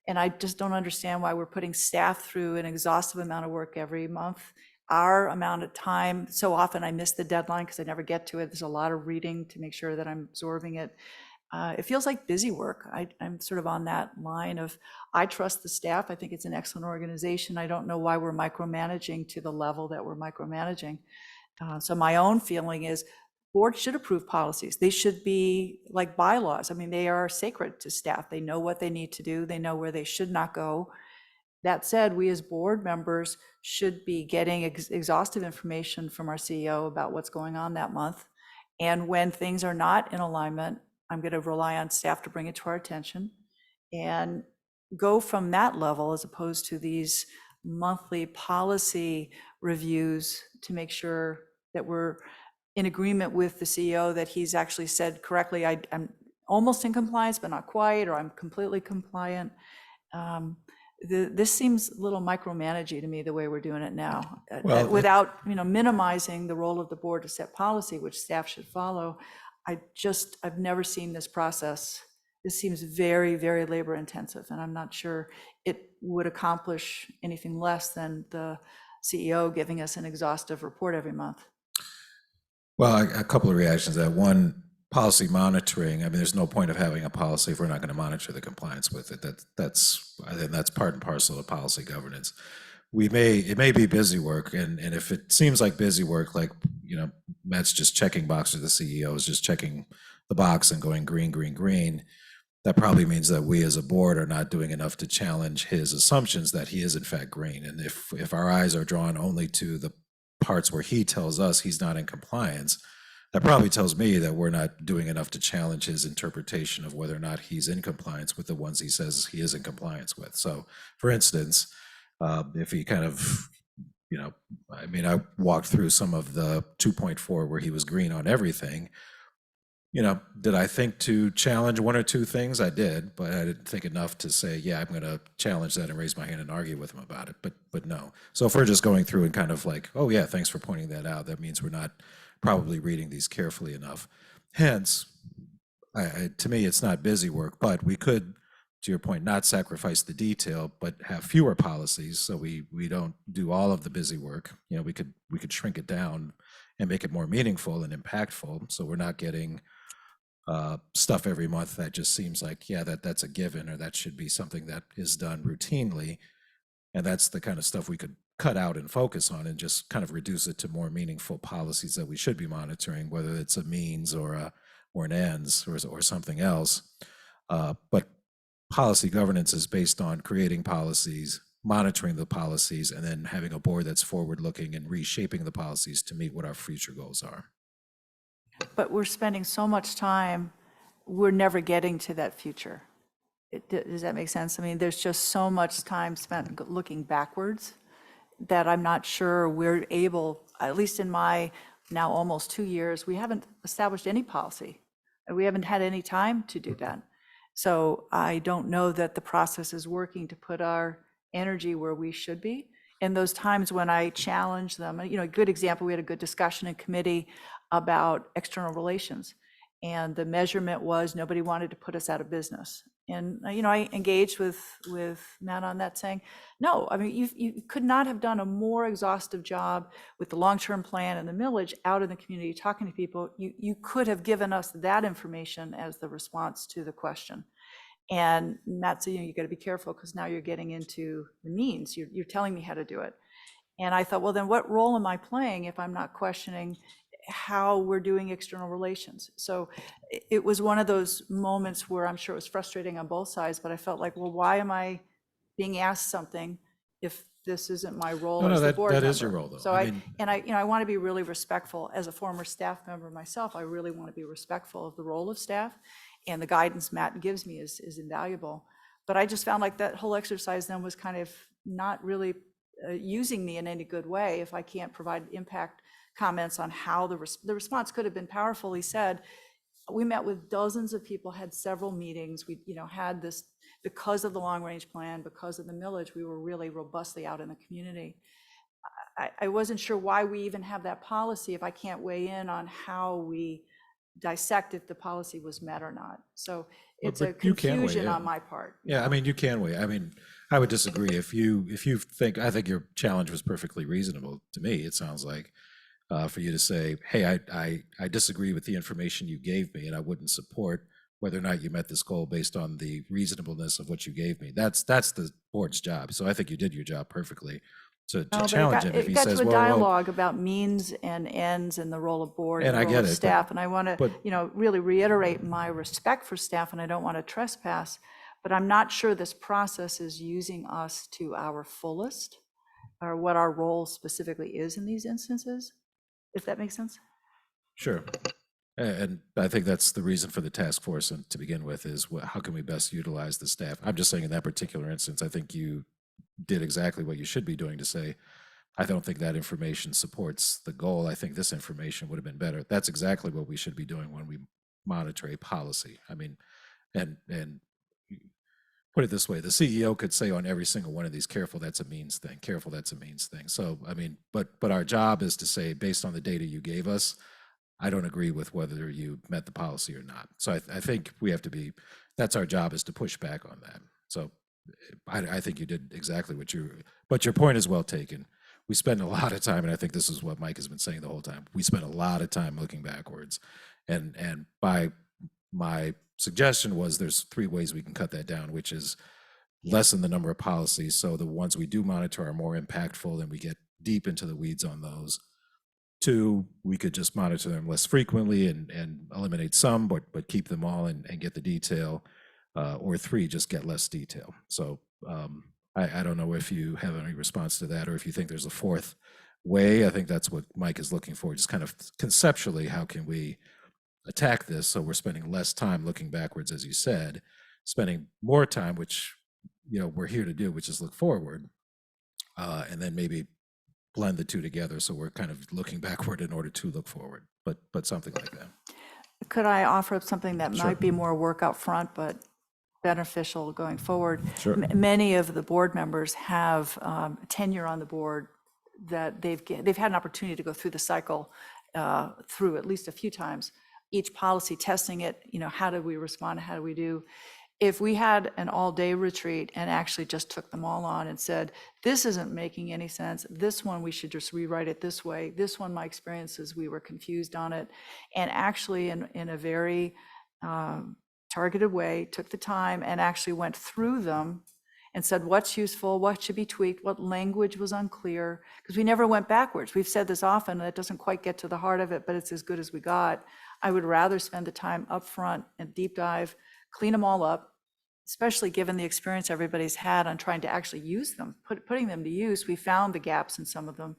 And I just don't understand why we're putting staff through an exhaustive amount of work every month. Our amount of time, so often I miss the deadline because I never get to it. There's a lot of reading to make sure that I'm absorbing it. It feels like busy work. I'm sort of on that line of, I trust the staff. I think it's an excellent organization. I don't know why we're micromanaging to the level that we're micromanaging. So my own feeling is boards should approve policies. They should be like bylaws. I mean, they are sacred to staff. They know what they need to do. They know where they should not go. That said, we as board members should be getting exhaustive information from our CEO about what's going on that month. And when things are not in alignment, I'm going to rely on staff to bring it to our attention and go from that level as opposed to these monthly policy reviews to make sure that we're in agreement with the CEO that he's actually said correctly, I'm almost in compliance, but not quite, or I'm completely compliant. This seems a little micromanaging to me, the way we're doing it now, without minimizing the role of the board to set policy, which staff should follow. I've never seen this process. This seems very, very labor intensive, and I'm not sure it would accomplish anything less than the CEO giving us an exhaustive report every month. Well, a couple of reactions to that. One, policy monitoring. I mean, there's no point of having a policy if we're not going to monitor the compliance with it. I think that's part and parcel of policy governance. It may be busy work, and if it seems like busy work, like Matt's just checking boxes, the CEO is just checking the box and going green, green, green. That probably means that we as a board are not doing enough to challenge his assumptions that he is in fact green. And if our eyes are drawn only to the parts where he tells us he's not in compliance, that probably tells me that we're not doing enough to challenge his interpretation of whether or not he's in compliance with the ones he says he is in compliance with. So, for instance, if he kind of, I walked through some of the 2.4 where he was green on everything. Did I think to challenge one or two things? I did, but I didn't think enough to say, yeah, I'm going to challenge that and raise my hand and argue with him about it. But no. So if we're just going through and kind of like, oh yeah, thanks for pointing that out, that means we're not probably reading these carefully enough. Hence, to me, it's not busy work, but we could to your point, not sacrifice the detail, but have fewer policies, so we don't do all of the busy work. You know, we could shrink it down and make it more meaningful and impactful, so we're not getting stuff every month that just seems like, yeah, that's a given, or that should be something that is done routinely. And that's the kind of stuff we could cut out and focus on and just kind of reduce it to more meaningful policies that we should be monitoring, whether it's a means or an ends or something else. But policy governance is based on creating policies, monitoring the policies, and then having a board that's forward-looking and reshaping the policies to meet what our future goals are. But we're spending so much time, we're never getting to that future. Does that make sense? I mean, there's just so much time spent looking backwards that I'm not sure we're able, at least in my now almost 2 years, we haven't established any policy. And we haven't had any time to do that. So I don't know that the process is working to put our energy where we should be. And those times when I challenge them, you know, a good example, we had a good discussion in committee about external relations. And the measurement was nobody wanted to put us out of business. And, you know, I engaged with Matt on that, saying, no, I mean, you could not have done a more exhaustive job with the long-term plan and the millage out in the community, talking to people. You could have given us that information as the response to the question. And Matt said, you know, you got to be careful because now you're getting into the means. You're telling me how to do it. And I thought, well, then what role am I playing if I'm not questioning how we're doing external relations? So it was one of those moments where I'm sure it was frustrating on both sides, but I felt like, well, why am I being asked something if this isn't my role No, as the board member? that is your role, though. So I mean, I want to be really respectful. As a former staff member myself, I really want to be respectful of the role of staff, and the guidance Matt gives me is invaluable. But I just found like that whole exercise then was kind of not really using me in any good way if I can't provide impact comments on how the response could have been powerfully said. We met with dozens of people, had several meetings. We, you know, had this because of the long range plan, because of the millage, we were really robustly out in the community. I wasn't sure why we even have that policy if I can't weigh in on how we dissect if the policy was met or not. So it's a confusion on my part. Yeah, I mean, you can weigh. I mean, I would disagree. If you think, I think your challenge was perfectly reasonable to me. It sounds like for you to say, hey, I disagree with the information you gave me, and I wouldn't support whether or not you met this goal based on the reasonableness of what you gave me. That's the board's job. So I think you did your job perfectly to challenge him. If he says, it got to a well, dialogue about means and ends and the role of board And and I the role get of it, staff. And I want to, but- you know, really reiterate my respect for staff, and I don't want to trespass, but I'm not sure this process is using us to our fullest or what our role specifically is in these instances, if that makes sense. Sure. And I think that's the reason for the task force and to begin with is how can we best utilize the staff? I'm just saying in that particular instance, I think you did exactly what you should be doing to say, I don't think that information supports the goal. I think this information would have been better. That's exactly what we should be doing when we monitor a policy. I mean, and put it this way, the CEO could say on every single one of these, careful, that's a means thing, careful, that's a means thing. So, I mean, but our job is to say, based on the data you gave us, I don't agree with whether you met the policy or not. So I think we have to be, that's our job, is to push back on that. So I think you did exactly but your point is well taken. We spend a lot of time, and I think this is what Mike has been saying the whole time, we spend a lot of time looking backwards. And by my suggestion was there's 3 ways we can cut that down, which is lessen the number of policies. So the ones we do monitor are more impactful and we get deep into the weeds on those. 2, we could just monitor them less frequently and eliminate some, but keep them all and get the detail. Or 3, just get less detail. So I don't know if you have any response to that or if you think there's a 4th way. I think that's what Mike is looking for, just kind of conceptually, how can we attack this so we're spending less time looking backwards, as you said, spending more time, which, you know, we're here to do, which is look forward, and then maybe blend the 2 together so we're kind of looking backward in order to look forward, but something like that. Could I offer up something that Sure. might be more work out front, but beneficial going forward? Sure. Many of the board members have tenure on the board that they've had an opportunity to go through the cycle through at least a few times, each policy testing it, you know, how do we respond, how do we do? if we had an all-day retreat and actually just took them all on and said, this isn't making any sense, this one we should just rewrite it this way, this one, my experience is we were confused on it, and actually in a very targeted way, took the time and actually went through them and said what's useful, what should be tweaked, what language was unclear, because we never went backwards. We've said this often, and it doesn't quite get to the heart of it, but it's as good as we got. I would rather spend the time up front and deep dive, clean them all up, especially given the experience everybody's had on trying to actually use them, putting them to use. We found the gaps in some of them.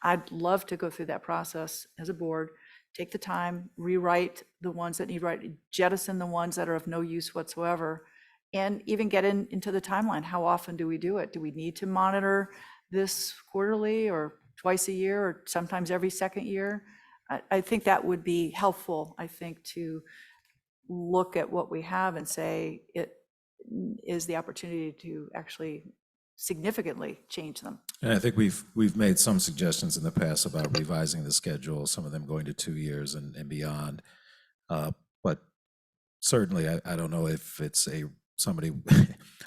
I'd love to go through that process as a board, take the time, rewrite the ones that need right, jettison the ones that are of no use whatsoever, and even get into the timeline. How often do we do it? Do we need to monitor this quarterly or twice a year or sometimes every second year? I think that would be helpful, I think, to look at what we have and say it is the opportunity to actually significantly change them. And I think we've made some suggestions in the past about revising the schedule, some of them going to 2 years and beyond. But certainly, I don't know if it's somebody,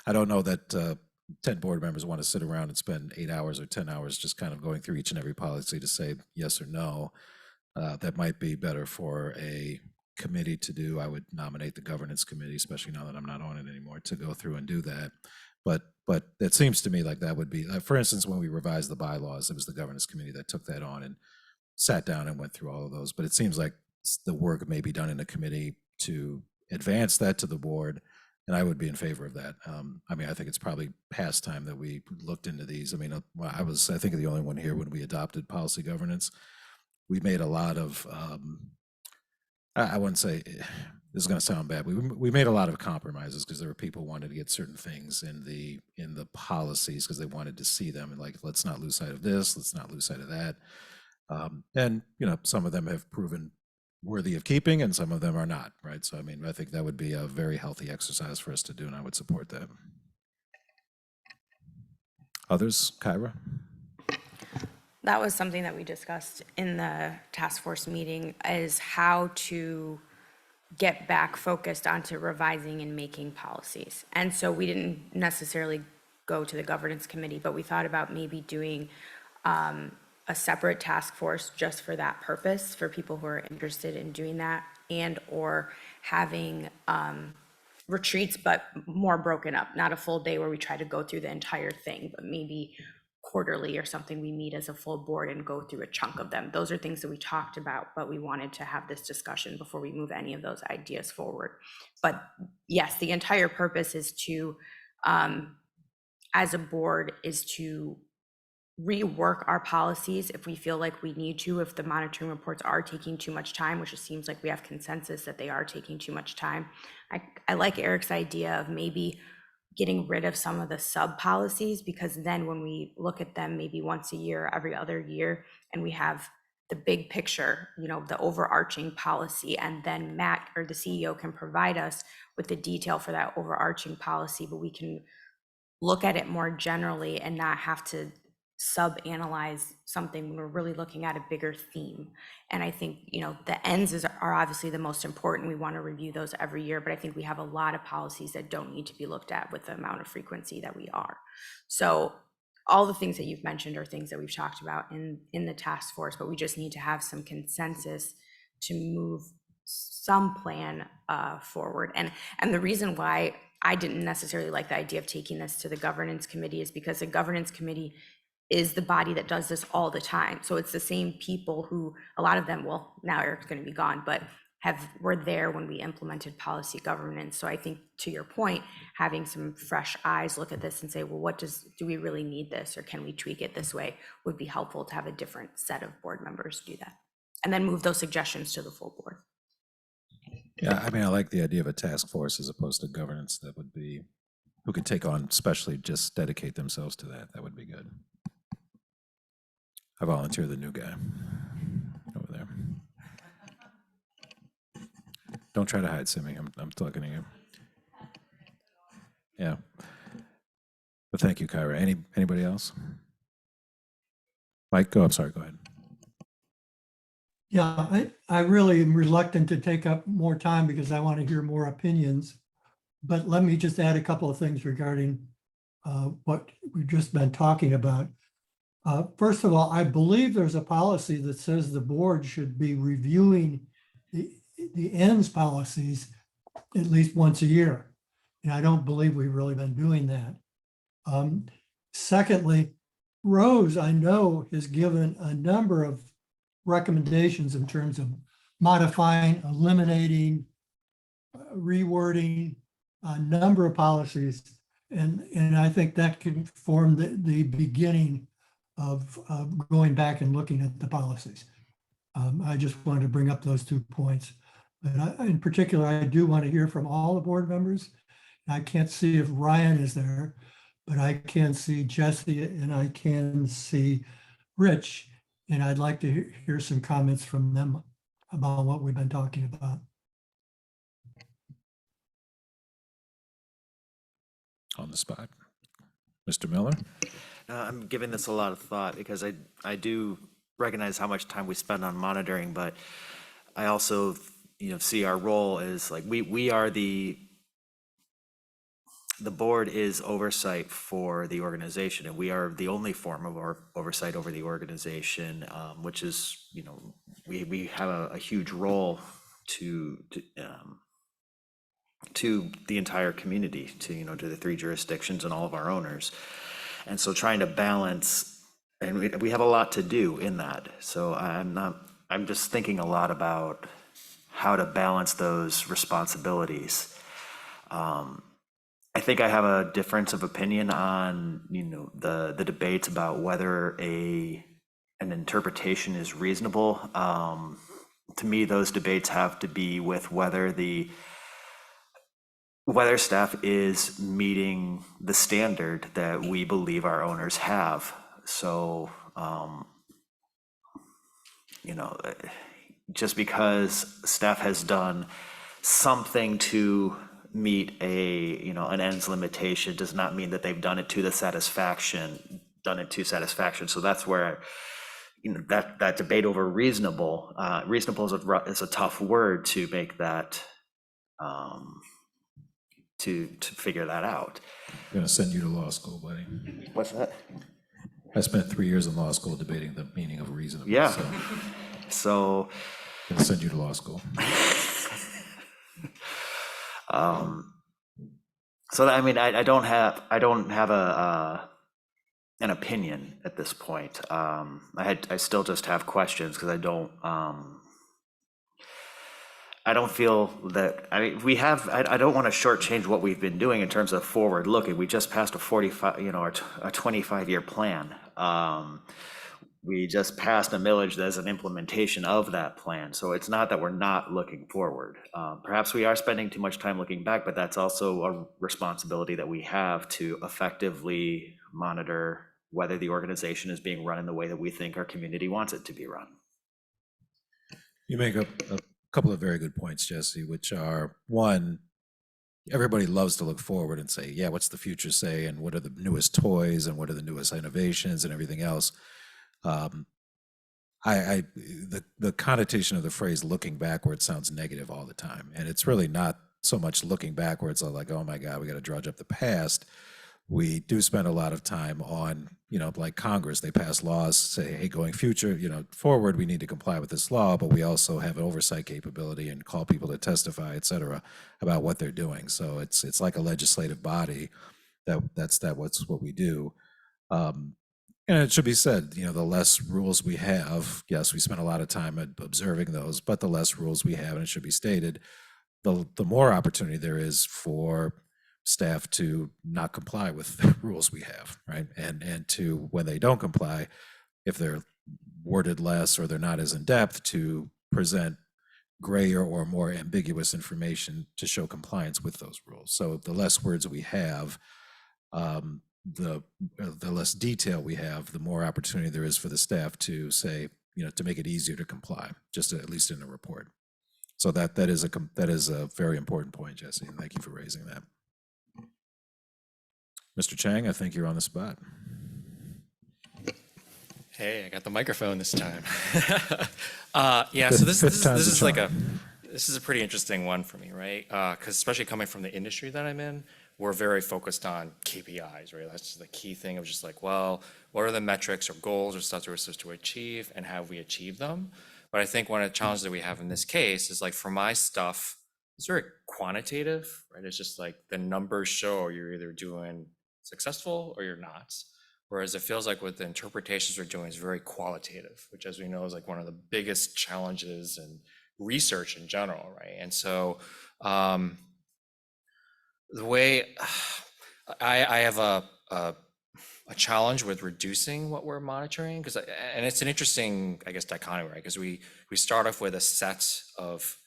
I don't know that 10 board members want to sit around and spend 8 hours or 10 hours just kind of going through each and every policy to say yes or no. That might be better for a committee to do. I would nominate the governance committee, especially now that I'm not on it anymore, to go through and do that. But it seems to me like that would be, for instance, when we revised the bylaws, it was the governance committee that took that on and sat down and went through all of those. But it seems like the work may be done in a committee to advance that to the board, and I would be in favor of that. I mean, I think it's probably past time that we looked into these. I mean, I think, the only one here when we adopted policy governance. We made a lot of, I wouldn't say, this is going to sound bad. We made a lot of compromises because there were people who wanted to get certain things in the policies because they wanted to see them, and like, let's not lose sight of this, let's not lose sight of that. And some of them have proven worthy of keeping, and some of them are not. Right. So I mean, I think that would be a very healthy exercise for us to do, and I would support that. Others, Kyra? That was something that we discussed in the task force meeting, is how to get back focused onto revising and making policies. And so we didn't necessarily go to the governance committee, but we thought about maybe doing a separate task force just for that purpose, for people who are interested in doing that, and or having retreats, but more broken up, not a full day where we try to go through the entire thing, but maybe quarterly or something, we meet as a full board and go through a chunk of them. Those are things that we talked about, but we wanted to have this discussion before we move any of those ideas forward. But yes, the entire purpose is to, as a board, is to rework our policies if we feel like we need to, if the monitoring reports are taking too much time, which it seems like we have consensus that they are taking too much time. I like Eric's idea of maybe getting rid of some of the sub policies, because then when we look at them maybe once a year, every other year, and we have the big picture, the overarching policy, and then Matt or the CEO can provide us with the detail for that overarching policy, but we can look at it more generally and not have to sub-analyze something when we're really looking at a bigger theme. And I think, the ends are obviously the most important. We want to review those every year, but I think we have a lot of policies that don't need to be looked at with the amount of frequency that we are. So all the things that you've mentioned are things that we've talked about in the task force, but we just need to have some consensus to move some plan forward. And the reason why I didn't necessarily like the idea of taking this to the governance committee is because the governance committee is the body that does this all the time. So it's the same people who, a lot of them, well, now Eric's going to be gone, but were there when we implemented policy governance. So I think, to your point, having some fresh eyes look at this and say, well, do we really need this, or can we tweak it this way, would be helpful to have a different set of board members do that. And then move those suggestions to the full board. Yeah, I mean, I like the idea of a task force as opposed to governance. That would be, who could take on, especially just dedicate themselves to that. That would be good. I volunteer the new guy over there. Don't try to hide, Simi. I'm talking to you. Yeah. But thank you, Kyra. Anybody else? Mike, go. I'm sorry. Go ahead. Yeah, I really am reluctant to take up more time because I want to hear more opinions. but let me just add a couple of things regarding what we've just been talking about. First of all, I believe there's a policy that says the board should be reviewing the ends policies at least once a year. And I don't believe we've really been doing that. Secondly, Rose, I know, has given a number of recommendations in terms of modifying, eliminating, rewording a number of policies. And I think that can form the beginning of going back and looking at the policies. I just wanted to bring up those 2 points. But in particular, I do want to hear from all the board members. I can't see if Ryan is there, but I can see Jesse and I can see Rich. And I'd like to hear some comments from them about what we've been talking about. On the spot. Mr. Miller? I'm giving this a lot of thought because I do recognize how much time we spend on monitoring, but I also, see our role as like, we are the board is oversight for the organization, and we are the only form of our oversight over the organization, which is, we have a huge role to the entire community, to the 3 jurisdictions and all of our owners. And so trying to balance, and we have a lot to do in that. So I'm just thinking a lot about how to balance those responsibilities. I think I have a difference of opinion on, the debates about whether an interpretation is reasonable. To me, those debates have to be with whether staff is meeting the standard that we believe our owners have. So, just because staff has done something to meet an ends limitation does not mean that they've done it to satisfaction. So that's where, that debate over reasonable is a tough word to make that, to figure that out. I'm going to send you to law school, buddy. What's that? I spent 3 years in law school debating the meaning of reasonable. Yeah. So I'm going to send you to law school. So I mean, I don't have an opinion at this point. I still just have questions because I don't feel that, I don't want to shortchange what we've been doing in terms of forward looking. We just passed a 25-year plan. We just passed a millage as an implementation of that plan. So it's not that we're not looking forward. Perhaps we are spending too much time looking back, but that's also a responsibility that we have to effectively monitor whether the organization is being run in the way that we think our community wants it to be run. You make a couple of very good points, Jesse, which are, one, everybody loves to look forward and say, yeah, what's the future say, and what are the newest toys, and what are the newest innovations, and everything else. The connotation of the phrase looking backwards sounds negative all the time. And it's really not so much looking backwards like, oh my God, we got to drudge up the past. We do spend a lot of time on, like Congress, they pass laws, say, hey, going forward, we need to comply with this law, but we also have an oversight capability and call people to testify, et cetera, about what they're doing. So it's like a legislative body that's what we do. And it should be said, the less rules we have, yes, we spend a lot of time observing those, but the less rules we have, and it should be stated, the more opportunity there is for staff to not comply with the rules we have, right? And to, when they don't comply, if they're worded less or they're not as in depth, to present grayer or more ambiguous information to show compliance with those rules. So the less words we have, the less detail we have, the more opportunity there is for the staff to say, to make it easier to comply, just at least in a report. So that is a very important point, Jesse, and thank you for raising that. Mr. Chang, I think you're on the spot. Hey, I got the microphone this time. Yeah, so this is like this is a pretty interesting one for me, right? Because especially coming from the industry that I'm in, we're very focused on KPIs, right? That's just the key thing of just like, well, what are the metrics or goals or stuff that we're supposed to achieve, and have we achieved them? But I think one of the challenges that we have in this case is like for my stuff, it's very quantitative, right? It's just like the numbers show you're either doing successful or you're not. Whereas it feels like with the interpretations we're doing is very qualitative, which as we know is like one of the biggest challenges in research in general, right? And so the way I have a challenge with reducing what we're monitoring, because and it's an interesting, I guess, dichotomy, right? Because we start off with a set of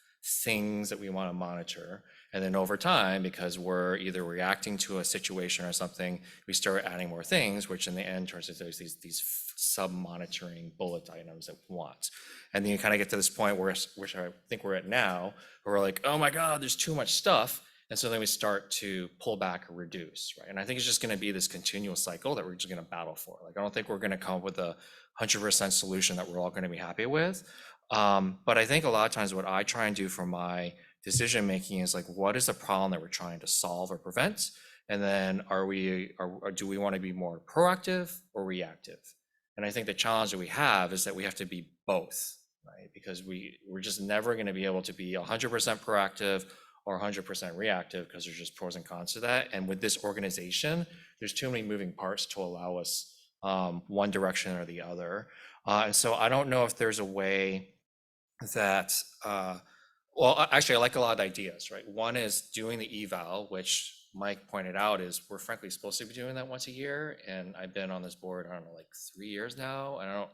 things that we want to monitor, and then over time, because we're either reacting to a situation or something, we start adding more things, which in the end turns into these sub-monitoring bullet items that we want. And then you kind of get to this point where, which I think we're at now, where we're like, oh my God, there's too much stuff. And so then we start to pull back or reduce, right? And I think it's just going to be this continual cycle that we're just going to battle for. Like, I don't think we're going to come up with a 100% solution that we're all going to be happy with. But I think a lot of times what I try and do for my decision making is like, what is the problem that we're trying to solve or prevent? And then do we want to be more proactive or reactive? And I think the challenge that we have is that we have to be both, right? Because we're just never going to be able to be 100% proactive or 100% reactive, because there's just pros and cons to that. And with this organization, there's too many moving parts to allow us one direction or the other. And so I don't know if there's a way that, well, actually, I like a lot of ideas, right? One is doing the eval, which Mike pointed out is we're frankly supposed to be doing that once a year. And I've been on this board, I don't know, like 3 years now. And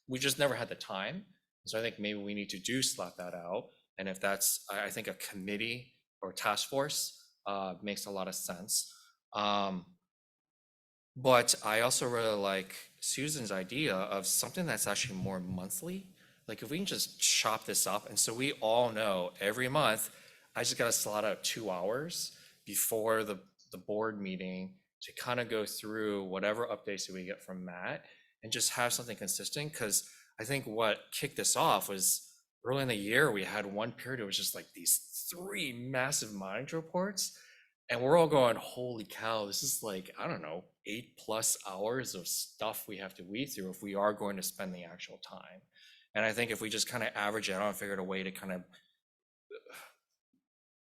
we just never had the time. So I think maybe we need to slot that out. And if that's, I think a committee or task force makes a lot of sense. But I also really like Susan's idea of something that's actually more monthly. Like if we can just chop this up, and so we all know every month, I just got to slot out 2 hours before the board meeting to kind of go through whatever updates that we get from Matt and just have something consistent. Because I think what kicked this off was early in the year, we had one period, it was just like these 3 massive monitor reports. And we're all going, holy cow, this is like, I don't know, 8+ hours of stuff we have to weed through if we are going to spend the actual time. And I think if we just kind of average it out and figured a way to kind of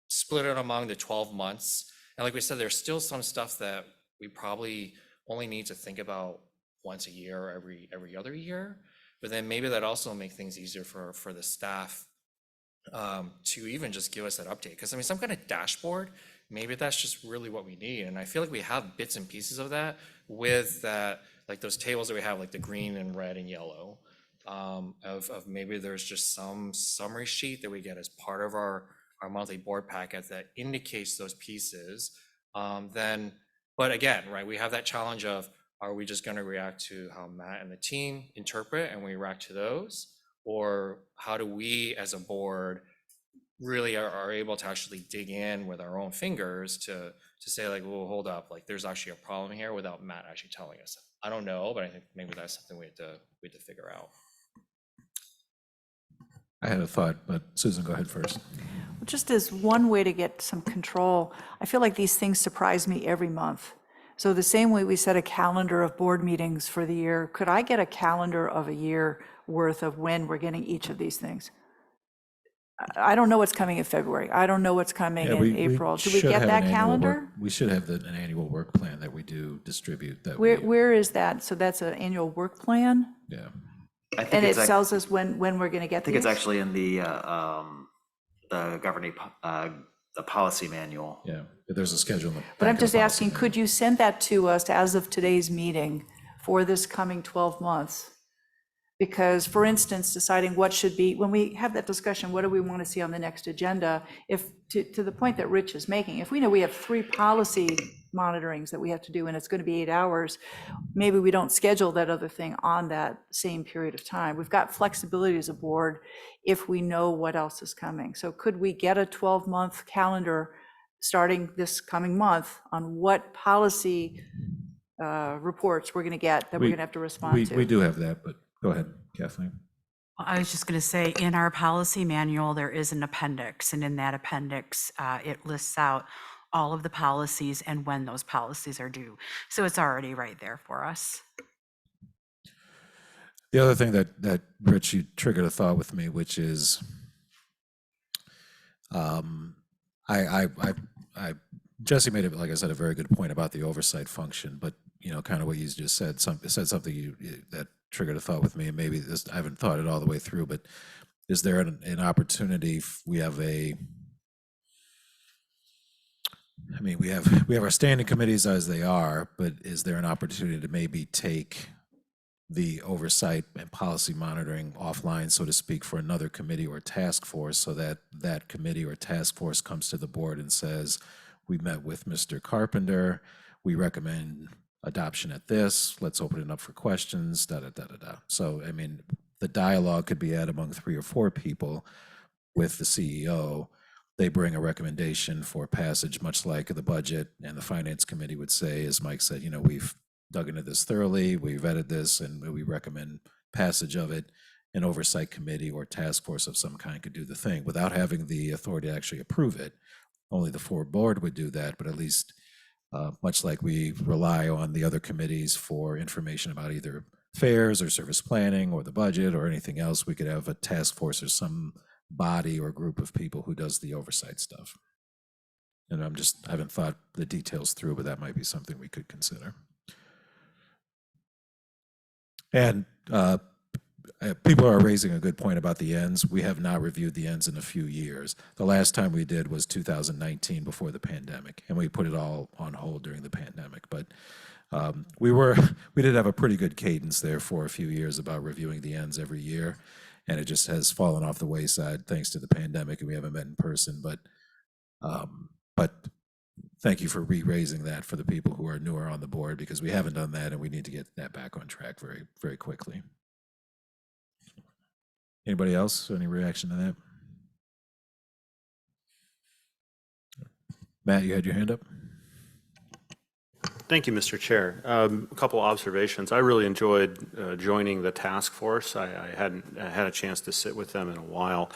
split it among the 12 months. And like we said, there's still some stuff that we probably only need to think about once a year or every other year. But then maybe that also make things easier for the staff to even just give us that update. Because I mean, some kind of dashboard, maybe that's just really what we need. And I feel like we have bits and pieces of that with that, like those tables that we have, like the green and red and yellow, of maybe there's just some summary sheet that we get as part of our monthly board packet that indicates those pieces. But again, right, we have that challenge of, are we just going to react to how Matt and the team interpret and we react to those? Or how do we as a board really are able to actually dig in with our own fingers to say like, well, hold up, like there's actually a problem here without Matt actually telling us. I don't know, but I think maybe that's something we have to figure out. I had a thought, but Susan, go ahead first. Just as one way to get some control, I feel like these things surprise me every month. So the same way we set a calendar of board meetings for the year, could I get a calendar of a year worth of when we're getting each of these things? I don't know what's coming in February. I don't know what's coming in April. Do we should get have that an annual calendar? We should have an annual work plan that we do distribute that. Where is that? So that's an annual work plan? Yeah. I think And it it's tells us when we're going to get I think these? it's actually in the governing the policy manual. Yeah, there's a schedule. In the But I'm back of the just policy asking, manual. could you send that to us as of today's meeting for this coming 12 months? Because, for instance, deciding what should be, when we have that discussion, what do we want to see on the next agenda? If, to the point that Rich is making, if we know we have 3 policy monitorings that we have to do and it's going to be 8 hours, maybe we don't schedule that other thing on that same period of time. We've got flexibility as a board if we know what else is coming. So could we get a 12-month calendar starting this coming month on what policy reports we're going to get that we're going to have to respond to? We do have that, but go ahead, Kathleen. I was just going to say, in our policy manual, there is an appendix, and in that appendix, it lists out all of the policies and when those policies are due. So it's already right there for us. The other thing that Rich, you triggered a thought with me, which is, I Jesse made it, like I said, a very good point about the oversight function, but kind of what you just said, something that triggered a thought with me, and maybe this, I haven't thought it all the way through, but is there an opportunity? We have we have our standing committees as they are, but is there an opportunity to maybe take the oversight and policy monitoring offline, so to speak, for another committee or task force, so that that committee or task force comes to the board and says, we met with Mr. Carpenter, we recommend adoption at this, let's open it up for questions, da da da da da. So, the dialogue could be had among 3 or 4 people with the CEO. They bring a recommendation for passage, much like the budget, and the finance committee would say, as Mike said, we've dug into this thoroughly, we vetted this, and we recommend passage of it. An oversight committee or task force of some kind could do the thing without having the authority to actually approve it. Only the full board would do that, but at least, much like we rely on the other committees for information about either fares or service planning or the budget or anything else, we could have a task force or some body or group of people who does the oversight stuff. And I haven't thought the details through, but that might be something we could consider. And people are raising a good point about the ends. We have not reviewed the ends in a few years. The last time we did was 2019, before the pandemic, and we put it all on hold during the pandemic. But we did have a pretty good cadence there for a few years about reviewing the ends every year, and it just has fallen off the wayside thanks to the pandemic, and we haven't met in person. But thank you for re-raising that for the people who are newer on the board, because we haven't done that, and we need to get that back on track very, very quickly. Anybody else? Any reaction to that? Matt, you had your hand up? Thank you, Mr. Chair. A couple observations. I really enjoyed joining the task force. I hadn't had a chance to sit with them in a while.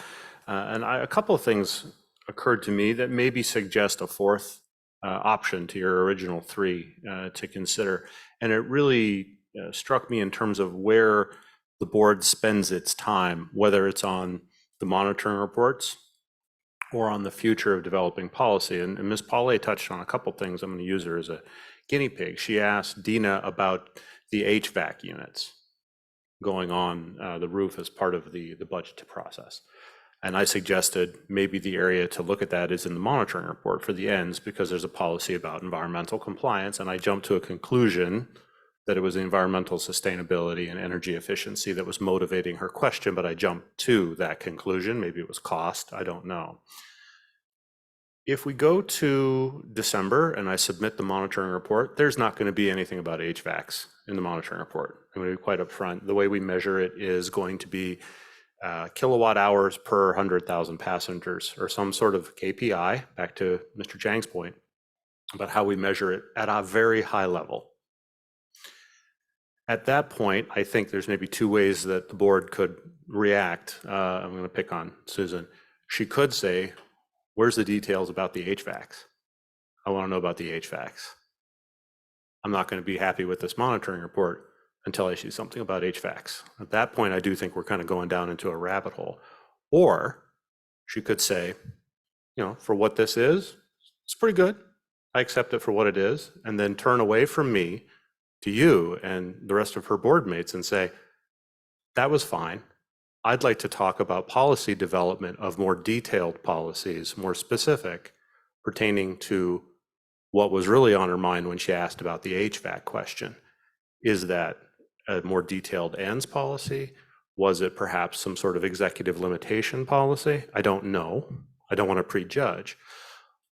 A couple of things occurred to me that maybe suggest a fourth option to your original 3 to consider. And it really struck me in terms of where the board spends its time, whether it's on the monitoring reports or on the future of developing policy. And Ms. Paulé touched on a couple things. I'm going to use her as a guinea pig. She asked Dina about the HVAC units going on the roof as part of the budget process. And I suggested maybe the area to look at that is in the monitoring report for the ends, because there's a policy about environmental compliance. And I jumped to a conclusion that it was environmental sustainability and energy efficiency that was motivating her question, but I jumped to that conclusion. Maybe it was cost, I don't know. If we go to December and I submit the monitoring report, there's not going to be anything about HVACs in the monitoring report. I'm going to be quite upfront. The way we measure it is going to be kilowatt hours per 100,000 passengers, or some sort of KPI, back to Mr. Jang's point, about how we measure it at a very high level. At that point, I think there's maybe 2 ways that the board could react. I'm going to pick on Susan. She could say, where's the details about the HVACs? I want to know about the HVACs. I'm not going to be happy with this monitoring report until I see something about HVACs. At that point, I do think we're kind of going down into a rabbit hole. Or she could say, for what this is, it's pretty good. I accept it for what it is, and then turn away from me to you and the rest of her board mates and say, that was fine. I'd like to talk about policy development of more detailed policies, more specific, pertaining to what was really on her mind when she asked about the HVAC question. Is that a more detailed ends policy? Was it perhaps some sort of executive limitation policy? I don't know. I don't want to prejudge.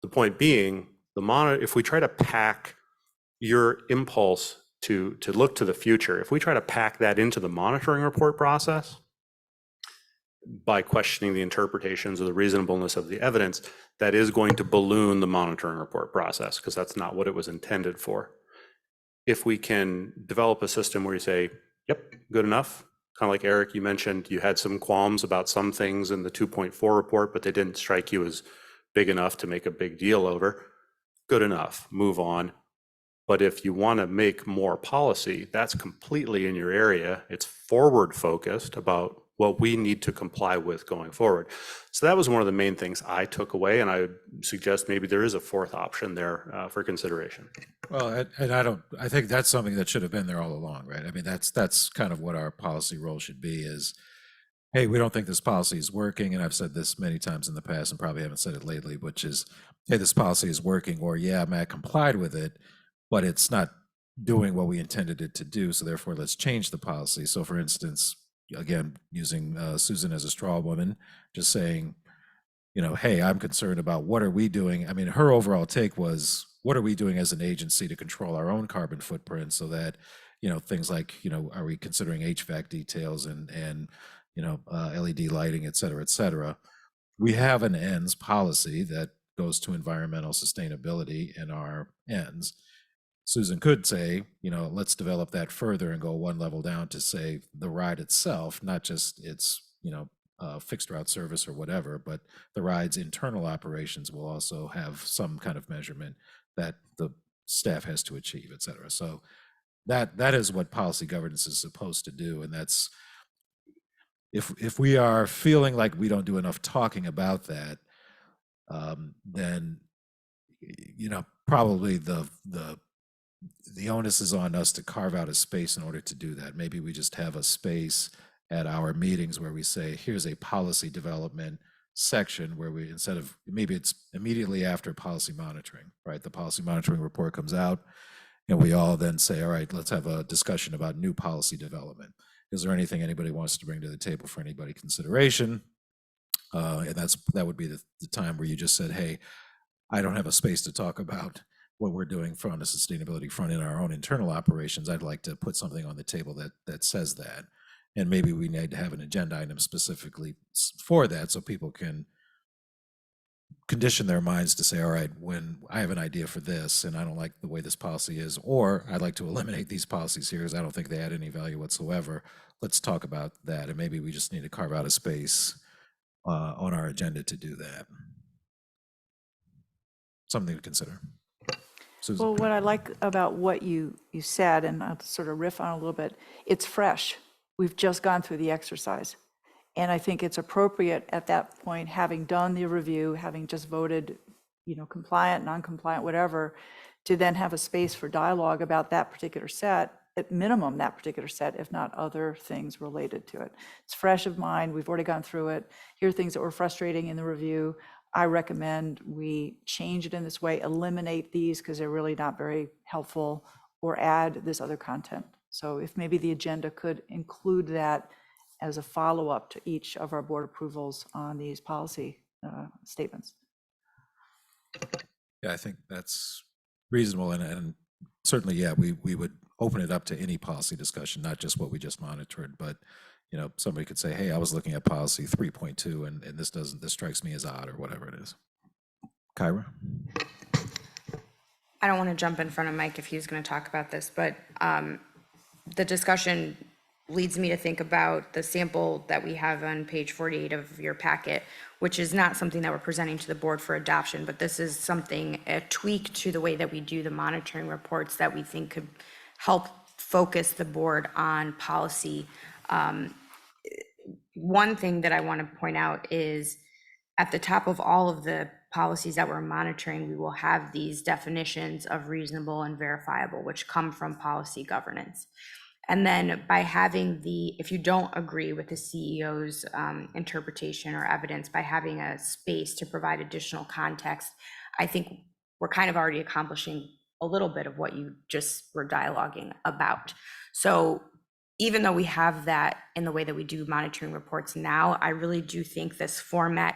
The point being, if we try to pack your impulse to look to the future, if we try to pack that into the monitoring report process by questioning the interpretations or the reasonableness of the evidence, that is going to balloon the monitoring report process, because that's not what it was intended for. If we can develop a system where you say, yep, good enough, kind of like Eric, you mentioned you had some qualms about some things in the 2.4 report, but they didn't strike you as big enough to make a big deal over. Good enough, move on. But if you want to make more policy, that's completely in your area. It's forward focused about what we need to comply with going forward. So that was one of the main things I took away, and I would suggest maybe there is a fourth option there for consideration. Well, I think that's something that should have been there all along, right? I mean, that's kind of what our policy role should be is, hey, we don't think this policy is working, and I've said this many times in the past and probably haven't said it lately, which is, hey, this policy is working, or yeah, Matt complied with it, but it's not doing what we intended it to do, so therefore let's change the policy. So for instance, again, using Susan as a straw woman, just saying, hey, I'm concerned about what are we doing? I mean, her overall take was, what are we doing as an agency to control our own carbon footprint so that, things like, are we considering HVAC details and LED lighting, et cetera, et cetera. We have an ends policy that goes to environmental sustainability in our ends. Susan could say, let's develop that further and go one level down to say the ride itself, not just its, fixed route service or whatever, but the ride's internal operations will also have some kind of measurement that the staff has to achieve, et cetera. So that is what policy governance is supposed to do. And that's, if we are feeling like we don't do enough talking about that, then, probably the onus is on us to carve out a space in order to do that. Maybe we just have a space at our meetings where we say, here's a policy development section where we, instead of, maybe it's immediately after policy monitoring, right? The policy monitoring report comes out and we all then say, all right, let's have a discussion about new policy development. Is there anything anybody wants to bring to the table for anybody consideration? And that would be the time where you just said, hey, I don't have a space to talk about what we're doing from the sustainability front in our own internal operations. I'd like to put something on the table that says that. And maybe we need to have an agenda item specifically for that so people can condition their minds to say, all right, when I have an idea for this and I don't like the way this policy is, or I'd like to eliminate these policies here because I don't think they add any value whatsoever, let's talk about that. And maybe we just need to carve out a space on our agenda to do that. Something to consider. Susan. Well, what I like about what you said, and I'll sort of riff on it a little bit, it's fresh. We've just gone through the exercise. And I think it's appropriate at that point, having done the review, having just voted, compliant, non-compliant, whatever, to then have a space for dialogue about that particular set, at minimum that particular set, if not other things related to it. It's fresh of mind. We've already gone through it. Here are things that were frustrating in the review. I recommend we change it in this way, eliminate these because they're really not very helpful, or add this other content. So if maybe the agenda could include that as a follow-up to each of our board approvals on these policy statements. Yeah, I think that's reasonable. And certainly, yeah, we would open it up to any policy discussion, not just what we just monitored, but somebody could say, hey, I was looking at policy 3.2 and this strikes me as odd, or whatever it is. Kyra? I don't want to jump in front of Mike if he's going to talk about this, but the discussion leads me to think about the sample that we have on page 48 of your packet, which is not something that we're presenting to the board for adoption, but this is something, a tweak to the way that we do the monitoring reports that we think could help focus the board on policy. One thing that I want to point out is at the top of all of the policies that we're monitoring, we will have these definitions of reasonable and verifiable, which come from policy governance. And then by having if you don't agree with the CEO's interpretation or evidence, by having a space to provide additional context, I think we're kind of already accomplishing a little bit of what you just were dialoguing about. So even though we have that in the way that we do monitoring reports now, I really do think this format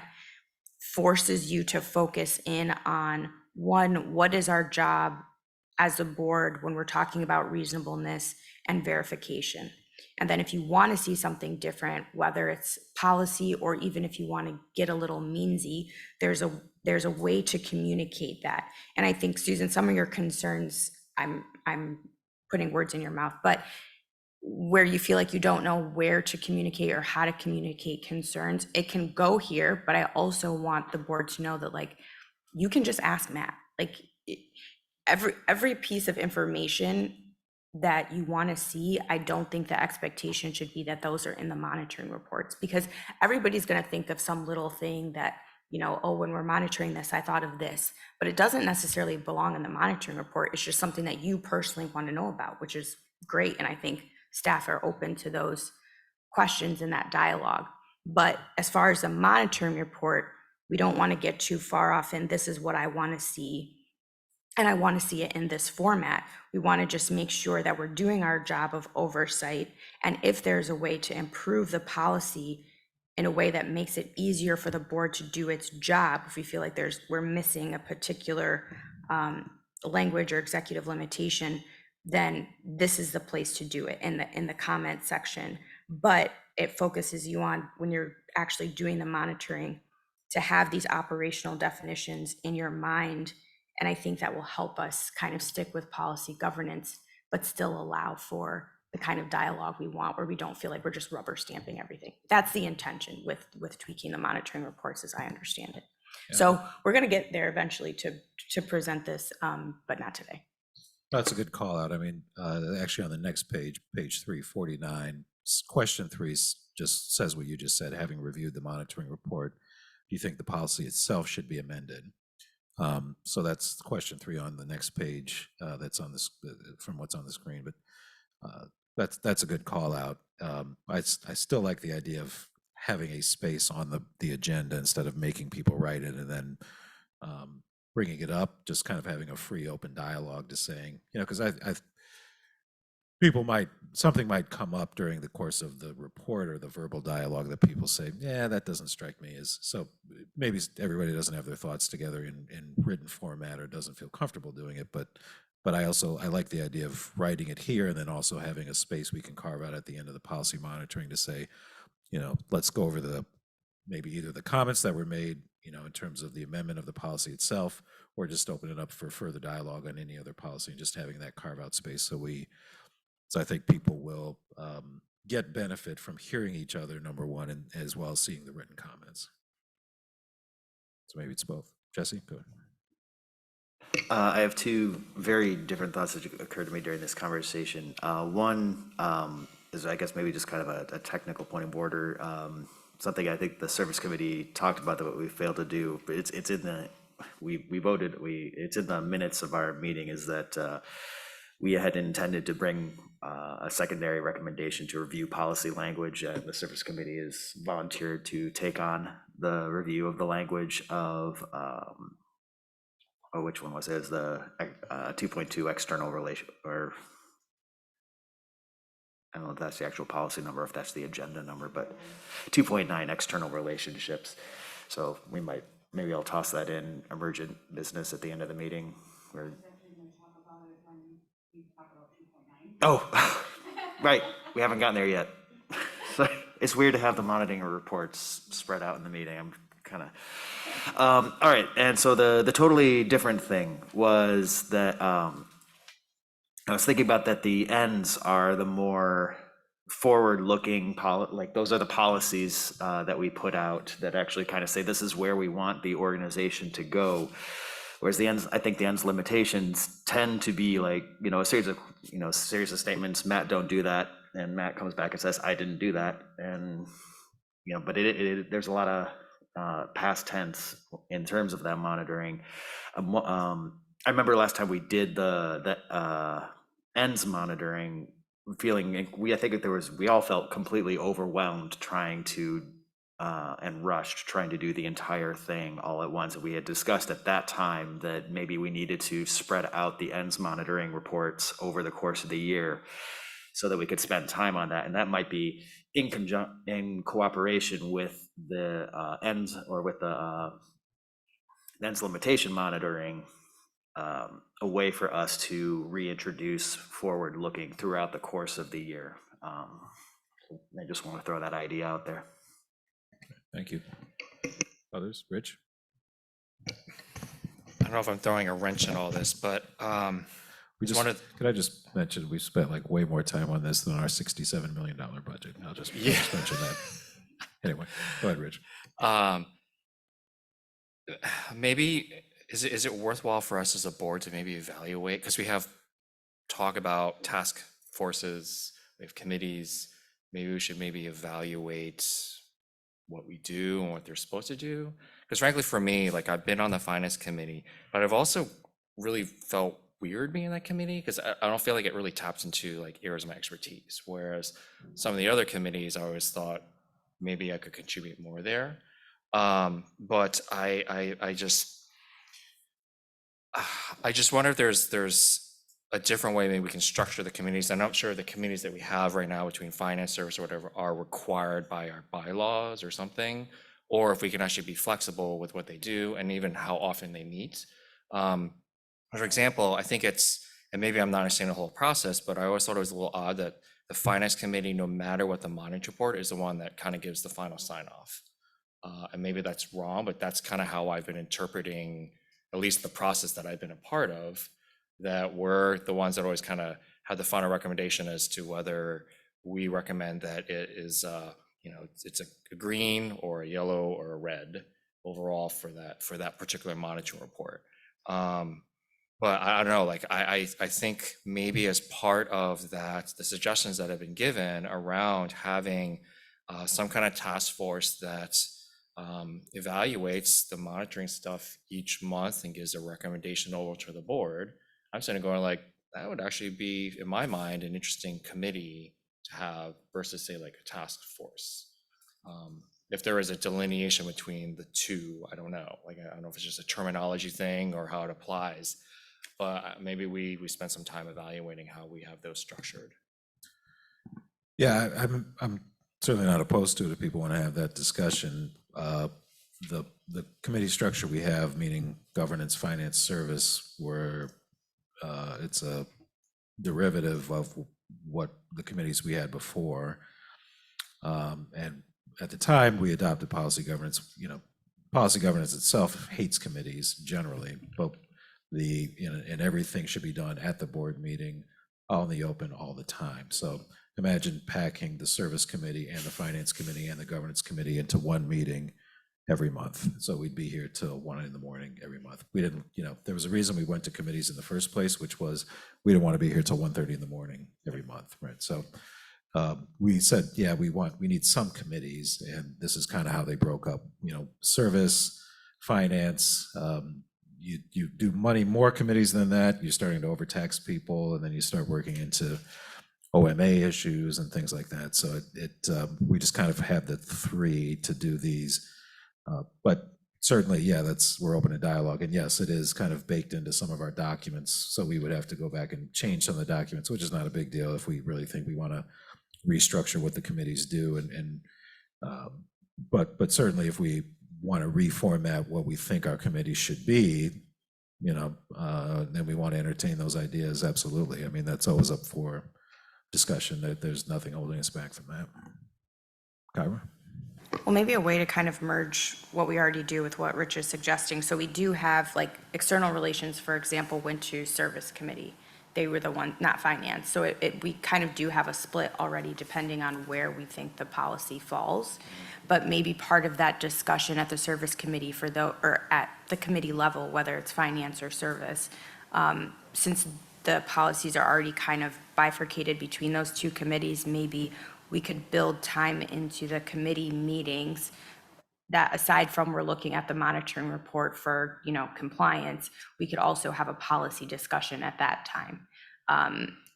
forces you to focus in on, one, what is our job as a board when we're talking about reasonableness and verification. And then if you want to see something different, whether it's policy or even if you want to get a little meansy, there's a way to communicate that. And I think, Susan, some of your concerns, I'm putting words in your mouth, but where you feel like you don't know where to communicate or how to communicate concerns, it can go here. But I also want the board to know that, like, you can just ask Matt. Like, every piece of information that you want to see, I don't think the expectation should be that those are in the monitoring reports, because everybody's going to think of some little thing that, oh, when we're monitoring this, I thought of this, but it doesn't necessarily belong in the monitoring report. It's just something that you personally want to know about, which is great. And I think staff are open to those questions in that dialogue. But as far as the monitoring report, we don't want to get too far off in this is what I want to see, and I want to see it in this format. We want to just make sure that we're doing our job of oversight. And if there's a way to improve the policy in a way that makes it easier for the board to do its job, if we feel like we're missing a particular language or executive limitation, then this is the place to do it, in the comment section. But it focuses you on, when you're actually doing the monitoring, to have these operational definitions in your mind. And I think that will help us kind of stick with policy governance, but still allow for the kind of dialogue we want, where we don't feel like we're just rubber stamping everything. That's the intention with tweaking the monitoring reports, as I understand it. So we're going to get there eventually to present this, but not today. That's a good call out. I mean, actually on the next page, page 349, question 3 just says what you just said, having reviewed the monitoring report, do you think the policy itself should be amended? So that's question 3 on the next page, that's on this, from what's on the screen, but that's a good call out. I still like the idea of having a space on the agenda instead of making people write it and then bringing it up, just kind of having a free, open dialogue to saying, because something might come up during the course of the report or the verbal dialogue that people say, yeah, that doesn't strike me as, so maybe everybody doesn't have their thoughts together in written format or doesn't feel comfortable doing it, but I like the idea of writing it here and then also having a space we can carve out at the end of the policy monitoring to say, let's go over maybe either the comments that were made, in terms of the amendment of the policy itself, or just open it up for further dialogue on any other policy, and just having that carve out space. So I think people will get benefit from hearing each other, number one, and as well as seeing the written comments. So maybe it's both. Jesse, go ahead. I have two very different thoughts that occurred to me during this conversation. One is, I guess, maybe just kind of a technical point of order. Something I think the service committee talked about that we failed to do, but it's in the, we voted, it's in the minutes of our meeting, is that we had intended to bring a secondary recommendation to review policy language, and the service committee has volunteered to take on the review of the language of, which one was it? Is the 2.2 external relation, or I don't know if that's the actual policy number, if that's the agenda number, but 2.9 external relationships. So maybe I'll toss that in emergent business at the end of the meeting. Oh, right, we haven't gotten there yet. So it's weird to have the monitoring reports spread out in the meeting. I'm kind of, all right. And so the totally different thing was that I was thinking about that the ends are the more forward-looking, like those are the policies that we put out that actually kind of say this is where we want the organization to go. Whereas the ends, I think the ends limitations tend to be like, a series of statements. Matt, don't do that, and Matt comes back and says, I didn't do that, and but there's a lot of past tense in terms of that monitoring. I remember last time we did the ends monitoring, feeling we all felt completely overwhelmed trying to and rushed trying to do the entire thing all at once. And we had discussed at that time that maybe we needed to spread out the ends monitoring reports over the course of the year so that we could spend time on that. And that might be in cooperation with the ends, or with the ends limitation monitoring, a way for us to reintroduce forward looking throughout the course of the year. I just want to throw that idea out there. Thank you. Others? Rich? I don't know if I'm throwing a wrench in all this, but We Just just, wanted- could I just mention, we spent like way more time on this than our $67 million budget. I'll just mention that. Anyway, go ahead, Rich. Um, maybe, is it worthwhile for us as a board to maybe evaluate, because we have talk about task forces, we have committees, maybe we should maybe evaluate what we do and what they're supposed to do. Because frankly, for me, like I've been on the finance committee, but I've also really felt weird being in that committee because I don't feel like it really taps into like areas of my expertise. Whereas some of the other committees, I always thought maybe I could contribute more there. But I just wonder if there's a different way maybe we can structure the committees. I'm not sure the committees that we have right now between finance, service, or whatever are required by our bylaws or something, or if we can actually be flexible with what they do and even how often they meet. For example, I think it's, and maybe I'm not understanding the whole process, but I always thought it was a little odd that the finance committee, no matter what the monitoring report, is the one that kind of gives the final sign off. And maybe that's wrong, but that's kind of how I've been interpreting at least the process that I've been a part of, that we're the ones that always kind of have the final recommendation as to whether we recommend that it is, it's a green or a yellow or a red overall for that particular monitoring report. But I don't know, like I think maybe as part of that, the suggestions that have been given around having some kind of task force that evaluates the monitoring stuff each month and gives a recommendation over to the board. I'm sitting going like, that would actually be, in my mind, an interesting committee to have versus say like a task force. If there is a delineation between the two, I don't know. Like, I don't know if it's just a terminology thing or how it applies, but maybe we spend some time evaluating how we have those structured. Yeah, I'm certainly not opposed to it if people want to have that discussion. The committee structure we have, meaning governance, finance, service, where it's a derivative of what the committees we had before. And at the time, we adopted policy governance. Policy governance itself hates committees generally, but and everything should be done at the board meeting, all in the open, all the time. So imagine packing the service committee and the finance committee and the governance committee into one meeting every month. So we'd be here till 1 a.m. every month. We didn't, there was a reason we went to committees in the first place, which was we didn't want to be here till 1:30 a.m. every month, right? So we said, yeah, we need some committees, and this is kind of how they broke up, service, finance. You do more committees than that, you're starting to overtax people, and then you start working into OMA issues and things like that. So we just kind of had the three to do these. But certainly, yeah, we're open to dialogue. And yes, it is kind of baked into some of our documents. So we would have to go back and change some of the documents, which is not a big deal if we really think we want to restructure what the committees do. But certainly if we want to reformat what we think our committees should be, then we want to entertain those ideas. Absolutely. I mean, that's always up for discussion. There's nothing holding us back from that. Kyra? Well, maybe a way to kind of merge what we already do with what Rich is suggesting. So we do have, like, external relations, for example, went to service committee. They were the one, not finance. So we kind of do have a split already depending on where we think the policy falls. But maybe part of that discussion at the service committee or at the committee level, whether it's finance or service, since the policies are already kind of bifurcated between those two committees, maybe we could build time into the committee meetings that, aside from we're looking at the monitoring report for, compliance, we could also have a policy discussion at that time.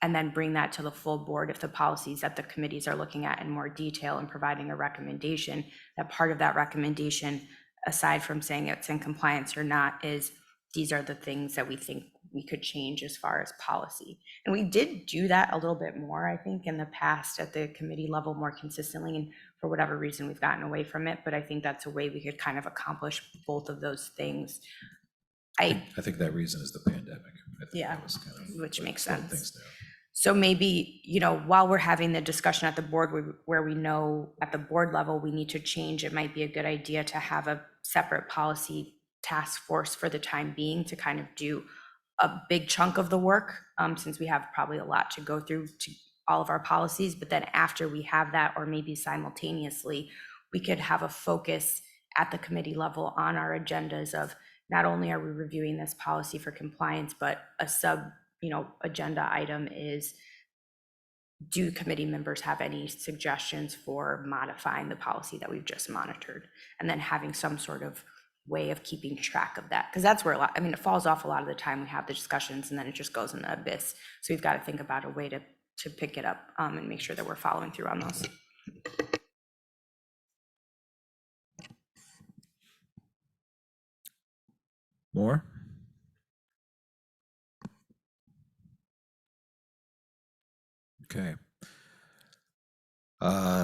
And then bring that to the full board if the policies that the committees are looking at in more detail and providing a recommendation. That part of that recommendation, aside from saying it's in compliance or not, is these are the things that we think we could change as far as policy. And we did do that a little bit more, I think, in the past at the committee level more consistently. And for whatever reason, we've gotten away from it. But I think that's a way we could kind of accomplish both of those things. I think that reason is the pandemic. I think Yeah, that was kind of which what makes slowed sense. things down. So maybe, while we're having the discussion at the board where we know at the board level we need to change, it might be a good idea to have a separate policy task force for the time being to kind of do a big chunk of the work, since we have probably a lot to go through to all of our policies. But then after we have that, or maybe simultaneously, we could have a focus at the committee level on our agendas of not only are we reviewing this policy for compliance, but a agenda item is, do committee members have any suggestions for modifying the policy that we've just monitored? And then having some sort of way of keeping track of that, because that's where it falls off a lot of the time. We have the discussions and then it just goes in the abyss. So we've got to think about a way to pick it up and make sure that we're following through on those. More? Okay.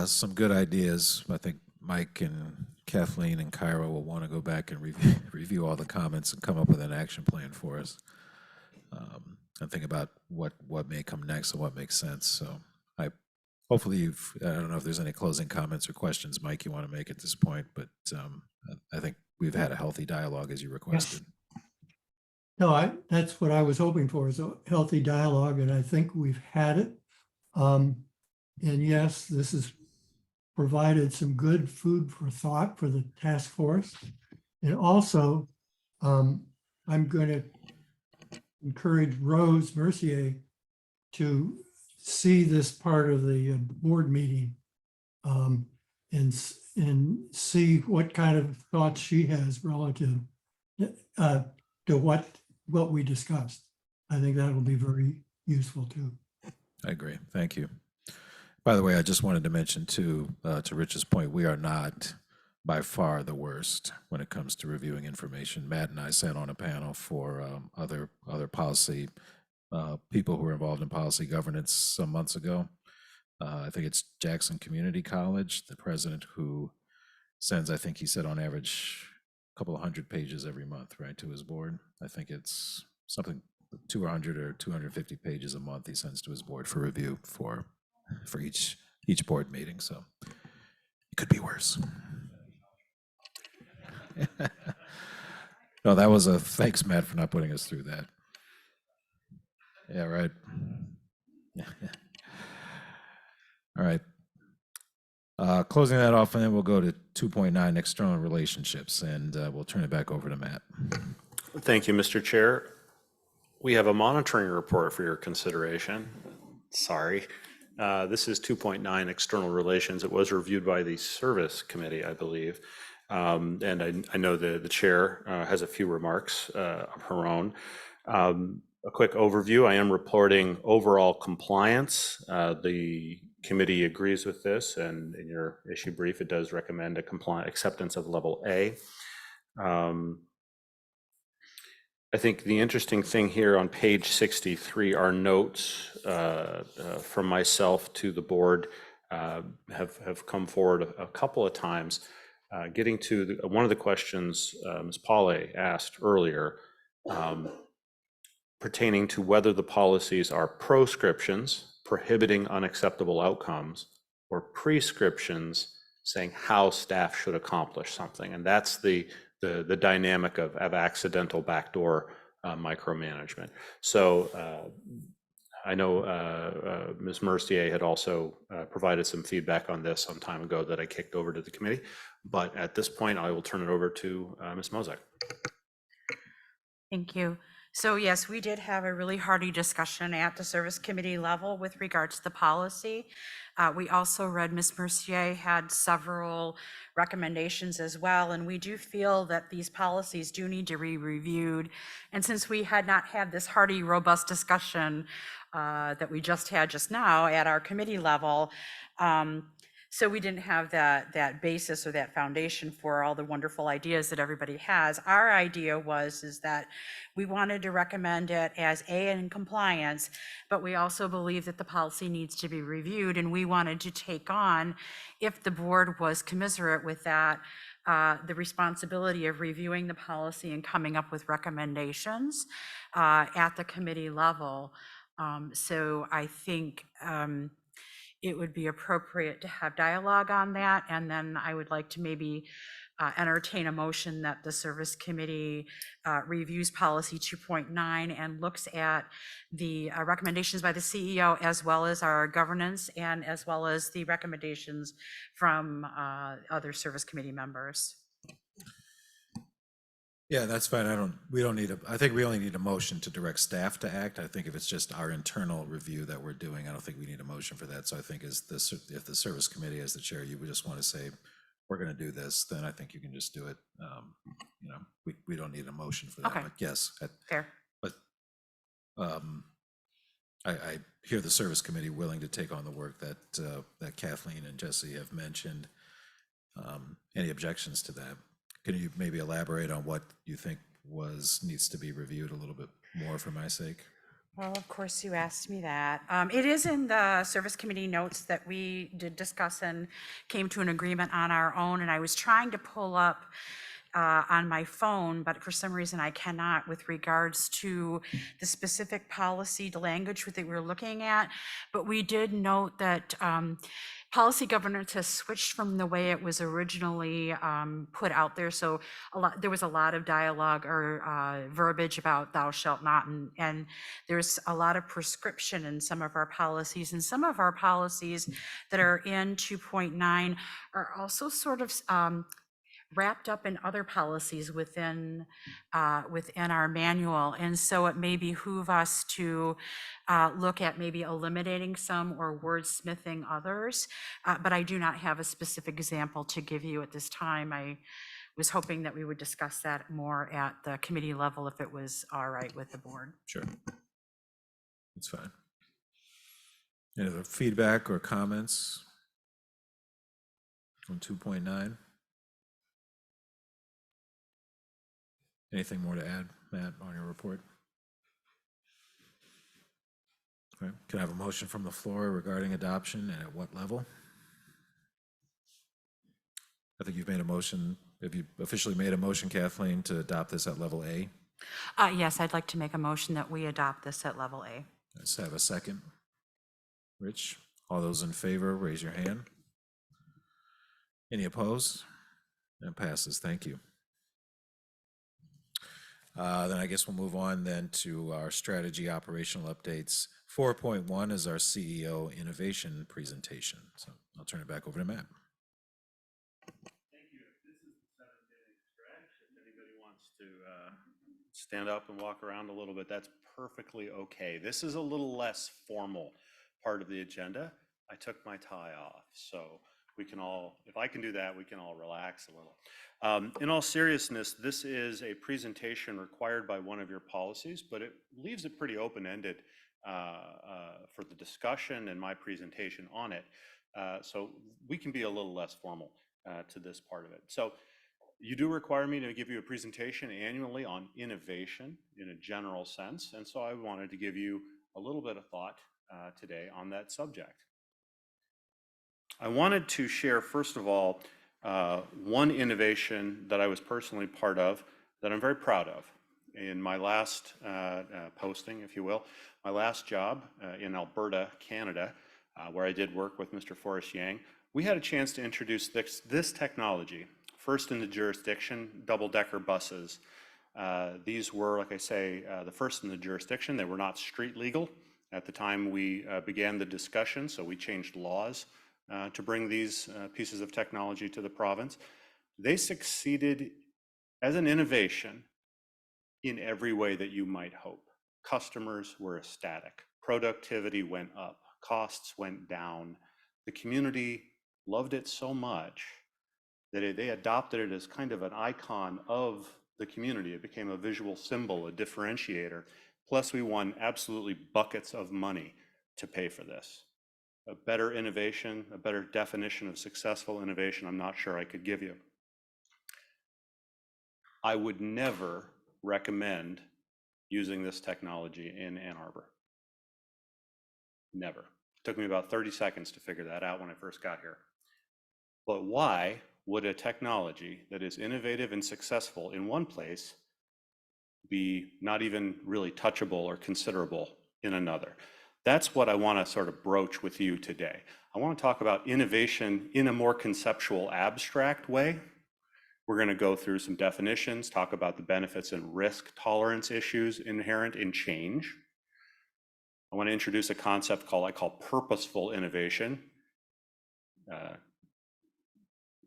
Some good ideas. I think Mike and Kathleen and Kyra will want to go back and review all the comments and come up with an action plan for us. And think about what may come next and what makes sense. So hopefully I don't know if there's any closing comments or questions, Mike, you want to make at this point, but I think we've had a healthy dialogue as you requested. No, that's what I was hoping for, is a healthy dialogue, and I think we've had it. And yes, this has provided some good food for thought for the task force. And also, I'm going to encourage Rose Mercier to see this part of the board meeting and see what kind of thoughts she has relative to what we discussed. I think that will be very useful too. I agree. Thank you. By the way, I just wanted to mention too, to Rich's point, we are not by far the worst when it comes to reviewing information. Matt and I sat on a panel for other policy people who are involved in policy governance some months ago. I think it's Jackson Community College, the president, who sends, I think he said on average, a couple of 100 pages every month, right, to his board. I think it's something 200 or 250 pages a month he sends to his board for review for each board meeting. So it could be worse. No, that was thanks, Matt, for not putting us through that. Yeah, right. All right. Closing that off, and then we'll go to 2.9, external relationships, and we'll turn it back over to Matt. Thank you, Mr. Chair. We have a monitoring report for your consideration. Sorry. This is 2.9, external relations. It was reviewed by the Service Committee, I believe. And I know the chair has a few remarks of her own. A quick overview, I am reporting overall compliance. The committee agrees with this, and in your issue brief, it does recommend acceptance of level A. I think the interesting thing here on page 63 are notes from myself to the board have come forward a couple of times. Getting to one of the questions Ms. Pauley asked earlier, pertaining to whether the policies are proscriptions prohibiting unacceptable outcomes or prescriptions saying how staff should accomplish something. And that's the dynamic of accidental backdoor micromanagement. So I know Ms. Mercier had also provided some feedback on this some time ago that I kicked over to the committee. But at this point, I will turn it over to Ms. Mozak. Thank you. So yes, we did have a really hearty discussion at the service committee level with regards to the policy. We also read Ms. Mercier had several recommendations as well, and we do feel that these policies do need to be reviewed. And since we had not had this hearty, robust discussion that we just had just now at our committee level, so we didn't have that basis or that foundation for all the wonderful ideas that everybody has. Our idea is that we wanted to recommend it as in compliance, but we also believe that the policy needs to be reviewed, and we wanted to take on, if the board was commiserate with that, the responsibility of reviewing the policy and coming up with recommendations at the committee level. So I think it would be appropriate to have dialogue on that. And then I would like to maybe entertain a motion that the service committee reviews policy 2.9 and looks at the recommendations by the CEO, as well as our governance, and as well as the recommendations from other service committee members. Yeah, that's fine. I think we only need a motion to direct staff to act. I think if it's just our internal review that we're doing, I don't think we need a motion for that. So I think if the service committee, as the chair, you would just want to say, we're going to do this, then I think you can just do it. You know, we don't need a motion for that, Okay. but yes. Fair. But I hear the service committee willing to take on the work that Kathleen and Jesse have mentioned. Any objections to that? Can you maybe elaborate on what you think needs to be reviewed a little bit more for my sake? Well, of course, you asked me that. It is in the service committee notes that we did discuss and came to an agreement on our own, and I was trying to pull up on my phone, but for some reason I cannot, with regards to the specific policy, the language that we were looking at. But we did note that policy governance has switched from the way it was originally put out there. So there was a lot of dialogue or verbiage about thou shalt not, and there's a lot of prescription in some of our policies, and some of our policies that are in 2.9 are also sort of wrapped up in other policies within our manual. And so it may behoove us to look at maybe eliminating some or wordsmithing others. But I do not have a specific example to give you at this time. I was hoping that we would discuss that more at the committee level if it was all right with the board. Sure. That's fine. Any other feedback or comments on 2.9? Anything more to add, Matt, on your report? Okay. Can I have a motion from the floor regarding adoption, and at what level? I think you've made a motion. Have you officially made a motion, Kathleen, to adopt this at level A? Yes, I'd like to make a motion that we adopt this at level A. Let's have a second. Rich, all those in favor, raise your hand. Any opposed? That passes. Thank you. Then I guess we'll move on then to our strategy operational updates. 4.1 is our CEO innovation presentation. So I'll turn it back over to Matt. Thank you. This is the 7-minute stretch. If anybody wants to stand up and walk around a little bit, that's perfectly okay. This is a little less formal part of the agenda. I took my tie off, so we can all, if I can do that, we can all relax a little. In all seriousness, this is a presentation required by one of your policies, but it leaves it pretty open-ended for the discussion and my presentation on it. So we can be a little less formal to this part of it. So you do require me to give you a presentation annually on innovation in a general sense, and so I wanted to give you a little bit of thought today on that subject. I wanted to share, first of all, one innovation that I was personally part of that I'm very proud of. In my last posting, if you will, my last job in Alberta, Canada, where I did work with Mr. Forrest Yang, we had a chance to introduce this technology, first in the jurisdiction, double-decker buses. These were, like I say, the first in the jurisdiction. They were not street legal at the time we began the discussion, so we changed laws to bring these pieces of technology to the province. They succeeded as an innovation in every way that you might hope. Customers were ecstatic. Productivity went up. Costs went down. The community loved it so much that they adopted it as kind of an icon of the community. It became a visual symbol, a differentiator. Plus, we won absolutely buckets of money to pay for this. A better innovation, a better definition of successful innovation, I'm not sure I could give you. I would never recommend using this technology in Ann Arbor. Never. It took me about 30 seconds to figure that out when I first got here. But why would a technology that is innovative and successful in one place be not even really touchable or considerable in another? That's what I want to sort of broach with you today. I want to talk about innovation in a more conceptual, abstract way. We're going to go through some definitions, talk about the benefits and risk tolerance issues inherent in change. I want to introduce a concept I call purposeful innovation.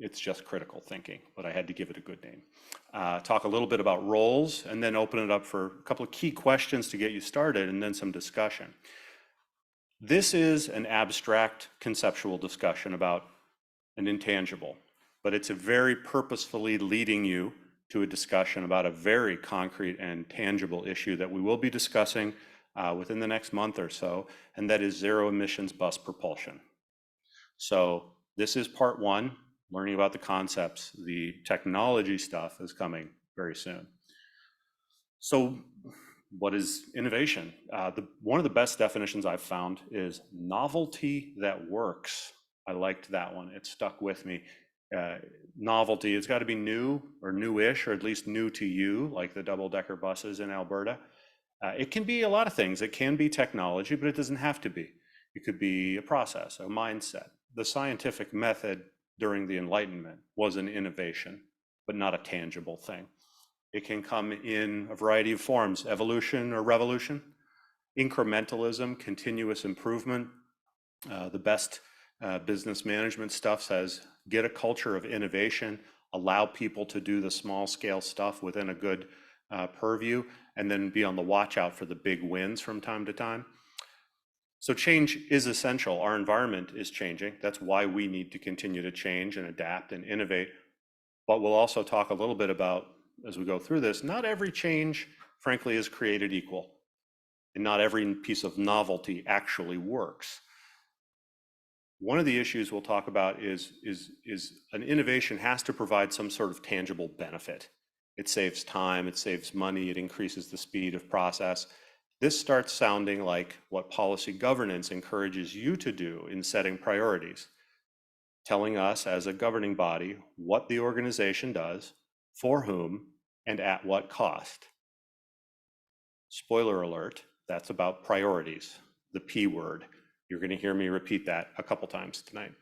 It's just critical thinking, but I had to give it a good name. Talk a little bit about roles, and then open it up for a couple of key questions to get you started, and then some discussion. This is an abstract conceptual discussion about an intangible, but it's a very purposefully leading you to a discussion about a very concrete and tangible issue that we will be discussing within the next month or so, and that is zero emissions bus propulsion. So this is part one, learning about the concepts. The technology stuff is coming very soon. So what is innovation? One of the best definitions I've found is novelty that works. I liked that one. It stuck with me. Novelty, it's got to be new or newish, or at least new to you, like the double-decker buses in Alberta. It can be a lot of things. It can be technology, but it doesn't have to be. It could be a process, a mindset. The scientific method during the Enlightenment was an innovation, but not a tangible thing. It can come in a variety of forms: evolution or revolution, incrementalism, continuous improvement. The best business management stuff says, get a culture of innovation, allow people to do the small scale stuff within a good purview, and then be on the watch out for the big wins from time to time. So change is essential. Our environment is changing. That's why we need to continue to change and adapt and innovate. But we'll also talk a little bit about, as we go through this, not every change, frankly, is created equal. And not every piece of novelty actually works. One of the issues we'll talk about is an innovation has to provide some sort of tangible benefit. It saves time, it saves money, it increases the speed of process. This starts sounding like what policy governance encourages you to do in setting priorities, telling us as a governing body what the organization does, for whom, and at what cost. Spoiler alert, that's about priorities, the P word. You're going to hear me repeat that a couple times tonight.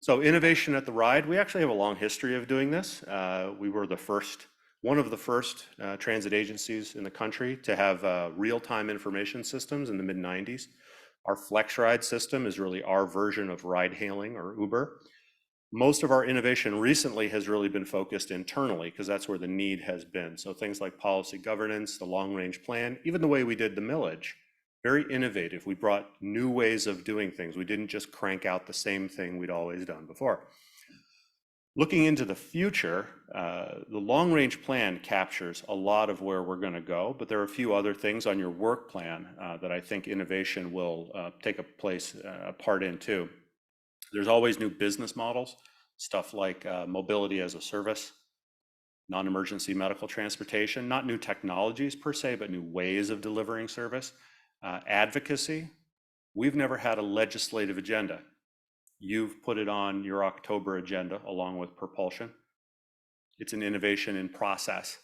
So innovation at TheRide, we actually have a long history of doing this. We were one of the first transit agencies in the country to have real-time information systems in the mid-90s. Our FlexRide system is really our version of ride hailing or Uber. Most of our innovation recently has really been focused internally because that's where the need has been. So things like policy governance, the long-range plan, even the way we did the millage, very innovative. We brought new ways of doing things. We didn't just crank out the same thing we'd always done before. Looking into the future, the long-range plan captures a lot of where we're going to go, but there are a few other things on your work plan that I think innovation will take a part in too. There's always new business models, stuff like mobility as a service, non-emergency medical transportation, not new technologies per se, but new ways of delivering service. Advocacy, we've never had a legislative agenda. You've put it on your October agenda along with propulsion. It's an innovation in process.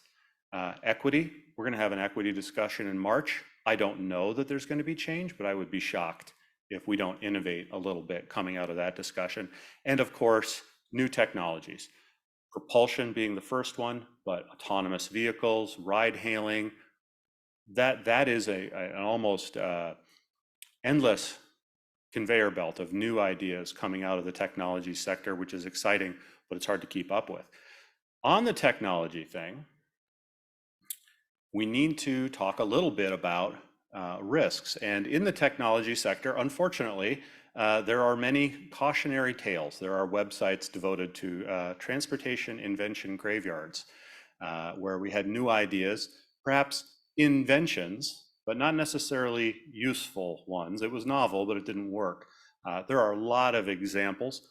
Equity, we're going to have an equity discussion in March. I don't know that there's going to be change, but I would be shocked if we don't innovate a little bit coming out of that discussion. And of course, new technologies. Propulsion being the first one, but autonomous vehicles, ride hailing, that is an almost endless conveyor belt of new ideas coming out of the technology sector, which is exciting, but it's hard to keep up with. On the technology thing, we need to talk a little bit about risks. And in the technology sector, unfortunately, there are many cautionary tales. There are websites devoted to transportation invention graveyards, where we had new ideas, perhaps inventions, but not necessarily useful ones. It was novel, but it didn't work. There are a lot of examples.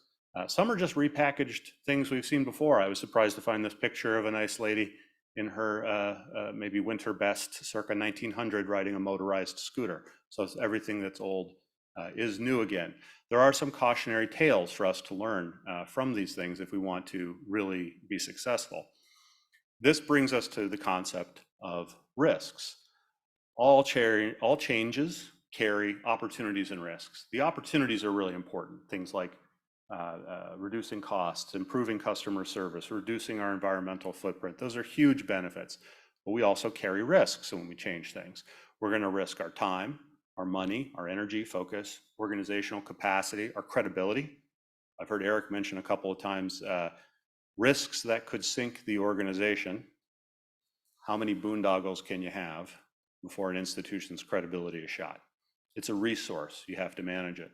Some are just repackaged things we've seen before. I was surprised to find this picture of a nice lady in her maybe winter best circa 1900 riding a motorized scooter. So everything that's old is new again. There are some cautionary tales for us to learn from these things if we want to really be successful. This brings us to the concept of risks. All changes carry opportunities and risks. The opportunities are really important. Things like reducing costs, improving customer service, reducing our environmental footprint. Those are huge benefits. But we also carry risks when we change things. We're going to risk our time, our money, our energy, focus, organizational capacity, our credibility. I've heard Eric mention a couple of times risks that could sink the organization. How many boondoggles can you have before an institution's credibility is shot? It's a resource. You have to manage it.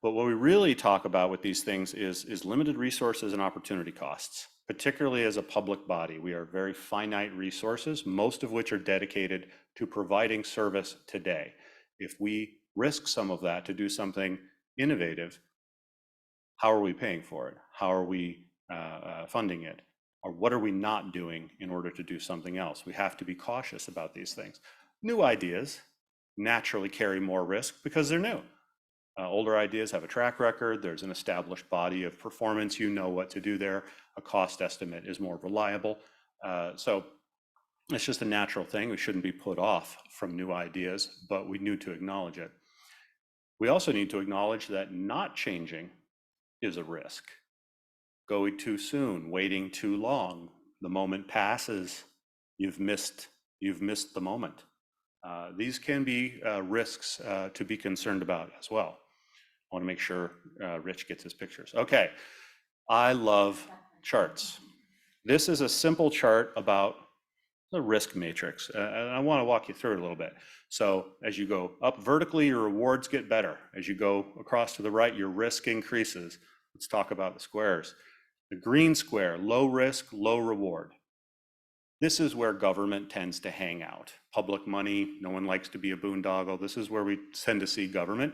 But what we really talk about with these things is limited resources and opportunity costs, particularly as a public body. We are very finite resources, most of which are dedicated to providing service today. If we risk some of that to do something innovative, how are we paying for it? How are we funding it? Or what are we not doing in order to do something else? We have to be cautious about these things. New ideas naturally carry more risk because they're new. Older ideas have a track record. There's an established body of performance. You know what to do there. A cost estimate is more reliable. So it's just a natural thing. We shouldn't be put off from new ideas, but we need to acknowledge it. We also need to acknowledge that not changing is a risk. Going too soon, waiting too long, the moment passes, you've missed the moment. These can be risks to be concerned about as well. I want to make sure Rich gets his pictures. Okay, I love charts. This is a simple chart about the risk matrix, and I want to walk you through it a little bit. So as you go up vertically, your rewards get better. As you go across to the right, your risk increases. Let's talk about the squares. The green square, low risk, low reward. This is where government tends to hang out. Public money, no one likes to be a boondoggle. This is where we tend to see government.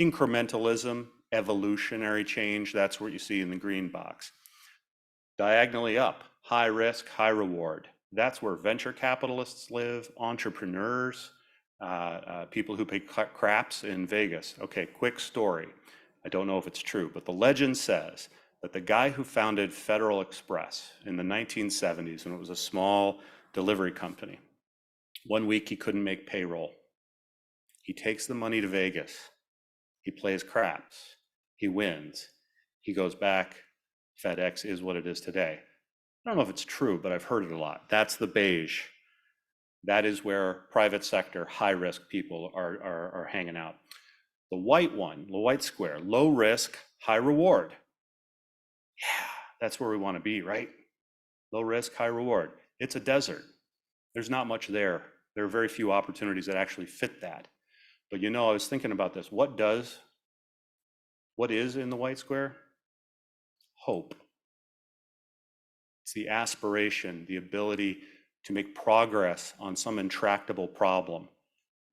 Incrementalism, evolutionary change, that's what you see in the green box. Diagonally up, high risk, high reward. That's where venture capitalists live, entrepreneurs, people who pay craps in Vegas. Okay, quick story. I don't know if it's true, but the legend says that the guy who founded Federal Express in the 1970s, when it was a small delivery company, one week he couldn't make payroll. He takes the money to Vegas. He plays craps. He wins. He goes back. FedEx is what it is today. I don't know if it's true, but I've heard it a lot. That's the beige. That is where private sector, high-risk people are hanging out. The white one, the white square, low risk, high reward. Yeah, that's where we want to be, right? Low risk, high reward. It's a desert. There's not much there. There are very few opportunities that actually fit that. But you know, I was thinking about this. What is in the white square? Hope. It's the aspiration, the ability to make progress on some intractable problem.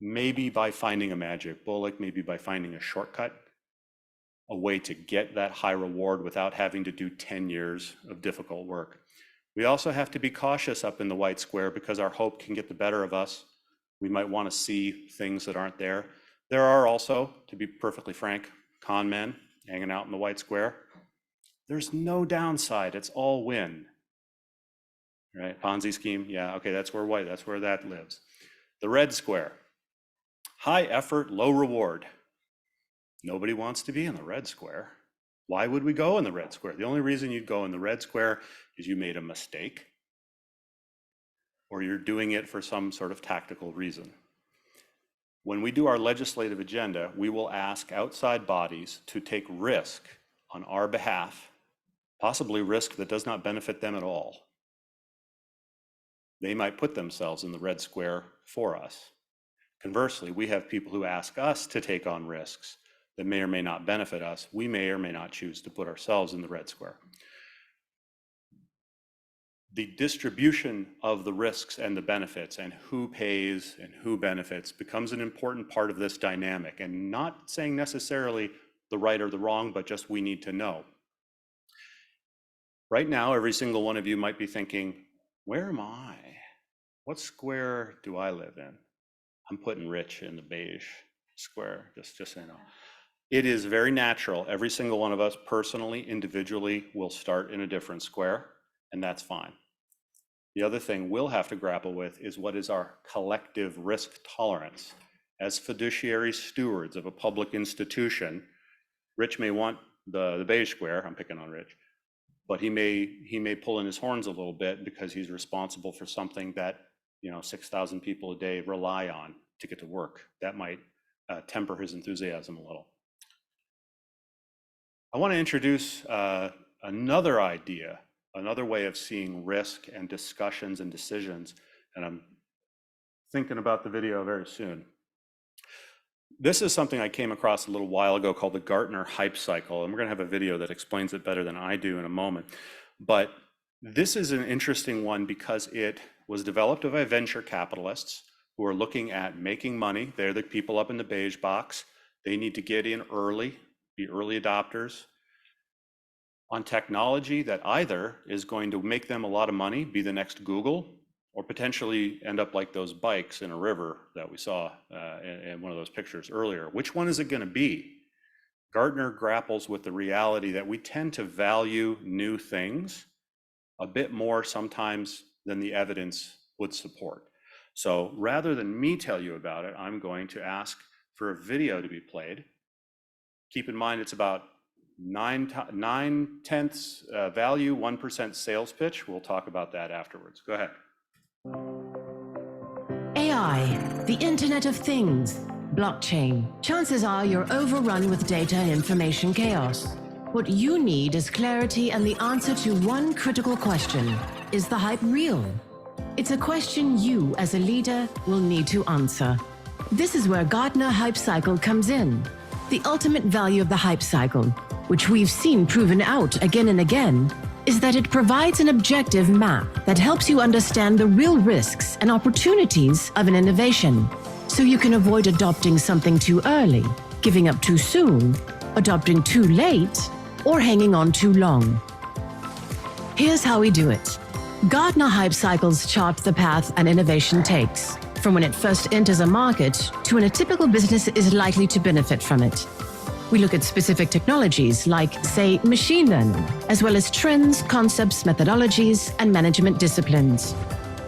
Maybe by finding a magic bullet, maybe by finding a shortcut, a way to get that high reward without having to do 10 years of difficult work. We also have to be cautious up in the white square because our hope can get the better of us. We might want to see things that aren't there. There are also, to be perfectly frank, con men hanging out in the white square. There's no downside, it's all win. Right, Ponzi scheme, yeah, okay, that's where that lives. The red square, high effort, low reward. Nobody wants to be in the red square. Why would we go in the red square? The only reason you'd go in the red square is you made a mistake or you're doing it for some sort of tactical reason. When we do our legislative agenda, we will ask outside bodies to take risk on our behalf, possibly risk that does not benefit them at all. They might put themselves in the red square for us. Conversely, we have people who ask us to take on risks that may or may not benefit us. We may or may not choose to put ourselves in the red square. The distribution of the risks and the benefits and who pays and who benefits becomes an important part of this dynamic, and not saying necessarily the right or the wrong, but just we need to know. Right now, every single one of you might be thinking, where am I? What square do I live in? I'm putting Rich in the beige square, just so you know. It is very natural. Every single one of us personally, individually, will start in a different square, and that's fine. The other thing we'll have to grapple with is what is our collective risk tolerance. as fiduciary stewards of a public institution, Rich may want the beige square, I'm picking on Rich, but he may pull in his horns a little bit because he's responsible for something that, 6,000 people a day rely on to get to work. That might temper his enthusiasm a little. I want to introduce another idea, another way of seeing risk and discussions and decisions, and I'm thinking about the video very soon. This is something I came across a little while ago called the Gartner hype cycle, and we're going to have a video that explains it better than I do in a moment. But this is an interesting one because it was developed by venture capitalists who are looking at making money. They're the people up in the beige box. They need to get in early, be early adopters on technology that either is going to make them a lot of money, be the next Google, or potentially end up like those bikes in a river that we saw in one of those pictures earlier. Which one is it going to be? Gartner grapples with the reality that we tend to value new things a bit more sometimes than the evidence would support. So rather than me tell you about it, I'm going to ask for a video to be played. Keep in mind it's about 9/10 value, 1% sales pitch. We'll talk about that afterwards. Go ahead. AI, the Internet of Things, blockchain. Chances are you're overrun with data and information chaos. What you need is clarity and the answer to one critical question. Is the hype real? It's a question you, as a leader, will need to answer. This is where Gartner Hype Cycle comes in. The ultimate value of the hype cycle, which we've seen proven out again and again, is that it provides an objective map that helps you understand the real risks and opportunities of an innovation, so you can avoid adopting something too early, giving up too soon, adopting too late, or hanging on too long. Here's how we do it. Gartner Hype Cycles chart the path an innovation takes, from when it first enters a market to when a typical business is likely to benefit from it. We look at specific technologies like, say, machine learning, as well as trends, concepts, methodologies, and management disciplines.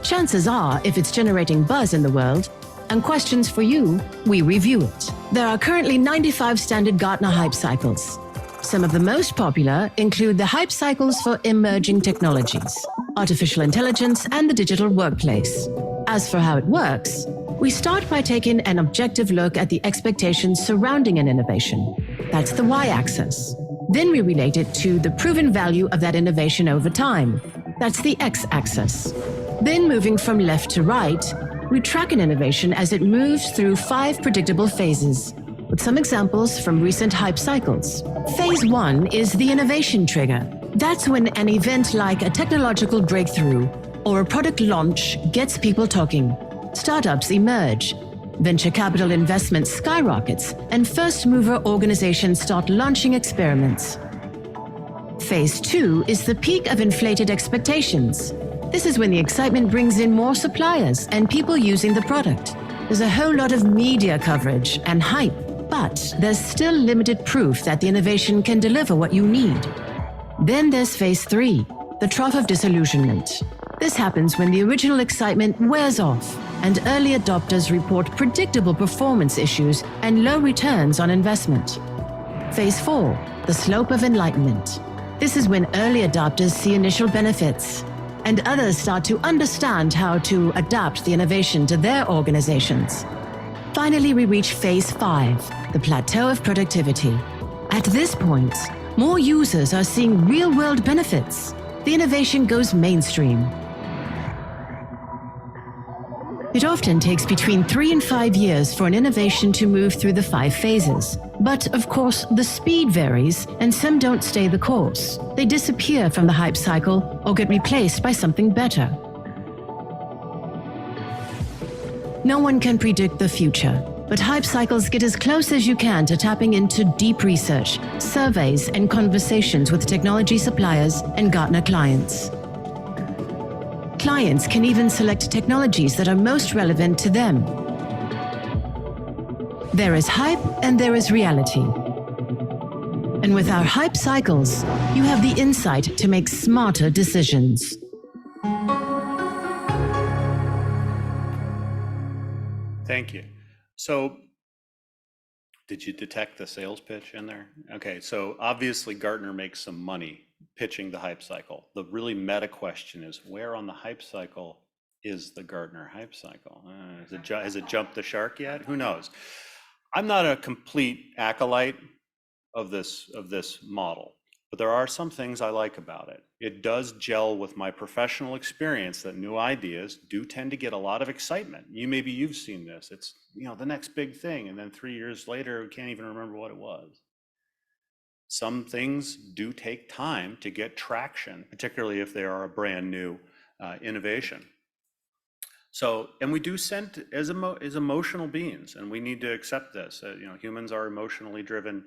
Chances are, if it's generating buzz in the world and questions for you, we review it. There are currently 95 standard Gartner Hype Cycles. Some of the most popular include the Hype Cycles for emerging technologies, artificial intelligence, and the digital workplace. As for how it works, we start by taking an objective look at the expectations surrounding an innovation. That's the y-axis. Then we relate it to the proven value of that innovation over time. That's the x-axis. Then moving from left to right, we track an innovation as it moves through 5 predictable phases, with some examples from recent hype cycles. Phase 1 is the innovation trigger. That's when an event like a technological breakthrough or a product launch gets people talking. Startups emerge, venture capital investment skyrockets, and first mover organizations start launching experiments. Phase 2 is the peak of inflated expectations. This is when the excitement brings in more suppliers and people using the product. There's a whole lot of media coverage and hype, but there's still limited proof that the innovation can deliver what you need. Then there's phase 3, the trough of disillusionment. This happens when the original excitement wears off and early adopters report predictable performance issues and low returns on investment. Phase 4, the slope of enlightenment. This is when early adopters see initial benefits and others start to understand how to adapt the innovation to their organizations. Finally, we reach phase 5, the plateau of productivity. At this point, more users are seeing real-world benefits. The innovation goes mainstream. It often takes between 3 and 5 years for an innovation to move through the 5 phases. But of course, the speed varies and some don't stay the course. They disappear from the hype cycle or get replaced by something better. No one can predict the future, but hype cycles get as close as you can to tapping into deep research, surveys, and conversations with technology suppliers and Gartner clients. Clients can even select technologies that are most relevant to them. There is hype and there is reality. And with our hype cycles, you have the insight to make smarter decisions. Thank you. So did you detect the sales pitch in there? Okay, so obviously Gartner makes some money pitching the hype cycle. The really meta question is, where on the hype cycle is the Gartner hype cycle? Has it jumped the shark yet? Who knows? I'm not a complete acolyte of this model, but there are some things I like about it. It does gel with my professional experience that new ideas do tend to get a lot of excitement. Maybe you've seen this. It's, the next big thing, and then 3 years later, we can't even remember what it was. Some things do take time to get traction, particularly if they are a brand new innovation. So, and we do send as emotional beings, and we need to accept this. Humans are emotionally driven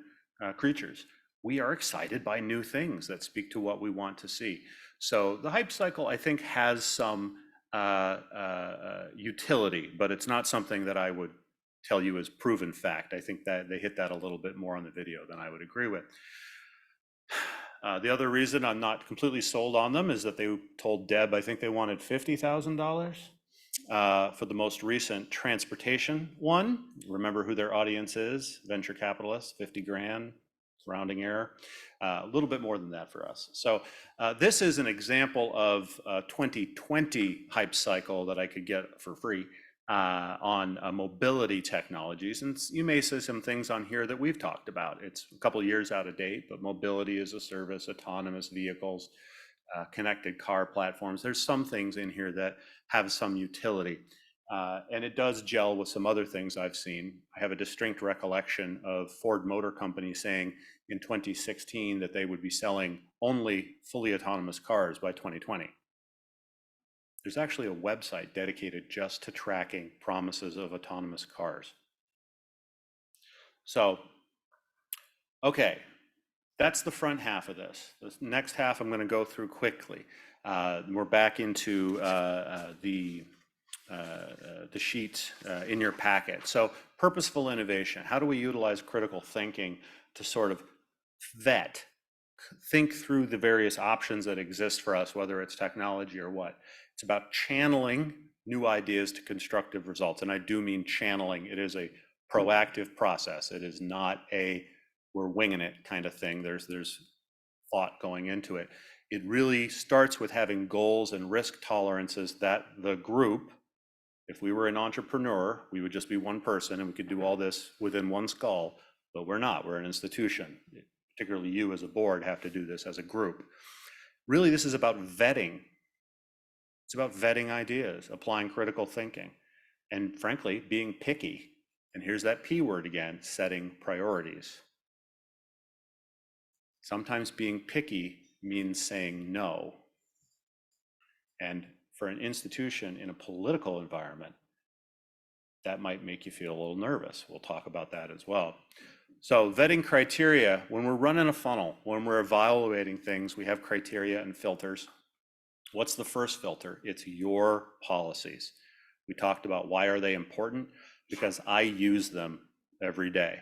creatures. We are excited by new things that speak to what we want to see. So the hype cycle, I think, has some utility, but it's not something that I would tell you is proven fact. I think that they hit that a little bit more on the video than I would agree with. The other reason I'm not completely sold on them is that they told Deb, I think they wanted $50,000 for the most recent transportation one. Remember who their audience is, venture capitalists, 50 grand, rounding error. A little bit more than that for us. So this is an example of a 2020 hype cycle that I could get for free on mobility technologies. And you may see some things on here that we've talked about. It's a couple years out of date, but mobility as a service, autonomous vehicles, connected car platforms. There's some things in here that have some utility. And it does gel with some other things I've seen. I have a distinct recollection of Ford Motor Company saying in 2016 that they would be selling only fully autonomous cars by 2020. There's actually a website dedicated just to tracking promises of autonomous cars. So, okay, that's the front half of this. The next half I'm going to go through quickly. We're back into the sheet in your packet. So purposeful innovation. How do we utilize critical thinking to sort of think through the various options that exist for us, whether it's technology or what? It's about channeling new ideas to constructive results. And I do mean channeling. It is a proactive process. It is not a we're winging it kind of thing. There's thought going into it. It really starts with having goals and risk tolerances that the group, if we were an entrepreneur, we would just be one person and we could do all this within one skull, but we're not. We're an institution. Particularly you as a board have to do this as a group. Really, this is about vetting. It's about vetting ideas, applying critical thinking, and frankly, being picky. And here's that P word again, setting priorities. Sometimes being picky means saying no. And for an institution in a political environment, that might make you feel a little nervous. We'll talk about that as well. So vetting criteria, when we're running a funnel, when we're evaluating things, we have criteria and filters. What's the first filter? It's your policies. We talked about why are they important? Because I use them every day.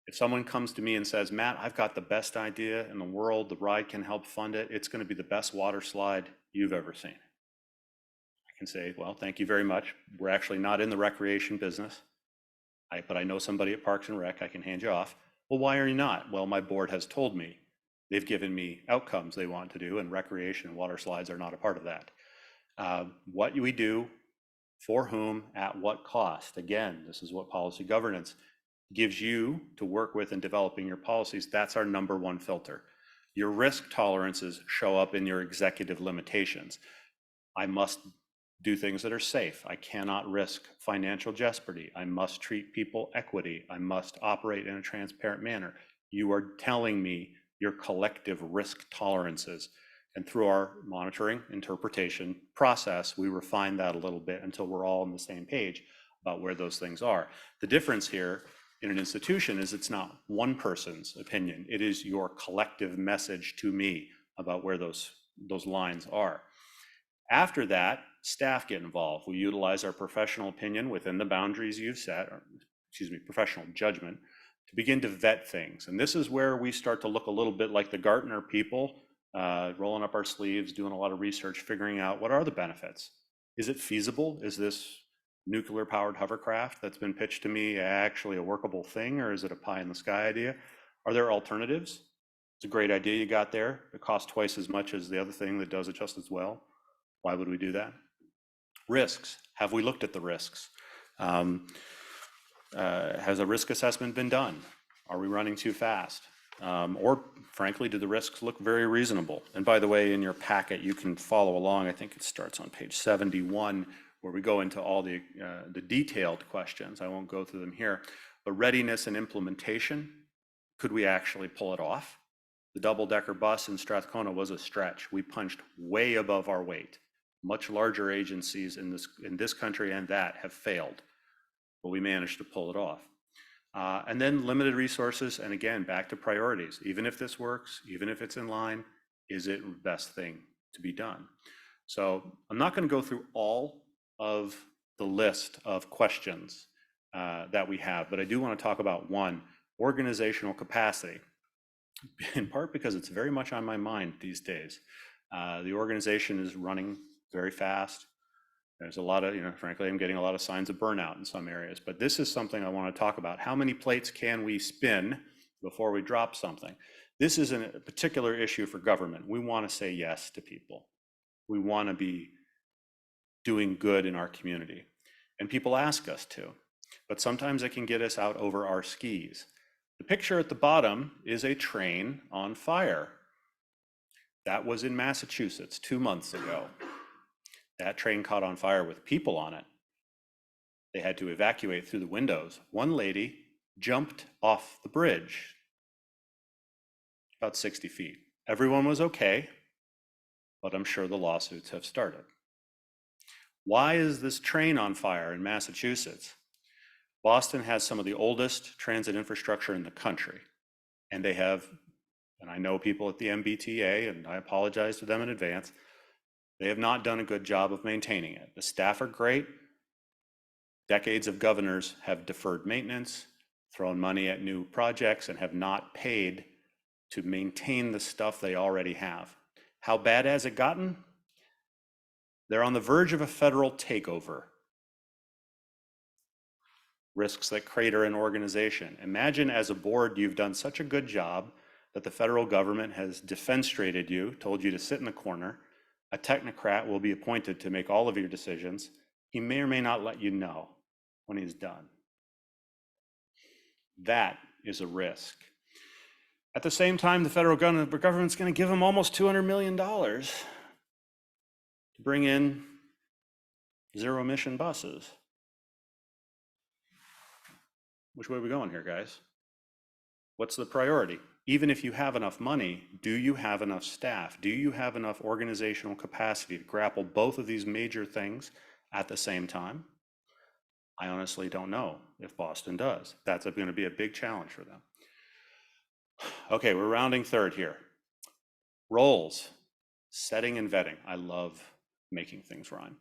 If someone comes to me and says, Matt, I've got the best idea in the world, TheRide can help fund it, it's going to be the best water slide you've ever seen. I can say, well, thank you very much. We're actually not in the recreation business, but I know somebody at Parks and Rec, I can hand you off. Well, why are you not? Well, my board has told me. They've given me outcomes they want to do, and recreation and water slides are not a part of that. What we do, for whom, at what cost? Again, this is what policy governance gives you to work with in developing your policies. That's our number one filter. Your risk tolerances show up in your executive limitations. I must do things that are safe. I cannot risk financial jeopardy. I must treat people equity. I must operate in a transparent manner. You are telling me your collective risk tolerances. And through our monitoring interpretation process, we refine that a little bit until we're all on the same page about where those things are. The difference here in an institution is it's not one person's opinion. It is your collective message to me about where those lines are. After that, staff get involved. We utilize our professional opinion within the boundaries you've set, or professional judgment, to begin to vet things. And this is where we start to look a little bit like the Gartner people, rolling up our sleeves, doing a lot of research, figuring out what are the benefits. Is it feasible? Is this nuclear-powered hovercraft that's been pitched to me actually a workable thing, or is it a pie-in-the-sky idea? Are there alternatives? It's a great idea you got there. It costs twice as much as the other thing that does it just as well. Why would we do that? Risks. Have we looked at the risks? Has a risk assessment been done? Are we running too fast? Or frankly, do the risks look very reasonable? And by the way, in your packet, you can follow along. I think it starts on page 71, where we go into all the detailed questions. I won't go through them here. The readiness and implementation, could we actually pull it off? The double-decker bus in Strathcona was a stretch. We punched way above our weight. Much larger agencies in this country and that have failed, but we managed to pull it off. And then limited resources, and again, back to priorities. Even if this works, even if it's in line, is it the best thing to be done? So I'm not going to go through all of the list of questions that we have, but I do want to talk about one, organizational capacity, in part because it's very much on my mind these days. The organization is running very fast. There's a lot of, frankly, I'm getting a lot of signs of burnout in some areas, but this is something I want to talk about. How many plates can we spin before we drop something? This is a particular issue for government. We want to say yes to people. We want to be doing good in our community. And people ask us to, but sometimes it can get us out over our skis. The picture at the bottom is a train on fire. That was in Massachusetts 2 months ago. That train caught on fire with people on it. They had to evacuate through the windows. One lady jumped off the bridge, about 60 feet. Everyone was okay, but I'm sure the lawsuits have started. Why is this train on fire in Massachusetts? Boston has some of the oldest transit infrastructure in the country, and they have, and I know people at the MBTA, and I apologize to them in advance, they have not done a good job of maintaining it. The staff are great. Decades of governors have deferred maintenance, thrown money at new projects, and have not paid to maintain the stuff they already have. How bad has it gotten? They're on the verge of a federal takeover. Risks that crater an organization. Imagine as a board, you've done such a good job that the federal government has defenestrated you, told you to sit in the corner. A technocrat will be appointed to make all of your decisions. He may or may not let you know when he's done. That is a risk. At the same time, the federal government's going to give him almost $200 million to bring in zero-emission buses. Which way are we going here, guys? What's the priority? Even if you have enough money, do you have enough staff? Do you have enough organizational capacity to grapple both of these major things at the same time? I honestly don't know if Boston does. That's going to be a big challenge for them. Okay, we're rounding third here. Roles, setting and vetting. I love making things rhyme.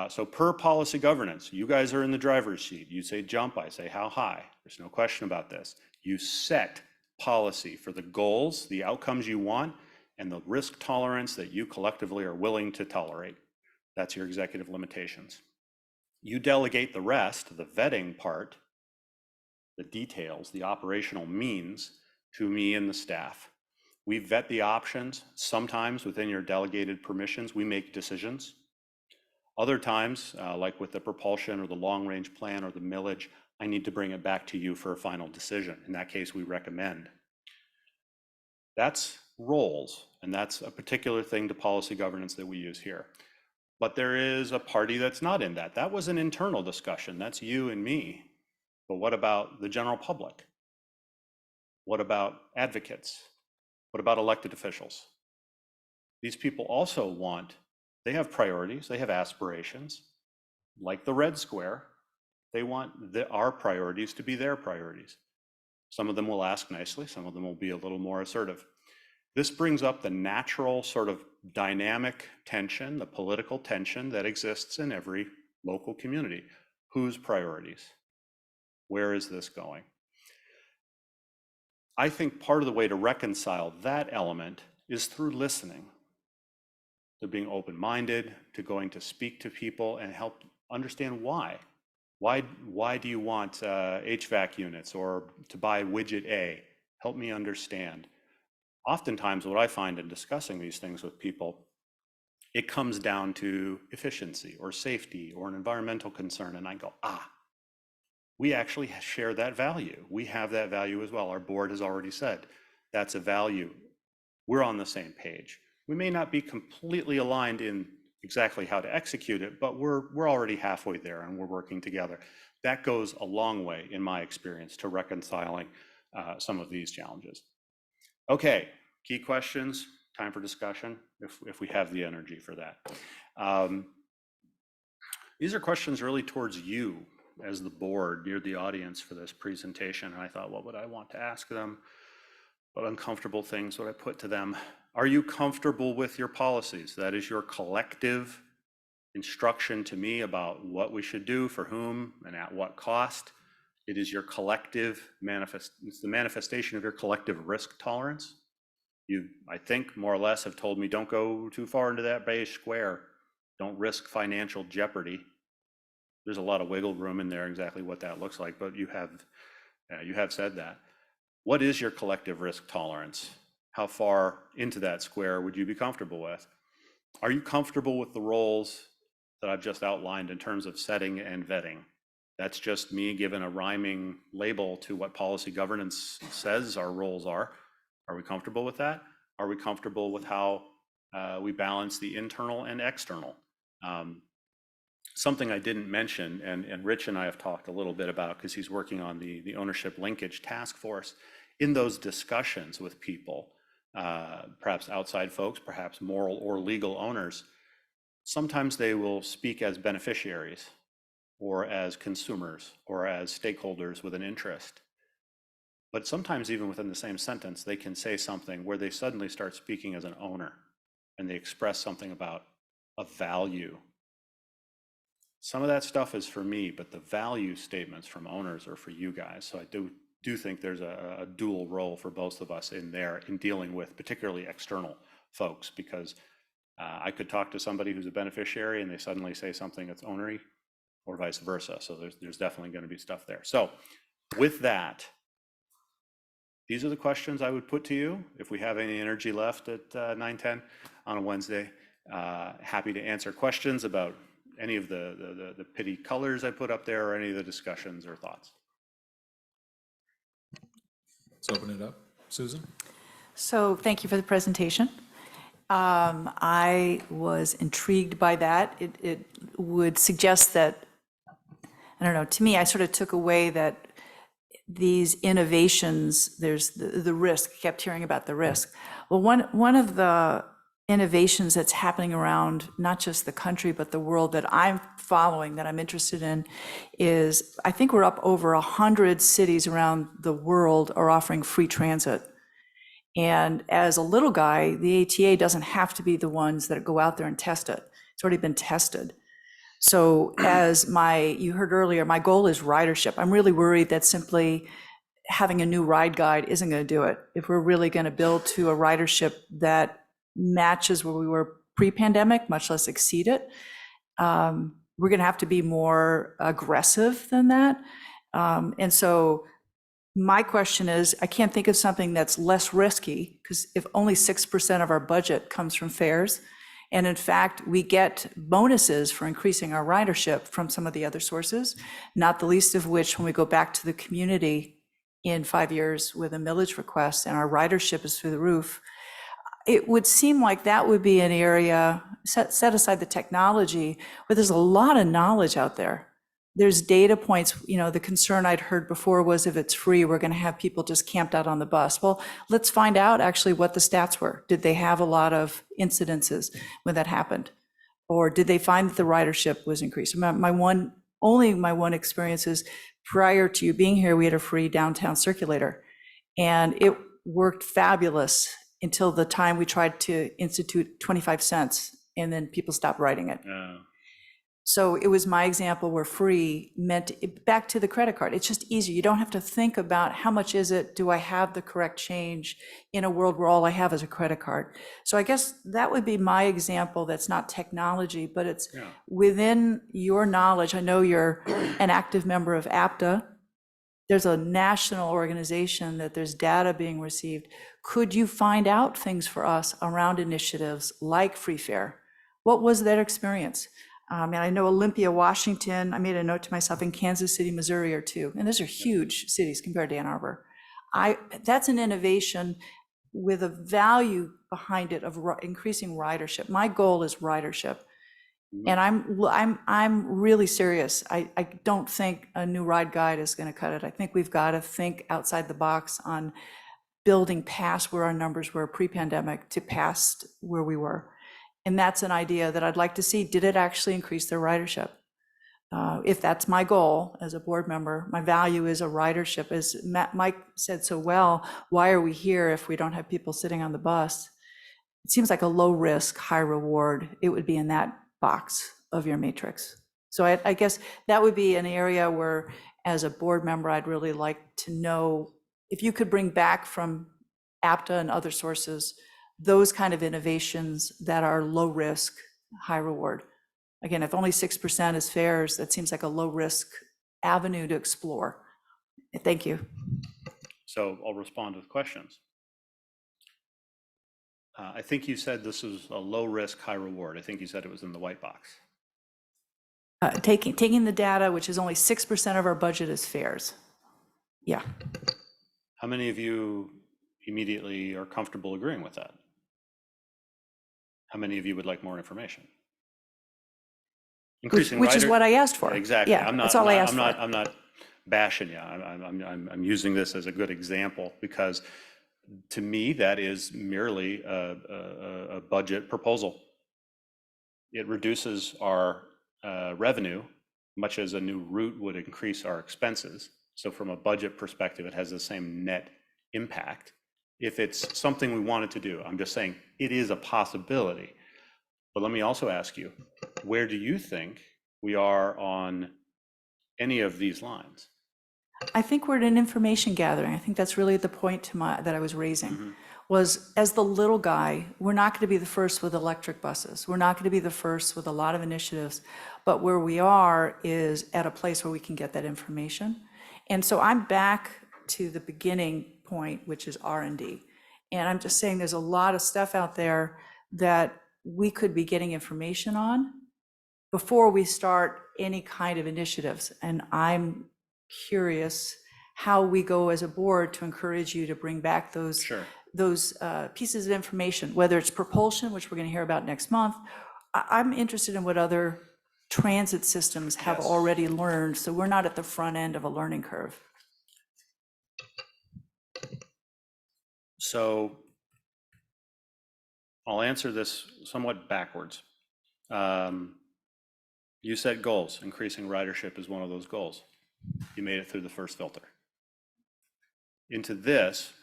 So per policy governance, you guys are in the driver's seat. You say jump, I say how high. There's no question about this. You set policy for the goals, the outcomes you want, and the risk tolerance that you collectively are willing to tolerate. That's your executive limitations. You delegate the rest, the vetting part, the details, the operational means, to me and the staff. We vet the options. Sometimes within your delegated permissions, we make decisions. Other times, like with the propulsion or the long-range plan or the millage, I need to bring it back to you for a final decision. In that case, we recommend. That's roles, and that's a particular thing to policy governance that we use here. But there is a party that's not in that. That was an internal discussion. That's you and me. But what about the general public? What about advocates? What about elected officials? These people also they have priorities, they have aspirations. Like the Red Square, they want our priorities to be their priorities. Some of them will ask nicely, some of them will be a little more assertive. This brings up the natural sort of dynamic tension, the political tension that exists in every local community. Whose priorities? Where is this going? I think part of the way to reconcile that element is through listening, to being open-minded, to going to speak to people and help understand why Why do you want HVAC units or to buy widget A? Help me understand. Oftentimes, what I find in discussing these things with people, it comes down to efficiency or safety or an environmental concern. And I go, we actually share that value. We have that value as well. Our board has already said that's a value. We're on the same page. We may not be completely aligned in exactly how to execute it, but we're already halfway there and we're working together. That goes a long way, in my experience, to reconciling some of these challenges. Okay, key questions, time for discussion, if we have the energy for that. These are questions really towards you as the board. You're the audience for this presentation. And I thought, what would I want to ask them? What uncomfortable things would I put to them? Are you comfortable with your policies? That is your collective instruction to me about what we should do, for whom, and at what cost. It is your collective it's the manifestation of your collective risk tolerance. You, I think, more or less have told me, don't go too far into that beige square. Don't risk financial jeopardy. There's a lot of wiggle room in there, exactly what that looks like, but you have said that. What is your collective risk tolerance? How far into that square would you be comfortable with? Are you comfortable with the roles that I've just outlined in terms of setting and vetting? That's just me giving a rhyming label to what policy governance says our roles are. Are we comfortable with that? Are we comfortable with how we balance the internal and external? Something I didn't mention, and Rich and I have talked a little bit about, because he's working on the ownership linkage task force. In those discussions with people, perhaps outside folks, perhaps moral or legal owners, sometimes they will speak as beneficiaries or as consumers or as stakeholders with an interest. But sometimes even within the same sentence, they can say something where they suddenly start speaking as an owner and they express something about a value. Some of that stuff is for me, but the value statements from owners are for you guys. So I do think there's a dual role for both of us in there in dealing with particularly external folks, because I could talk to somebody who's a beneficiary and they suddenly say something that's ownery, or vice versa. So there's definitely going to be stuff there. So with that, these are the questions I would put to you. If we have any energy left at 9:10 on a Wednesday, happy to answer questions about any of the pitty colors I put up there, or any of the discussions or thoughts. Let's open it up. Susan? So thank you for the presentation. I was intrigued by that. It would suggest that, I don't know, to me, I sort of took away that these innovations, there's the risk, kept hearing about the risk. Well, one of the innovations that's happening around not just the country, but the world that I'm following, that I'm interested in, is I think we're up over 100 cities around the world are offering free transit. And as a little guy, the ATA doesn't have to be the ones that go out there and test it. It's already been tested. So as you heard earlier, my goal is ridership. I'm really worried that simply having a new ride guide isn't going to do it. If we're really going to build to a ridership that matches where we were pre-pandemic, much less exceed it, we're going to have to be more aggressive than that. And so my question is, I can't think of something that's less risky, because if only 6% of our budget comes from fares, and in fact, we get bonuses for increasing our ridership from some of the other sources, not the least of which when we go back to the community in 5 years with a millage request and our ridership is through the roof, it would seem like that would be an area, set aside the technology, where there's a lot of knowledge out there. There's data points, the concern I'd heard before was if it's free, we're going to have people just camped out on the bus. Well, let's find out actually what the stats were. Did they have a lot of incidences when that happened? Or did they find that the ridership was increased? My one experience is prior to you being here, we had a free downtown circulator, and it worked fabulous until the time we tried to institute 25 cents, and then people stopped riding it. So it was my example where free meant back to the credit card. It's just easier. You don't have to think about how much is it? Do I have the correct change in a world where all I have is a credit card? So I guess that would be my example. That's not technology, but it's within your knowledge. I know you're an active member of APTA. There's a national organization that there's data being received. Could you find out things for us around initiatives like free fare? What was that experience? And I know Olympia, Washington, I made a note to myself, in Kansas City, Missouri are two. And those are huge cities compared to Ann Arbor. That's an innovation with a value behind it of increasing ridership. My goal is ridership. And I'm really serious. I don't think a new ride guide is going to cut it. I think we've got to think outside the box on building past where our numbers were pre-pandemic to past where we were. And that's an idea that I'd like to see. Did it actually increase their ridership? If that's my goal as a board member, my value is a ridership. As Mike said so well, why are we here if we don't have people sitting on the bus? It seems like a low risk, high reward. It would be in that box of your matrix. So I guess that would be an area where, as a board member, I'd really like to know if you could bring back from APTA and other sources those kind of innovations that are low risk, high reward. Again, if only 6% is fares, that seems like a low risk avenue to explore. Thank you. So I'll respond with questions. I think you said this was a low risk, high reward. I think you said it was in the white box. Taking the data, which is only 6% of our budget is fares. Yeah. How many of you immediately are comfortable agreeing with that? How many of you would like more information? Increasing Which is what I asked for. Exactly. Yeah, that's all I asked for. I'm not bashing you. I'm using this as a good example because to me, that is merely a budget proposal. It reduces our revenue, much as a new route would increase our expenses. So from a budget perspective, it has the same net impact. If it's something we wanted to do, I'm just saying it is a possibility. But let me also ask you, where do you think we are on any of these lines? I think we're at an information gathering. I think that's really the point that I was raising, was as the little guy, we're not going to be the first with electric buses. We're not going to be the first with a lot of initiatives, but where we are is at a place where we can get that information. And so I'm back to the beginning point, which is R&D. And I'm just saying there's a lot of stuff out there that we could be getting information on before we start any kind of initiatives. And I'm curious how we go as a board to encourage you to bring back those pieces of information, whether it's propulsion, which we're going to hear about next month. I'm interested in what other transit systems have already learned, so we're not at the front end of a learning curve. So I'll answer this somewhat backwards. You set goals. Increasing ridership is one of those goals. You made it through the first filter. Into this,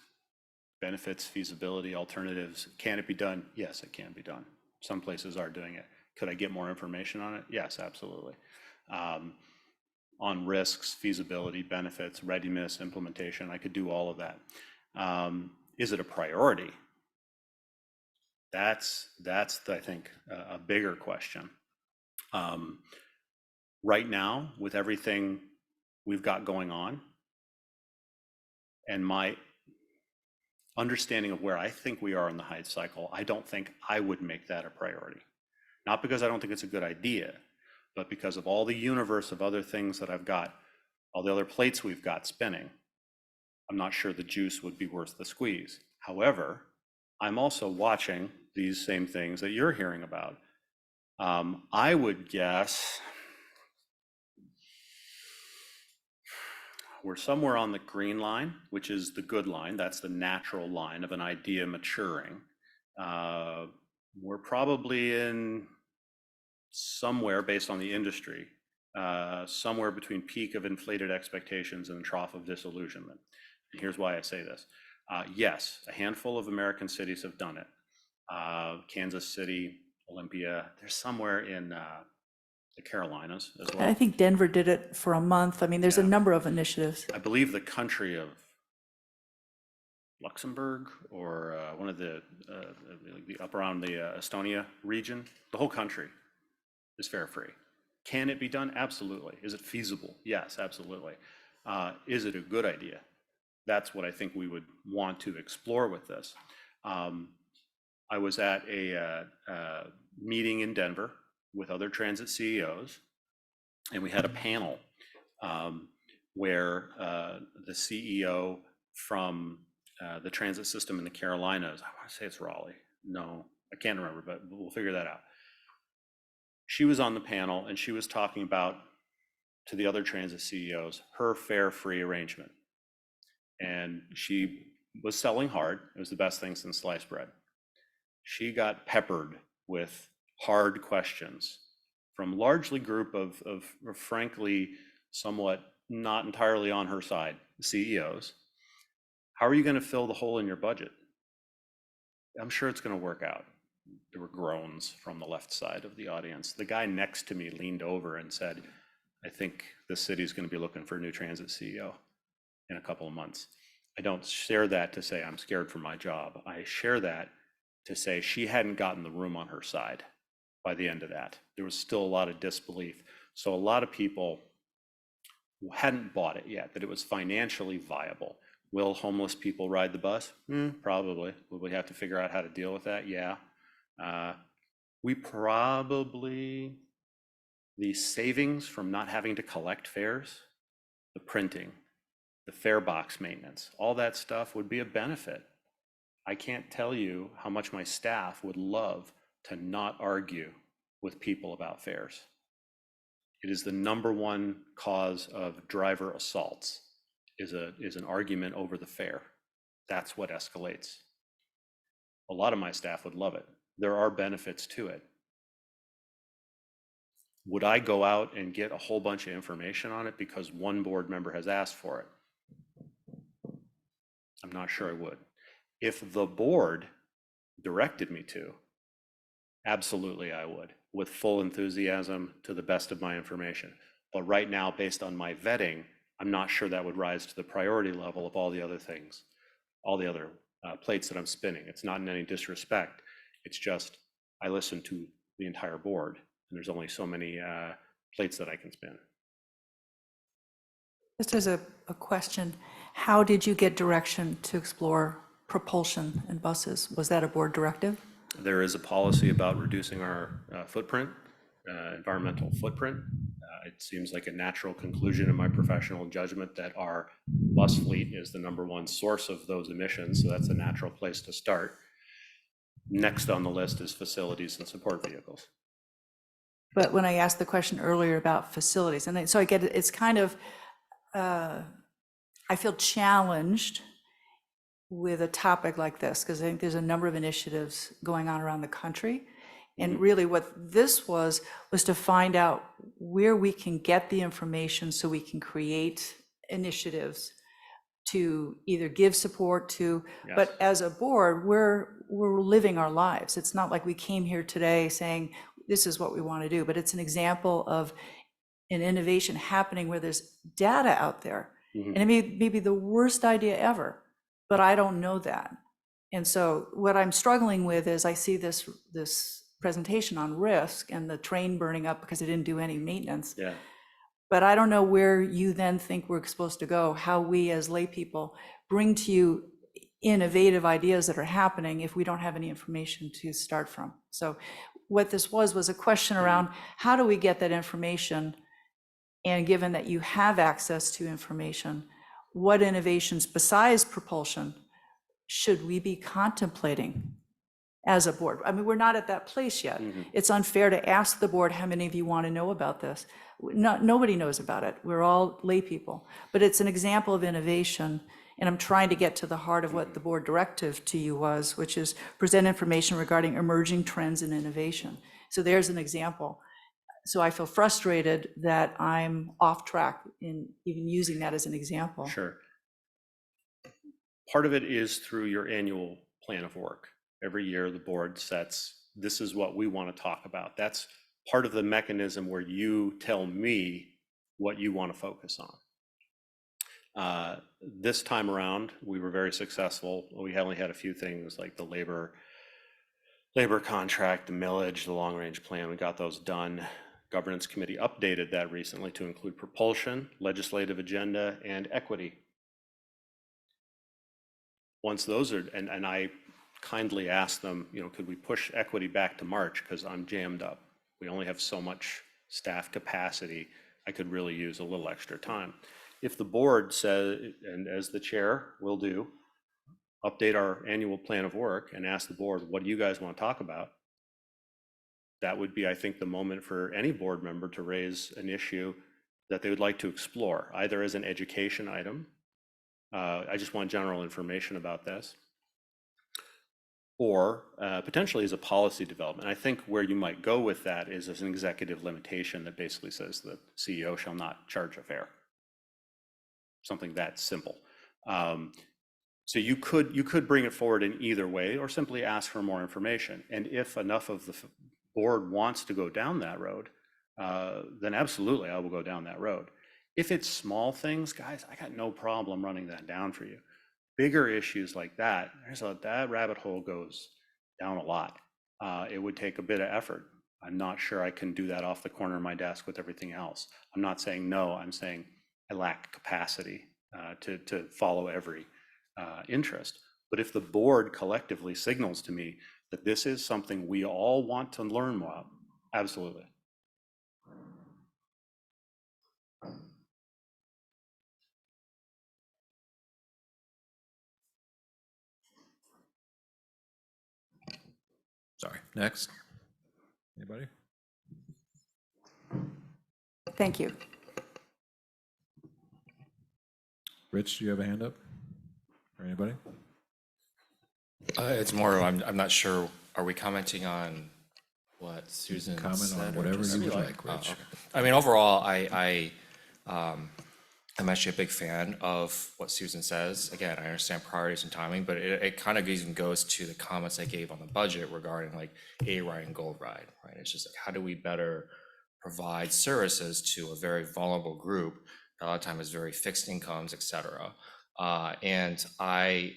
benefits, feasibility, alternatives. Can it be done? Yes, it can be done. Some places are doing it. Could I get more information on it? Yes, absolutely. On risks, feasibility, benefits, readiness, implementation, I could do all of that. Is it a priority? That's I think, a bigger question. Right now, with everything we've got going on, and my understanding of where I think we are in the hype cycle, I don't think I would make that a priority. Not because I don't think it's a good idea, but because of all the universe of other things that I've got, all the other plates we've got spinning, I'm not sure the juice would be worth the squeeze. However, I'm also watching these same things that you're hearing about. I would guess we're somewhere on the green line, which is the good line. That's the natural line of an idea maturing. We're probably in somewhere, based on the industry, somewhere between peak of inflated expectations and trough of disillusionment. And here's why I say this. Yes, a handful of American cities have done it. Kansas City, Olympia, they're somewhere in the Carolinas as I well. think Denver did it for a month. I mean, there's a Yeah. number of initiatives. I believe the country of Luxembourg or one of the up around the Estonia region, the whole country is fare free. Can it be done? Absolutely. Is it feasible? Yes, absolutely. Is it a good idea? That's what I think we would want to explore with this. I was at a meeting in Denver with other transit CEOs, and we had a panel where the CEO from the transit system in the Carolinas, I want to say it's Raleigh. No, I can't remember, but we'll figure that out. She was on the panel and she was talking about, to the other transit CEOs, her fare-free arrangement. And she was selling hard. It was the best thing since sliced bread. She got peppered with hard questions from largely group of frankly, somewhat not entirely on her side, CEOs. How are you going to fill the hole in your budget? I'm sure it's going to work out. There were groans from the left side of the audience. The guy next to me leaned over and said, I think the city's going to be looking for a new transit CEO in a couple of months. I don't share that to say I'm scared for my job. I share that to say she hadn't gotten the room on her side by the end of that. There was still a lot of disbelief. So a lot of people hadn't bought it yet, that it was financially viable. Will homeless people ride the bus? Probably. Will we have to figure out how to deal with that? Yeah. We probably, the savings from not having to collect fares, the printing, the fare box maintenance, all that stuff would be a benefit. I can't tell you how much my staff would love to not argue with people about fares. It is the #1 cause of driver assaults, is an argument over the fare. That's what escalates. A lot of my staff would love it. There are benefits to it. Would I go out and get a whole bunch of information on it because one board member has asked for it? I'm not sure I would. If the board directed me to, absolutely I would, with full enthusiasm to the best of my information. But right now, based on my vetting, I'm not sure that would rise to the priority level of all the other things, all the other plates that I'm spinning. It's not in any disrespect. It's just, I listen to the entire board, and there's only so many plates that I can spin. Just as a question, how did you get direction to explore propulsion in buses? Was that a board directive? There is a policy about reducing our footprint, environmental footprint. It seems like a natural conclusion in my professional judgment that our bus fleet is the #1 source of those emissions, so that's a natural place to start. Next on the list is facilities and support vehicles. But when I asked the question earlier about facilities, and so I get it, it's kind of, I feel challenged with a topic like this, because I think there's a number of initiatives going on around the country. And really what this was to find out where we can get the information so we can create initiatives to either give support to, Yes. but as a board, we're living our lives. It's not like we came here today saying, this is what we want to do, but it's an example of an innovation happening where there's data out there. And it may be the worst idea ever, but I don't know that. And so what I'm struggling with is I see this presentation on risk and the train burning up because it didn't do any maintenance. Yeah. But I don't know where you then think we're supposed to go, how we as lay people bring to you innovative ideas that are happening if we don't have any information to start from. So what this was a question around how do we get that information? And given that you have access to information, what innovations besides propulsion should we be contemplating as a board? I mean, we're not at that place yet. It's unfair to ask the board how many of you want to know about this. Nobody knows about it. We're all lay people. But it's an example of innovation, and I'm trying to get to the heart of what the board directive to you was, which is present information regarding emerging trends in innovation. So there's an example. So I feel frustrated that I'm off track in even using that as an example. Sure. Part of it is through your annual plan of work. Every year, the board sets, this is what we want to talk about. That's part of the mechanism where you tell me what you want to focus on. This time around, we were very successful. We only had a few things like the labor contract, the millage, the long-range plan. We got those done. Governance Committee updated that recently to include propulsion, legislative agenda, and equity. Once those are, and I kindly asked them, could we push equity back to March because I'm jammed up. We only have so much staff capacity. I could really use a little extra time. If the board says, and as the chair will do, update our annual plan of work and ask the board, what do you guys want to talk about? That would be, I think, the moment for any board member to raise an issue that they would like to explore, either as an education item. I just want general information about this, or potentially as a policy development. I think where you might go with that is as an executive limitation that basically says the CEO shall not charge a fare. Something that simple. So you could bring it forward in either way, or simply ask for more information. And if enough of the board wants to go down that road, then absolutely I will go down that road. If it's small things, guys, I got no problem running that down for you. Bigger issues like that, that rabbit hole goes down a lot. It would take a bit of effort. I'm not sure I can do that off the corner of my desk with everything else. I'm not saying no, I'm saying I lack capacity to follow every interest. But if the board collectively signals to me that this is something we all want to learn more about, absolutely. Sorry, next. Anybody? Thank you. Rich, do you have a hand up? Or anybody? It's more, I'm not sure, are we commenting on what Susan Comment said? on or whatever just- you would like, Oh, Rich. okay. I mean, overall, I'm actually a big fan of what Susan says. Again, I understand priorities and timing, but it kind of even goes to the comments I gave on the budget regarding like A-Ride and Gold Ride, right? It's just like, how do we better provide services to a very vulnerable group that a lot of times has very fixed incomes, et cetera. And I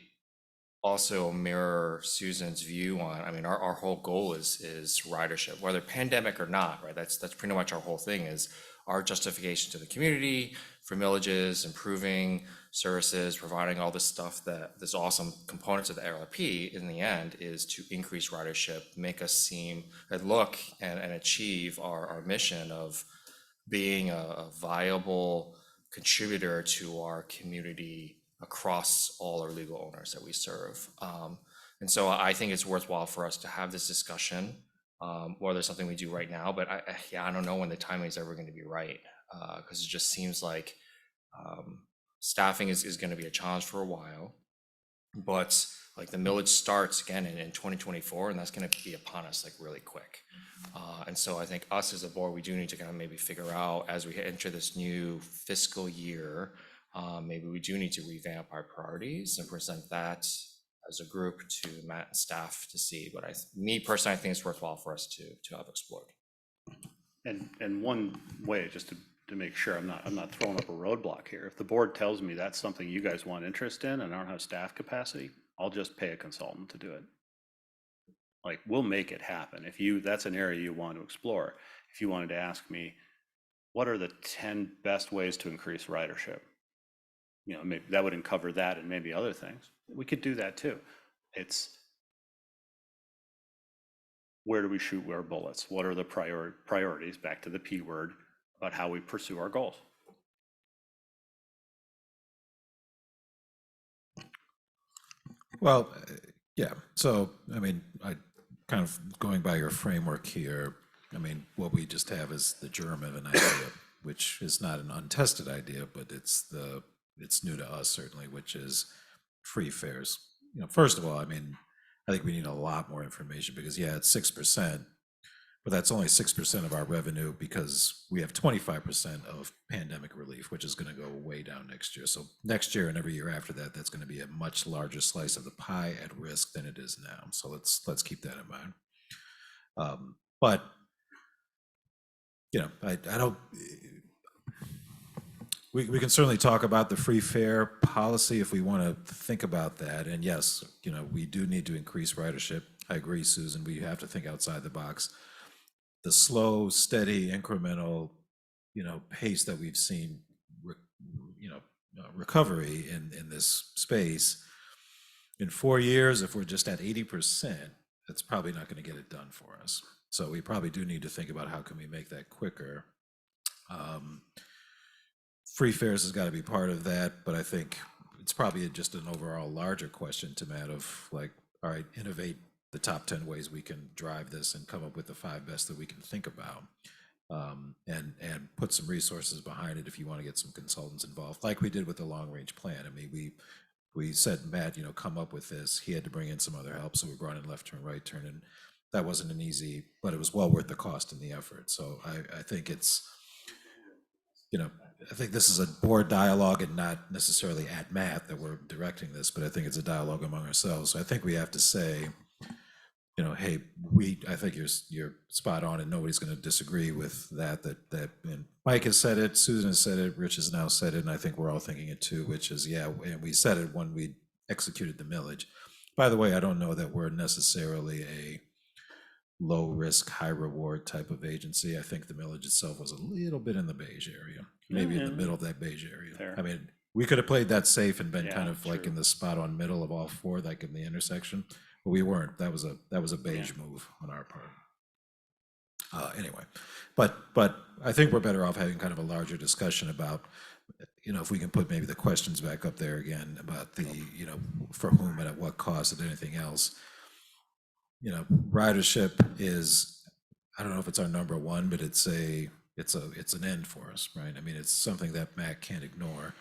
also mirror Susan's view on, I mean, our whole goal is ridership, whether pandemic or not, right? That's pretty much our whole thing, is our justification to the community for millages, improving services, providing all this stuff, that this awesome components of the LRP in the end is to increase ridership, make us seem and look and achieve our mission of being a viable contributor to our community across all our legal owners that we serve. And so I think it's worthwhile for us to have this discussion, whether it's something we do right now, but I don't know when the timing is ever going to be right, because it just seems like staffing is going to be a challenge for a while. But like the millage starts again in 2024, and that's going to be upon us like really quick. And so I think us as a board, we do need to kind of maybe figure out as we enter this new fiscal year, maybe we do need to revamp our priorities and present that as a group to Matt and staff to see. But me personally, I think it's worthwhile for us to have explored. And one way, just to make sure I'm not throwing up a roadblock here. If the board tells me that's something you guys want interest in and I don't have staff capacity, I'll just pay a consultant to do it. Like, we'll make it happen. If that's an area you want to explore. If you wanted to ask me, what are the 10 best ways to increase ridership? Maybe that wouldn't cover that and maybe other things. We could do that too. It's where do we shoot our bullets? What are the priorities, back to the P word, about how we pursue our goals? Well, yeah. So, I mean, I kind of going by your framework here, I mean, what we just have is the germ of an idea, which is not an untested idea, but it's new to us certainly, which is free fares. First of all, I mean, I think we need a lot more information because, yeah, it's 6%, but that's only 6% of our revenue because we have 25% of pandemic relief, which is going to go way down next year. So next year and every year after that, that's going to be a much larger slice of the pie at risk than it is now. So let's keep that in mind. But I don't, we can certainly talk about the free fare policy if we want to think about that. And yes, we do need to increase ridership. I agree, Susan, we have to think outside the box. The slow, steady, incremental, pace that we've seen, recovery in this space, in 4 years, if we're just at 80%, that's probably not going to get it done for us. So we probably do need to think about how can we make that quicker. Free fares has got to be part of that, but I think it's probably just an overall larger question to Matt of like, all right, innovate the top 10 ways we can drive this and come up with the 5 best that we can think about. And put some resources behind it if you want to get some consultants involved, like we did with the long range plan. I mean, we said, Matt, come up with this. He had to bring in some other help, so we brought in left turn, right turn, and that wasn't an easy, but it was well worth the cost and the effort. So I think it's, I think this is a board dialogue and not necessarily at Matt that we're directing this, but I think it's a dialogue among ourselves. So I think we have to say, hey, I think you're spot on, and nobody's going to disagree with that. And Mike has said it, Susan has said it, Rich has now said it, and I think we're all thinking it too, which is, yeah, and we said it when we executed the millage. By the way, I don't know that we're necessarily a low risk, high reward type of agency. I think the millage itself was a little bit in the beige area, maybe in the middle of that beige area. Fair. I mean, we could have played that safe and been Yeah, kind of like true. in the spot on middle of all 4, like in the intersection, but we weren't. That was a beige move on our part. Anyway, but I think we're better off having kind of a larger discussion about, if we can put maybe the questions back up there again about the, for whom and at what cost and anything else. Ridership is, I don't know if it's our number one, but it's an end for us, right? I mean, it's something that Matt can't ignore.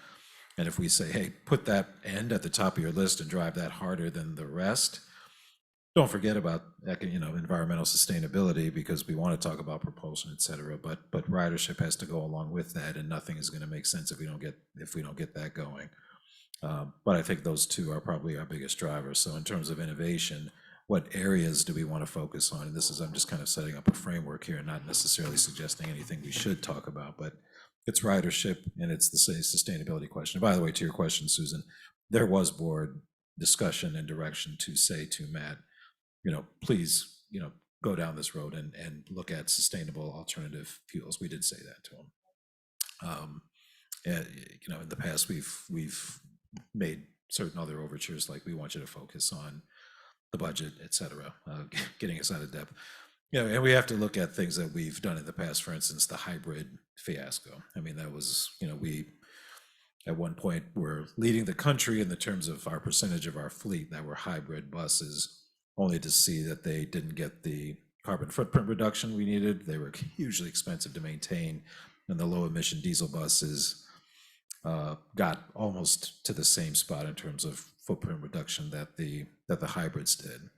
And if we say, hey, put that end at the top of your list and drive that harder than the rest, don't forget about environmental sustainability, because we want to talk about propulsion, et cetera. But ridership has to go along with that, and nothing is going to make sense if we don't get that going. But I think those two are probably our biggest drivers. So in terms of innovation, what areas do we want to focus on? And I'm just kind of setting up a framework here, not necessarily suggesting anything we should talk about, but it's ridership and it's the sustainability question. By the way, to your question, Susan, there was board discussion and direction to say to Matt, please, go down this road and look at sustainable alternative fuels. We did say that to him. And, in the past, we've made certain other overtures, like we want you to focus on the budget, et cetera, getting us out of depth. And we have to look at things that we've done in the past, for instance, the hybrid fiasco. I mean, that was, we, at one point, were leading the country in the terms of our percentage of our fleet that were hybrid buses, only to see that they didn't get the carbon footprint reduction we needed. They were hugely expensive to maintain, and the low emission diesel buses got almost to the same spot in terms of footprint reduction that the hybrids did.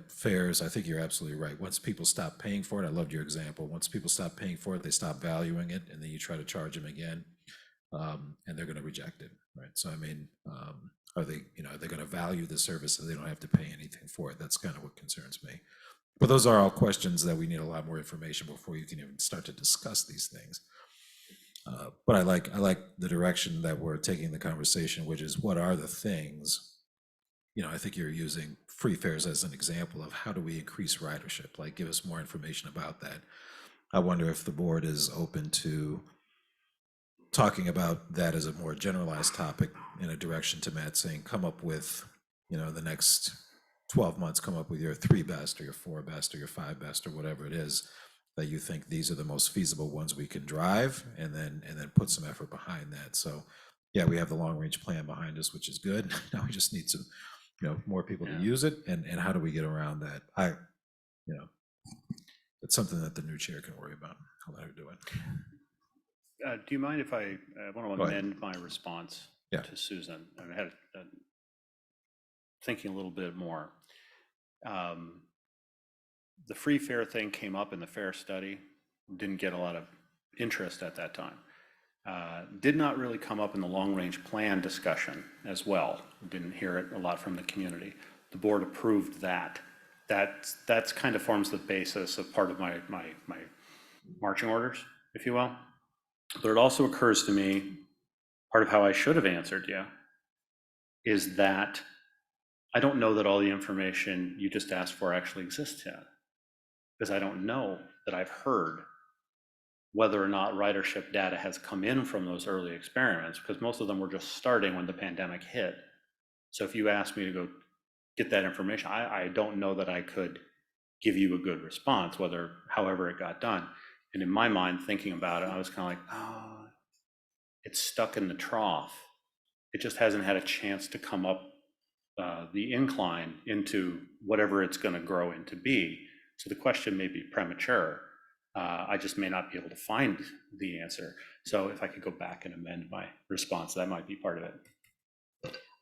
Fares, I think you're absolutely right. Once people stop paying for it, I loved your example. Once people stop paying for it, they stop valuing it, and then you try to charge them again, and they're going to reject it, right? So I mean, are they going to value the service so they don't have to pay anything for it? That's kind of what concerns me. But those are all questions that we need a lot more information before you can even start to discuss these things. But I like the direction that we're taking the conversation, which is what are the things, I think you're using free fares as an example of how do we increase ridership, like give us more information about that. I wonder if the board is open to talking about that as a more generalized topic in a direction to Matt saying, come up with, the next 12 months, come up with your 3 best or your 4 best or your 5 best or whatever it is that you think these are the most feasible ones we can drive, and then put some effort behind that. So yeah, we have the long range plan behind us, which is good. Now we just need some, more people to use it. And how do we get around that? It's something that the new chair can worry about. I'll let her do it. Do you mind if I want to Go ahead. amend my response Yeah. to Susan? I had thinking a little bit more. The free fare thing came up in the fare study, didn't get a lot of interest at that time. Did not really come up in the long range plan discussion as well. Didn't hear it a lot from the community. The board approved that. That's kind of forms the basis of part of my marching orders, if you will. But it also occurs to me, part of how I should have answered you is that I don't know that all the information you just asked for actually exists yet. Because I don't know that I've heard whether or not ridership data has come in from those early experiments, because most of them were just starting when the pandemic hit. So if you asked me to go get that information, I don't know that I could give you a good response, however it got done. And in my mind, thinking about it, I was kind of like, oh, it's stuck in the trough. It just hasn't had a chance to come up the incline into whatever it's going to grow into be. So the question may be premature. I just may not be able to find the answer. So if I could go back and amend my response, that might be part of it.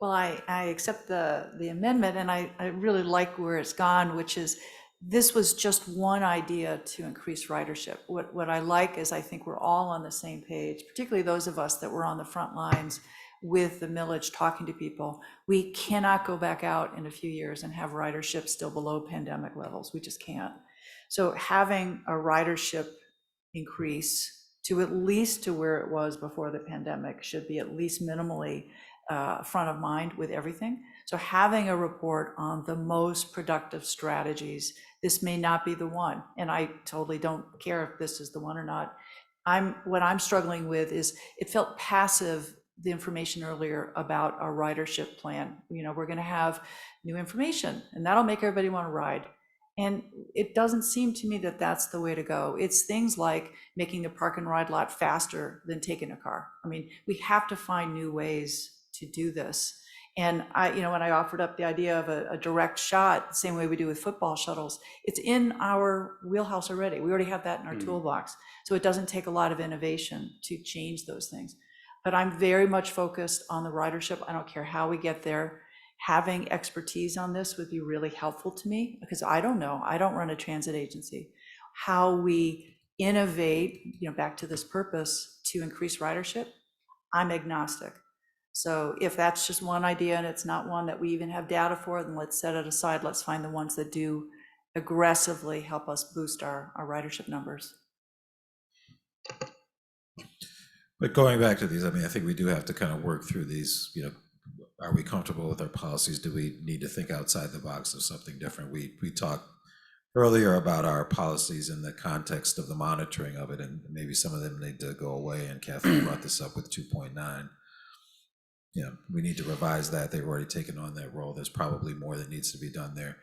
Well, I accept the amendment, and I really like where it's gone, which is this was just one idea to increase ridership. What I like is I think we're all on the same page, particularly those of us that were on the front lines with the millage talking to people. We cannot go back out in a few years and have ridership still below pandemic levels. We just can't. So having a ridership increase to at least to where it was before the pandemic should be at least minimally front of mind with everything. So having a report on the most productive strategies, this may not be the one, and I totally don't care if this is the one or not. What I'm struggling with is it felt passive, the information earlier about our ridership plan. We're going to have new information, and that'll make everybody want to ride. And it doesn't seem to me that that's the way to go. It's things like making the park and ride lot faster than taking a car. I mean, we have to find new ways to do this. And when I offered up the idea of a direct shot, the same way we do with football shuttles, it's in our wheelhouse already. We already have that in our toolbox. So it doesn't take a lot of innovation to change those things. But I'm very much focused on the ridership. I don't care how we get there. Having expertise on this would be really helpful to me, because I don't know, I don't run a transit agency. How we innovate, back to this purpose to increase ridership, I'm agnostic. So if that's just one idea and it's not one that we even have data for, then let's set it aside. Let's find the ones that do aggressively help us boost our ridership numbers. But going back to these, I mean, I think we do have to kind of work through these, are we comfortable with our policies? Do we need to think outside the box of something different? We talked earlier about our policies in the context of the monitoring of it, and maybe some of them need to go away, and Kathleen brought this up with 2.9. We need to revise that. They've already taken on that role. There's probably more that needs to be done there.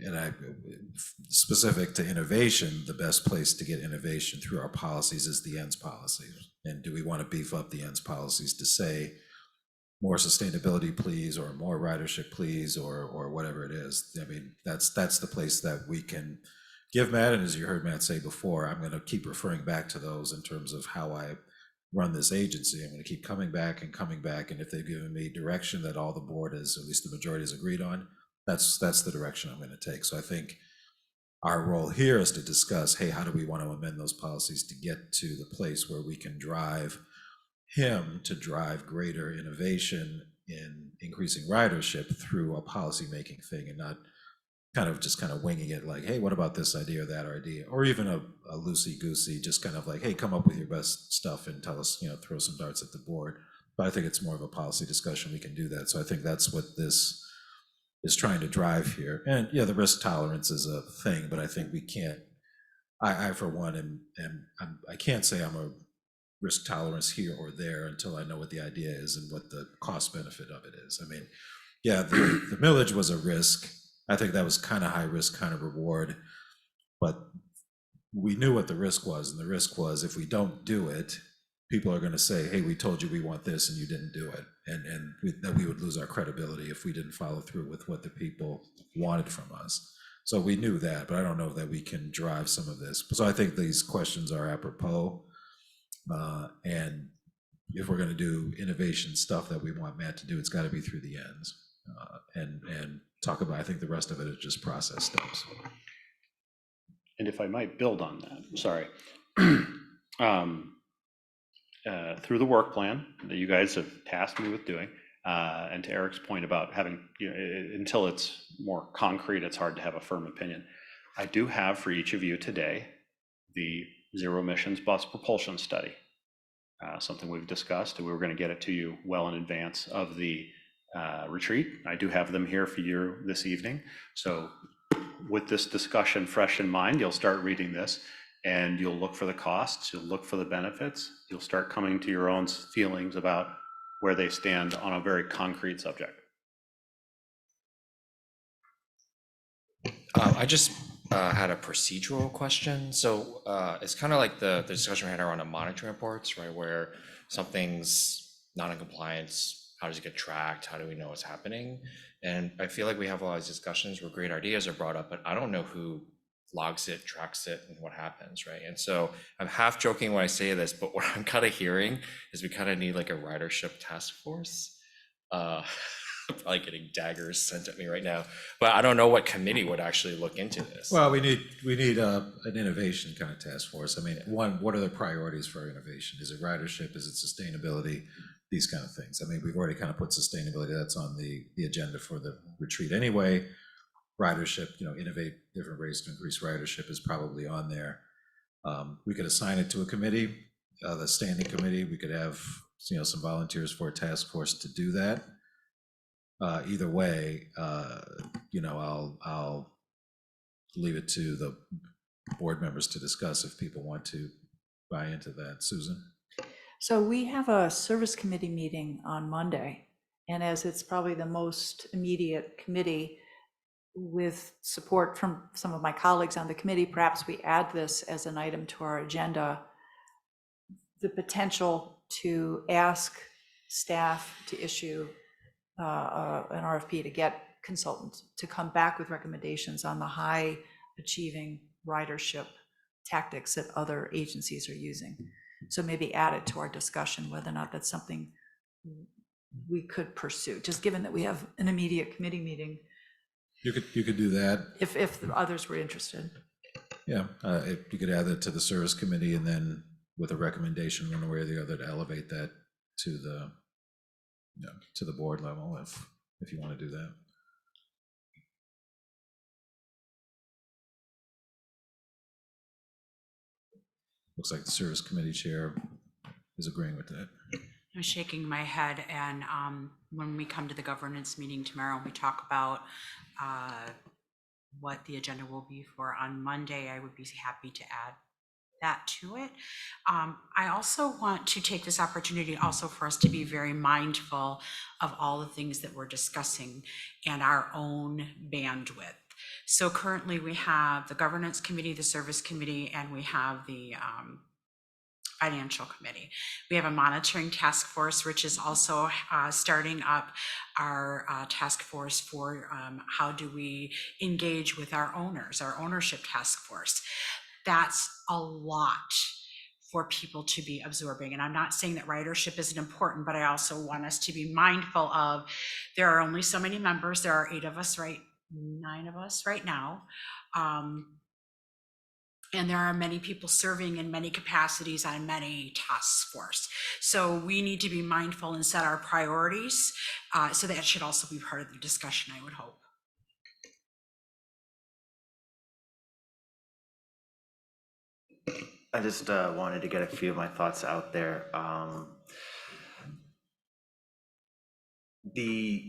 And specific to innovation, the best place to get innovation through our policies is the ends policy. And do we want to beef up the ends policies to say more sustainability, please, or more ridership, please, or whatever it is? I mean, that's the place that we can give Matt. And as you heard Matt say before, I'm going to keep referring back to those in terms of how I run this agency. I'm going to keep coming back. And if they've given me direction that all the board is, at least the majority has agreed on, that's the direction I'm going to take. So I think our role here is to discuss, hey, how do we want to amend those policies to get to the place where we can drive him to drive greater innovation in increasing ridership through a policy-making thing, and not kind of winging it like, hey, what about this idea or that idea? Or even a loosey-goosey, just kind of like, hey, come up with your best stuff and tell us, throw some darts at the board. But I think it's more of a policy discussion. We can do that. So I think that's what this is trying to drive here. And yeah, the risk tolerance is a thing, but I think we can't, I for one, I can't say I'm a risk tolerance here or there until I know what the idea is and what the cost benefit of it is. I mean, yeah, the millage was a risk. I think that was kind of high risk, kind of reward, but we knew what the risk was. And the risk was, if we don't do it, people are going to say, hey, we told you we want this and you didn't do it. And that we would lose our credibility if we didn't follow through with what the people wanted from us. So we knew that, but I don't know that we can drive some of this. So I think these questions are apropos. And if we're going to do innovation stuff that we want Matt to do, it's got to be through the ends. And talk about, I think the rest of it is just process steps. And if I might build on that, sorry. Through the work plan that you guys have tasked me with doing, and to Eric's point about having, until it's more concrete, it's hard to have a firm opinion. I do have for each of you today the zero emissions bus propulsion study. Something we've discussed, and we were going to get it to you well in advance of the retreat. I do have them here for you this evening. So with this discussion fresh in mind, you'll start reading this and you'll look for the costs, you'll look for the benefits, you'll start coming to your own feelings about where they stand on a very concrete subject. I just had a procedural question. So it's kind of like the discussion we had around the monitoring reports, right? Where something's not in compliance, how does it get tracked? How do we know what's happening? And I feel like we have a lot of discussions where great ideas are brought up, but I don't know who logs it, tracks it, and what happens, right? And so I'm half joking when I say this, but what I'm kind of hearing is we kind of need like a ridership task force. Probably getting daggers sent at me right now, but I don't know what committee would actually look into this. Well, we need an innovation kind of task force. I mean, one, what are the priorities for innovation? Is it ridership? Is it sustainability? These kind of things. I mean, we've already kind of put sustainability, that's on the agenda for the retreat anyway. Ridership, innovate different ways to increase ridership is probably on there. We could assign it to a committee, the standing committee. We could have, some volunteers for a task force to do that. Either way, I'll leave it to the board members to discuss if people want to buy into that. Susan? So we have a service committee meeting on Monday, and as it's probably the most immediate committee with support from some of my colleagues on the committee, perhaps we add this as an item to our agenda. The potential to ask staff to issue an RFP to get consultants to come back with recommendations on the high achieving ridership tactics that other agencies are using. So maybe add it to our discussion whether or not that's something we could pursue, just given that we have an immediate committee meeting. You could do that. If others were interested. Yeah, you could add that to the service committee, and then with a recommendation one way or the other to elevate that to the board level if you want to do that. Looks like the service committee chair is agreeing with that. I'm shaking my head, and when we come to the governance meeting tomorrow, we talk about what the agenda will be for on Monday. I would be happy to add that to it. I also want to take this opportunity also for us to be very mindful of all the things that we're discussing and our own bandwidth. So currently we have the governance committee, the service committee, and we have the financial committee. We have a monitoring task force, which is also starting up our task force for how do we engage with our owners, our ownership task force. That's a lot for people to be absorbing. And I'm not saying that ridership isn't important, but I also want us to be mindful of there are only so many members. There are 9 of us right now. And there are many people serving in many capacities on many task force. So we need to be mindful and set our priorities. So that should also be part of the discussion, I would hope. I just wanted to get a few of my thoughts out there. The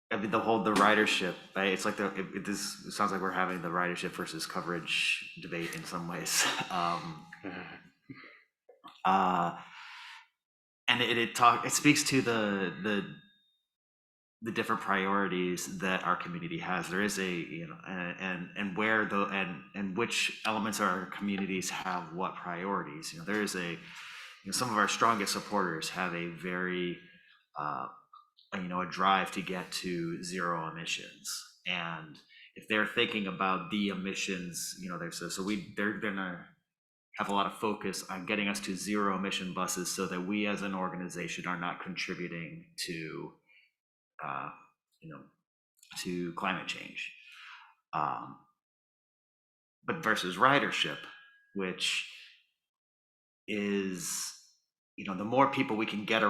ridership, right? It's like this sounds like we're having the ridership versus coverage debate in some ways. And it speaks to the different priorities that our community has. There is and where and which elements of our communities have what priorities. There is some of our strongest supporters have a very a drive to get to zero emissions, and if they're thinking about the emissions, they're gonna have a lot of focus on getting us to zero emission buses so that we as an organization are not contributing to to climate change. But versus ridership, which is, the more people we can get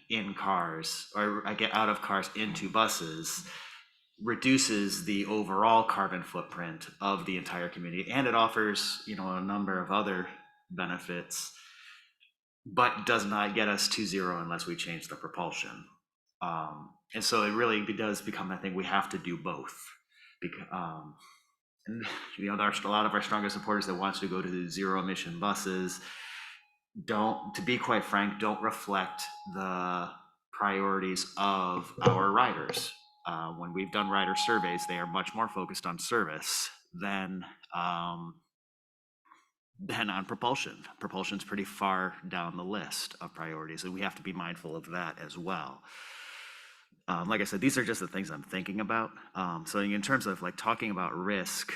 in cars or get out of cars into buses, reduces the overall carbon footprint of the entire community, and it offers, you know, a number of other benefits, but does not get us to zero unless we change the propulsion. And so it really does become, I think we have to do both. Because, and you know, there's a lot of our strongest supporters that wants to go to zero emission buses don't, to be quite frank, don't reflect the priorities of our riders. When we've done rider surveys, they are much more focused on service than on propulsion. Propulsion's pretty far down the list of priorities, and we have to be mindful of that as well. Like I said, these are just the things I'm thinking about. So in terms of like talking about risk,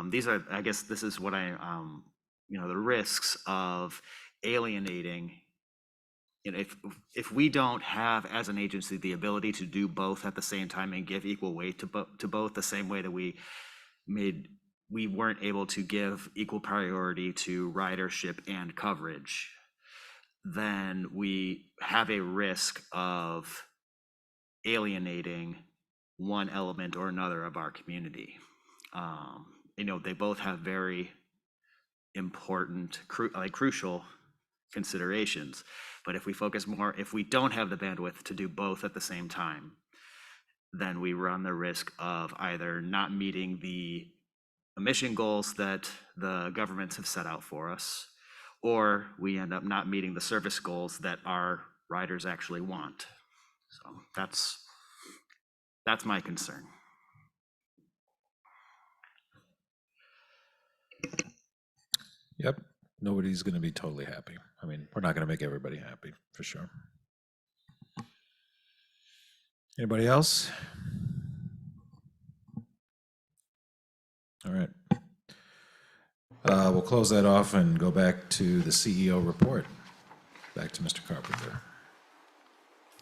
these are, I guess this is what I, you know, the risks of alienating. You know, if we don't have as an agency the ability to do both at the same time and give equal weight to both, the same way that we weren't able to give equal priority to ridership and coverage, then we have a risk of alienating one element or another of our community. You know, they both have very important, crucial considerations. But if we focus more, if we don't have the bandwidth to do both at the same time, then we run the risk of either not meeting the emission goals that the governments have set out for us, or we end up not meeting the service goals that our riders actually want. So that's my concern. Yep, nobody's going to be totally happy. I mean, we're not going to make everybody happy, for sure. Anybody else? All right. We'll close that off and go back to the CEO report. Back to Mr. Carpenter.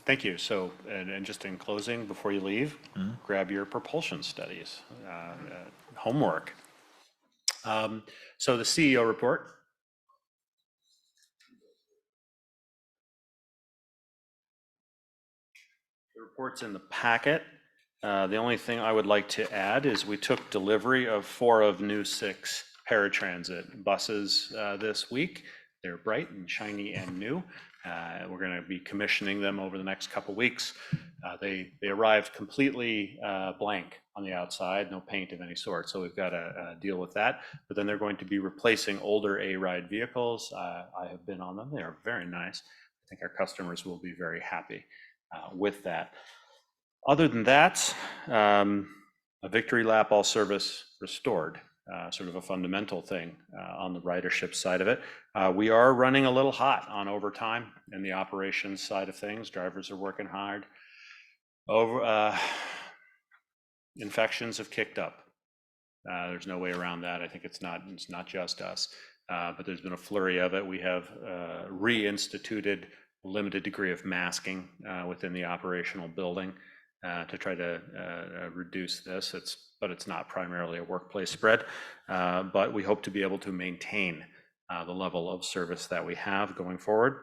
Thank you. So, and just in closing, before you leave, grab your propulsion studies, homework. So the CEO report. The report's in the packet. The only thing I would like to add is we took delivery of 4 of new 6 paratransit buses this week. They're bright and shiny and new. We're going to be commissioning them over the next couple weeks. They arrived completely blank on the outside, no paint of any sort, so we've got to deal with that. But then they're going to be replacing older A-Ride vehicles. I have been on them. They are very nice. I think our customers will be very happy with that. Other than that, a victory lap, all service restored, sort of a fundamental thing on the ridership side of it. We are running a little hot on overtime in the operations side of things. Drivers are working hard. Infections have kicked up. There's no way around that. I think it's not just us, but there's been a flurry of it. We have reinstituted a limited degree of masking within the operational building to try to reduce this. But it's not primarily a workplace spread, but we hope to be able to maintain the level of service that we have going forward.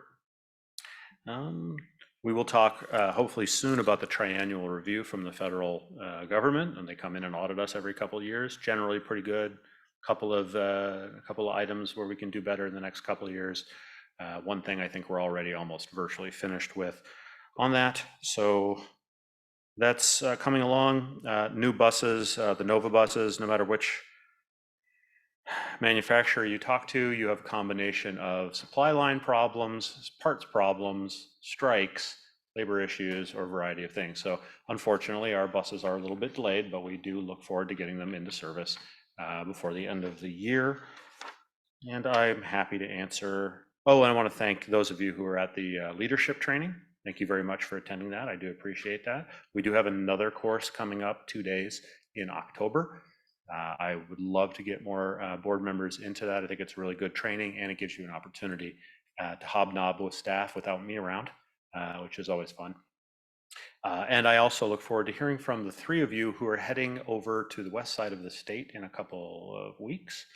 We will talk hopefully soon about the triennial review from the federal government, and they come in and audit us every couple of years. Generally pretty good. A couple of items where we can do better in the next couple of years. One thing I think we're already almost virtually finished with on that. So that's coming along. New buses, the Nova buses, no matter which manufacturer you talk to, you have a combination of supply line problems, parts problems, strikes, labor issues, or a variety of things. So unfortunately, our buses are a little bit delayed, but we do look forward to getting them into service before the end of the year. And I'm happy to answer. Oh, and I want to thank those of you who are at the leadership training. Thank you very much for attending that. I do appreciate that. We do have another course coming up 2 days in October. I would love to get more board members into that. I think it's really good training, and it gives you an opportunity to hobnob with staff without me around, which is always fun. And I also look forward to hearing from the 3 of you who are heading over to the west side of the state in a couple of weeks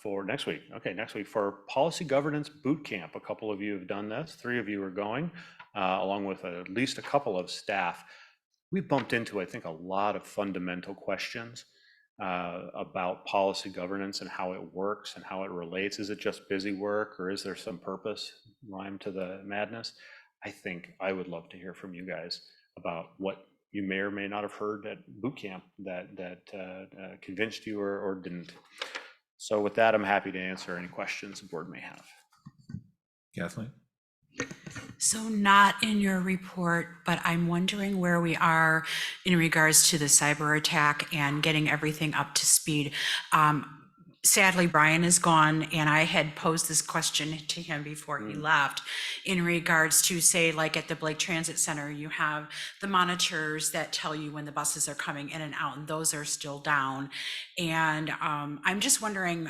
for next week. Okay, next week for Policy Governance Boot Camp. A couple of you have done this. 3 of you are going, along with at least a couple of staff. we bumped into, I think, a lot of fundamental questions about policy governance and how it works and how it relates. Is it just busy work, or is there some purpose, rhyme to the madness? I think I would love to hear from you guys about what you may or may not have heard at boot camp that convinced you or didn't. So with that, I'm happy to answer any questions the board may have. Kathleen? So not in your report, but I'm wondering where we are in regards to the cyber attack and getting everything up to speed. Sadly, Brian is gone, and I had posed this question to him before he left in regards to, say, like at the Blake Transit Center, you have the monitors that tell you when the buses are coming in and out, and those are still down. And I'm just wondering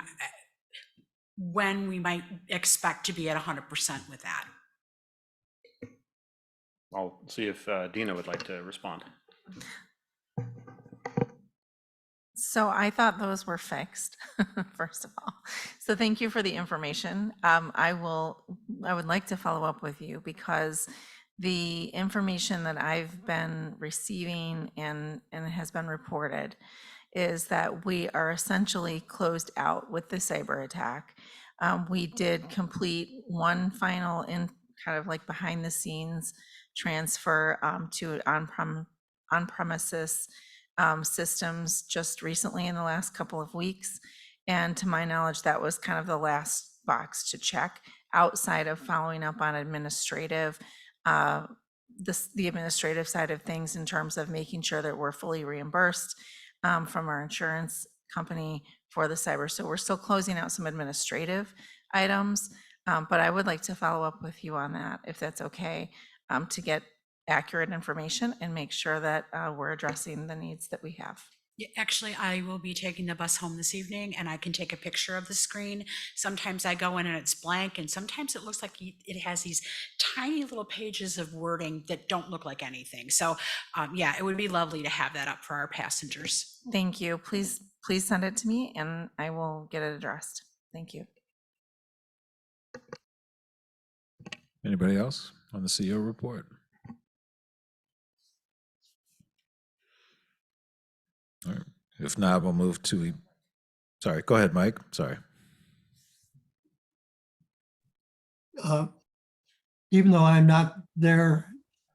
when we might expect to be at 100% with that. I'll see if Dina would like to respond. So I thought those were fixed, first of all. So thank you for the information. I would like to follow up with you because the information that I've been receiving and has been reported is that we are essentially closed out with the cyber attack. We did complete one final in kind of like behind the scenes transfer to on-premises systems just recently in the last couple of weeks. And to my knowledge, that was kind of the last box to check outside of following up on administrative, the administrative side of things in terms of making sure that we're fully reimbursed from our insurance company for the cyber. So we're still closing out some administrative items, but I would like to follow up with you on that, if that's okay, to get accurate information and make sure that we're addressing the needs that we have. Yeah, actually, I will be taking the bus home this evening and I can take a picture of the screen. Sometimes I go in and it's blank, and sometimes it looks like it has these tiny little pages of wording that don't look like anything. So yeah, it would be lovely to have that up for our passengers. Thank you. Please send it to me and I will get it addressed. Thank you. Anybody else on the CEO report? All right. If not, we'll move to, sorry, go ahead, Mike. Sorry. Even though I'm not there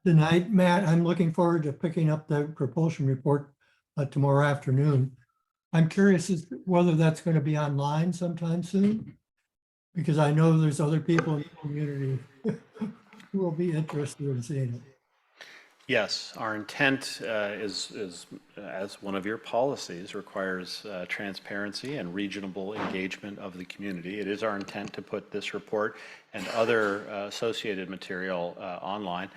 tonight, Matt, I'm looking forward to picking up the propulsion report tomorrow afternoon. I'm curious as to whether that's going to be online sometime soon, because I know there's other people in the community who will be interested in seeing it. Yes, our intent is, as one of your policies requires transparency and reasonable engagement of the community. It is our intent to put this report and other associated material online.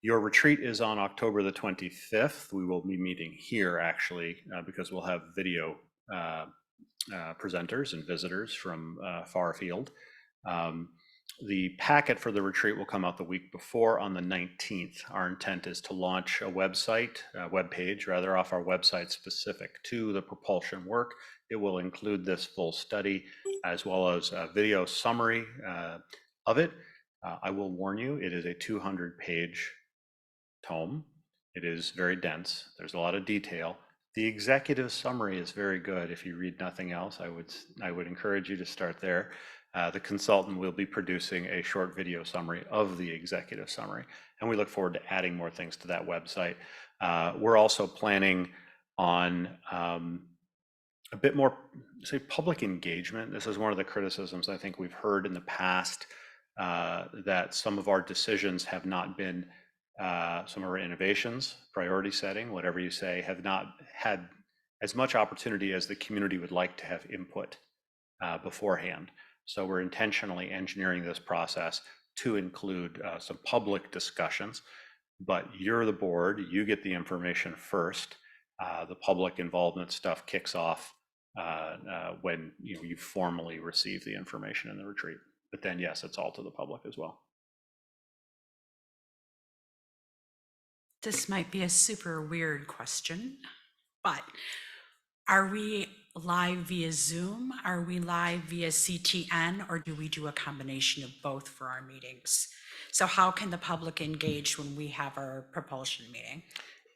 Your retreat is on October the 25th. We will be meeting here actually because we'll have video presenters and visitors from far afield. The packet for the retreat will come out the week before on the 19th. Our intent is to launch a website, web page rather, off our website specific to the propulsion work. It will include this full study as well as a video summary of it. I will warn you, it is a 200-page tome. It is very dense. There's a lot of detail. The executive summary is very good. If you read nothing else, I would encourage you to start there. The consultant will be producing a short video summary of the executive summary, and we look forward to adding more things to that website. We're also planning on a bit more, say, public engagement. This is one of the criticisms I think we've heard in the past, that some of our decisions have not been, some of our innovations, priority setting, whatever you say, have not had as much opportunity as the community would like to have input beforehand. So we're intentionally engineering this process to include some public discussions, but you're the board, you get the information first. The public involvement stuff kicks off when you formally receive the information in the retreat. But then yes, it's all to the public as well. This might be a super weird question, but are we live via Zoom? Are we live via CTN, or do we do a combination of both for our meetings? So how can the public engage when we have our propulsion meeting?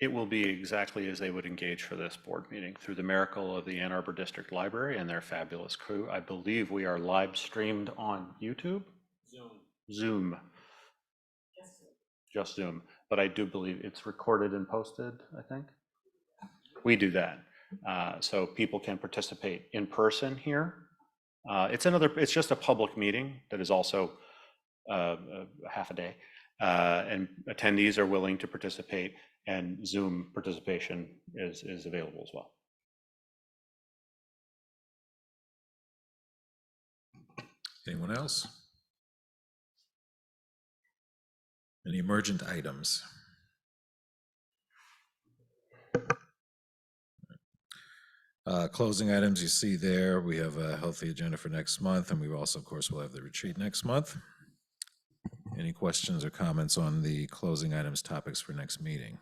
It will be exactly as they would engage for this board meeting, through the miracle of the Ann Arbor District Library and their fabulous crew. I believe we are live streamed on YouTube? Zoom. Just Zoom. But I do believe it's recorded and posted, I think. We do that. So people can participate in person here. It's just a public meeting that is also half a day. And attendees are willing to participate, and Zoom participation is available as well. Anyone else? Any emergent items? Closing items you see there, we have a healthy agenda for next month, and we also, of course, will have the retreat next month. Any questions or comments on the closing items topics for next meeting?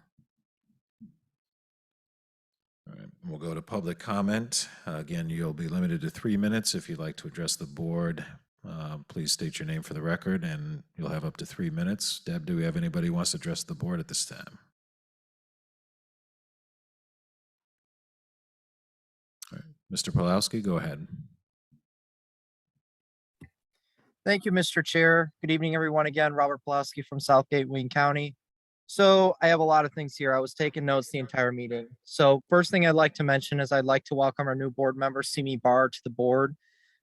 All right, we'll go to public comment. Again, you'll be limited to 3 minutes. If you'd like to address the board, please state your name for the record, and you'll have up to 3 minutes. Deb, do we have anybody who wants to address the board at this time? All right, Mr. Pulowski, go ahead. Thank you, Mr. Chair. Good evening, everyone. Again, Robert Pulaski from Southgate, Wayne County. So I have a lot of things here. I was taking notes the entire meeting. So first thing I'd like to mention is I'd like to welcome our new board member, Simi Barr, to the board.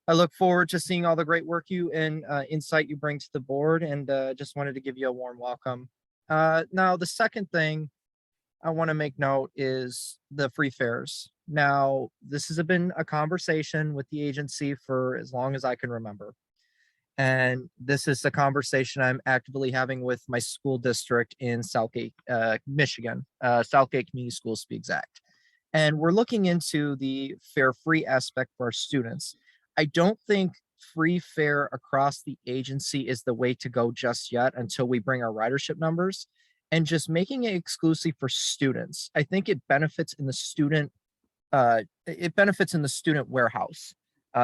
I look forward to seeing all the great work you and insight you bring to the board, and just wanted to give you a warm welcome. Now, the second thing I want to make note is the free fares. Now, this has been a conversation with the agency for as long as I can remember. And this is the conversation I'm actively having with my school district in Southgate, Michigan, Southgate Community Schools to be exact. And we're looking into the fare free aspect for our students. I don't think free fare across the agency is the way to go just yet until we bring our ridership numbers, and just making it exclusive for students. I think it benefits in the student warehouse.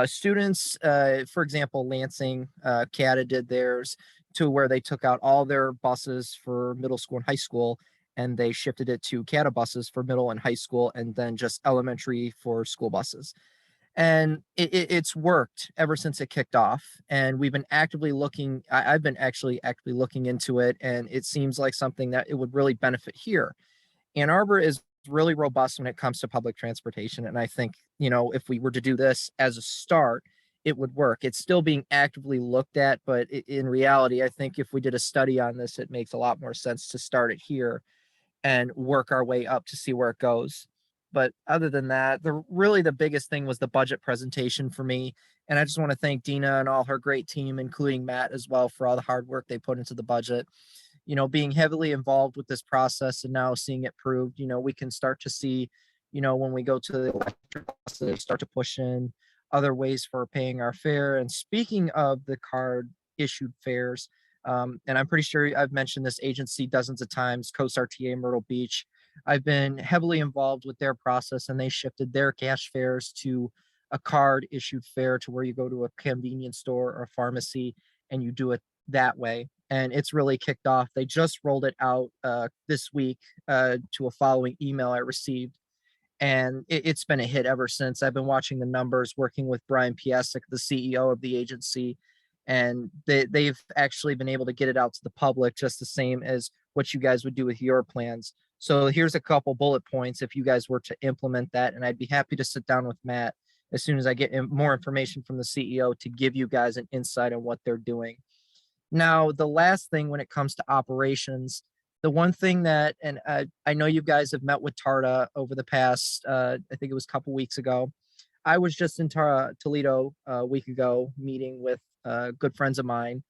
Students, for example, Lansing, CATA did theirs to where they took out all their buses for middle school and high school, and they shifted it to CATA buses for middle and high school, and then just elementary for school buses. And it's worked ever since it kicked off. And we've been actively looking, I've been actually actively looking into it, and it seems like something that it would really benefit here. Ann Arbor is really robust when it comes to public transportation. And I think, if we were to do this as a start, it would work. It's still being actively looked at, but in reality, I think if we did a study on this, it makes a lot more sense to start it here and work our way up to see where it goes. But other than that, the biggest thing was the budget presentation for me. And I just want to thank Dina and all her great team, including Matt as well, for all the hard work they put into the budget. Being heavily involved with this process and now seeing it proved, we can start to see, when we go to the electric buses, start to push in other ways for paying our fare. And speaking of the card issued fares, and I'm pretty sure I've mentioned this agency dozens of times, Coast RTA Myrtle Beach. I've been heavily involved with their process, and they shifted their cash fares to a card issued fare to where you go to a convenience store or a pharmacy and you do it that way. And it's really kicked off. They just rolled it out this week to a following email I received. And it's been a hit ever since. I've been watching the numbers, working with Brian Piasek, the CEO of the agency, and they've actually been able to get it out to the public just the same as what you guys would do with your plans. So here's a couple bullet points if you guys were to implement that, and I'd be happy to sit down with Matt as soon as I get more information from the CEO to give you guys an insight on what they're doing. Now, the last thing when it comes to operations, the one thing that, and I know you guys have met with Tarda over the past, I think it was a couple weeks ago. I was just in Toledo a week ago meeting with good friends of mine.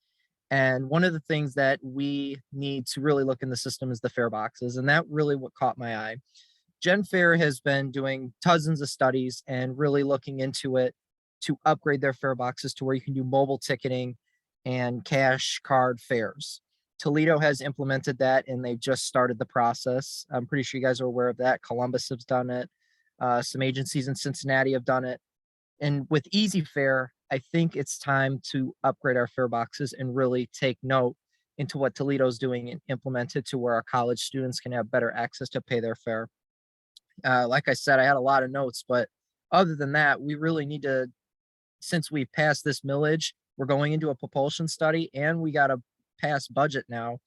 And one of the things that we need to really look in the system is the fare boxes. And that really what caught my eye. Jen Fair has been doing dozens of studies and really looking into it to upgrade their fare boxes to where you can do mobile ticketing and cash card fares. Toledo has implemented that and they've just started the process. I'm pretty sure you guys are aware of that. Columbus has done it. Some agencies in Cincinnati have done it. And with Easy Fare, I think it's time to upgrade our fare boxes and really take note into what Toledo's doing and implement it to where our college students can have better access to pay their fare. Like I said, I had a lot of notes, but other than that, we really need to, since we passed this millage, we're going into a propulsion study and we got a pass budget now.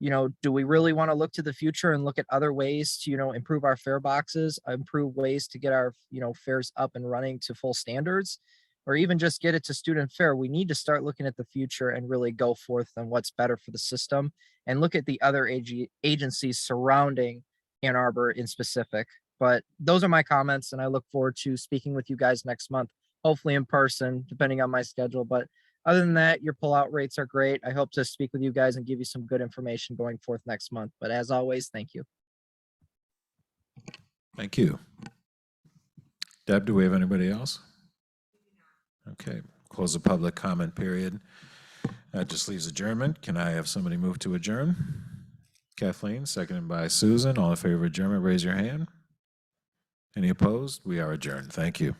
Do we really want to look to the future and look at other ways to, improve our fare boxes, improve ways to get our, fares up and running to full standards, or even just get it to student fare? We need to start looking at the future and really go forth on what's better for the system and look at the other agencies surrounding Ann Arbor in specific. But those are my comments, and I look forward to speaking with you guys next month, hopefully in person, depending on my schedule. But other than that, your pullout rates are great. I hope to speak with you guys and give you some good information going forth next month. But as always, thank you. Thank you. Deb, do we have anybody else? Okay, close the public comment period. That just leaves adjournment. Can I have somebody move to adjourn? Kathleen, seconded by Susan. All in favor of adjournment, raise your hand. Any opposed? We are adjourned. Thank you.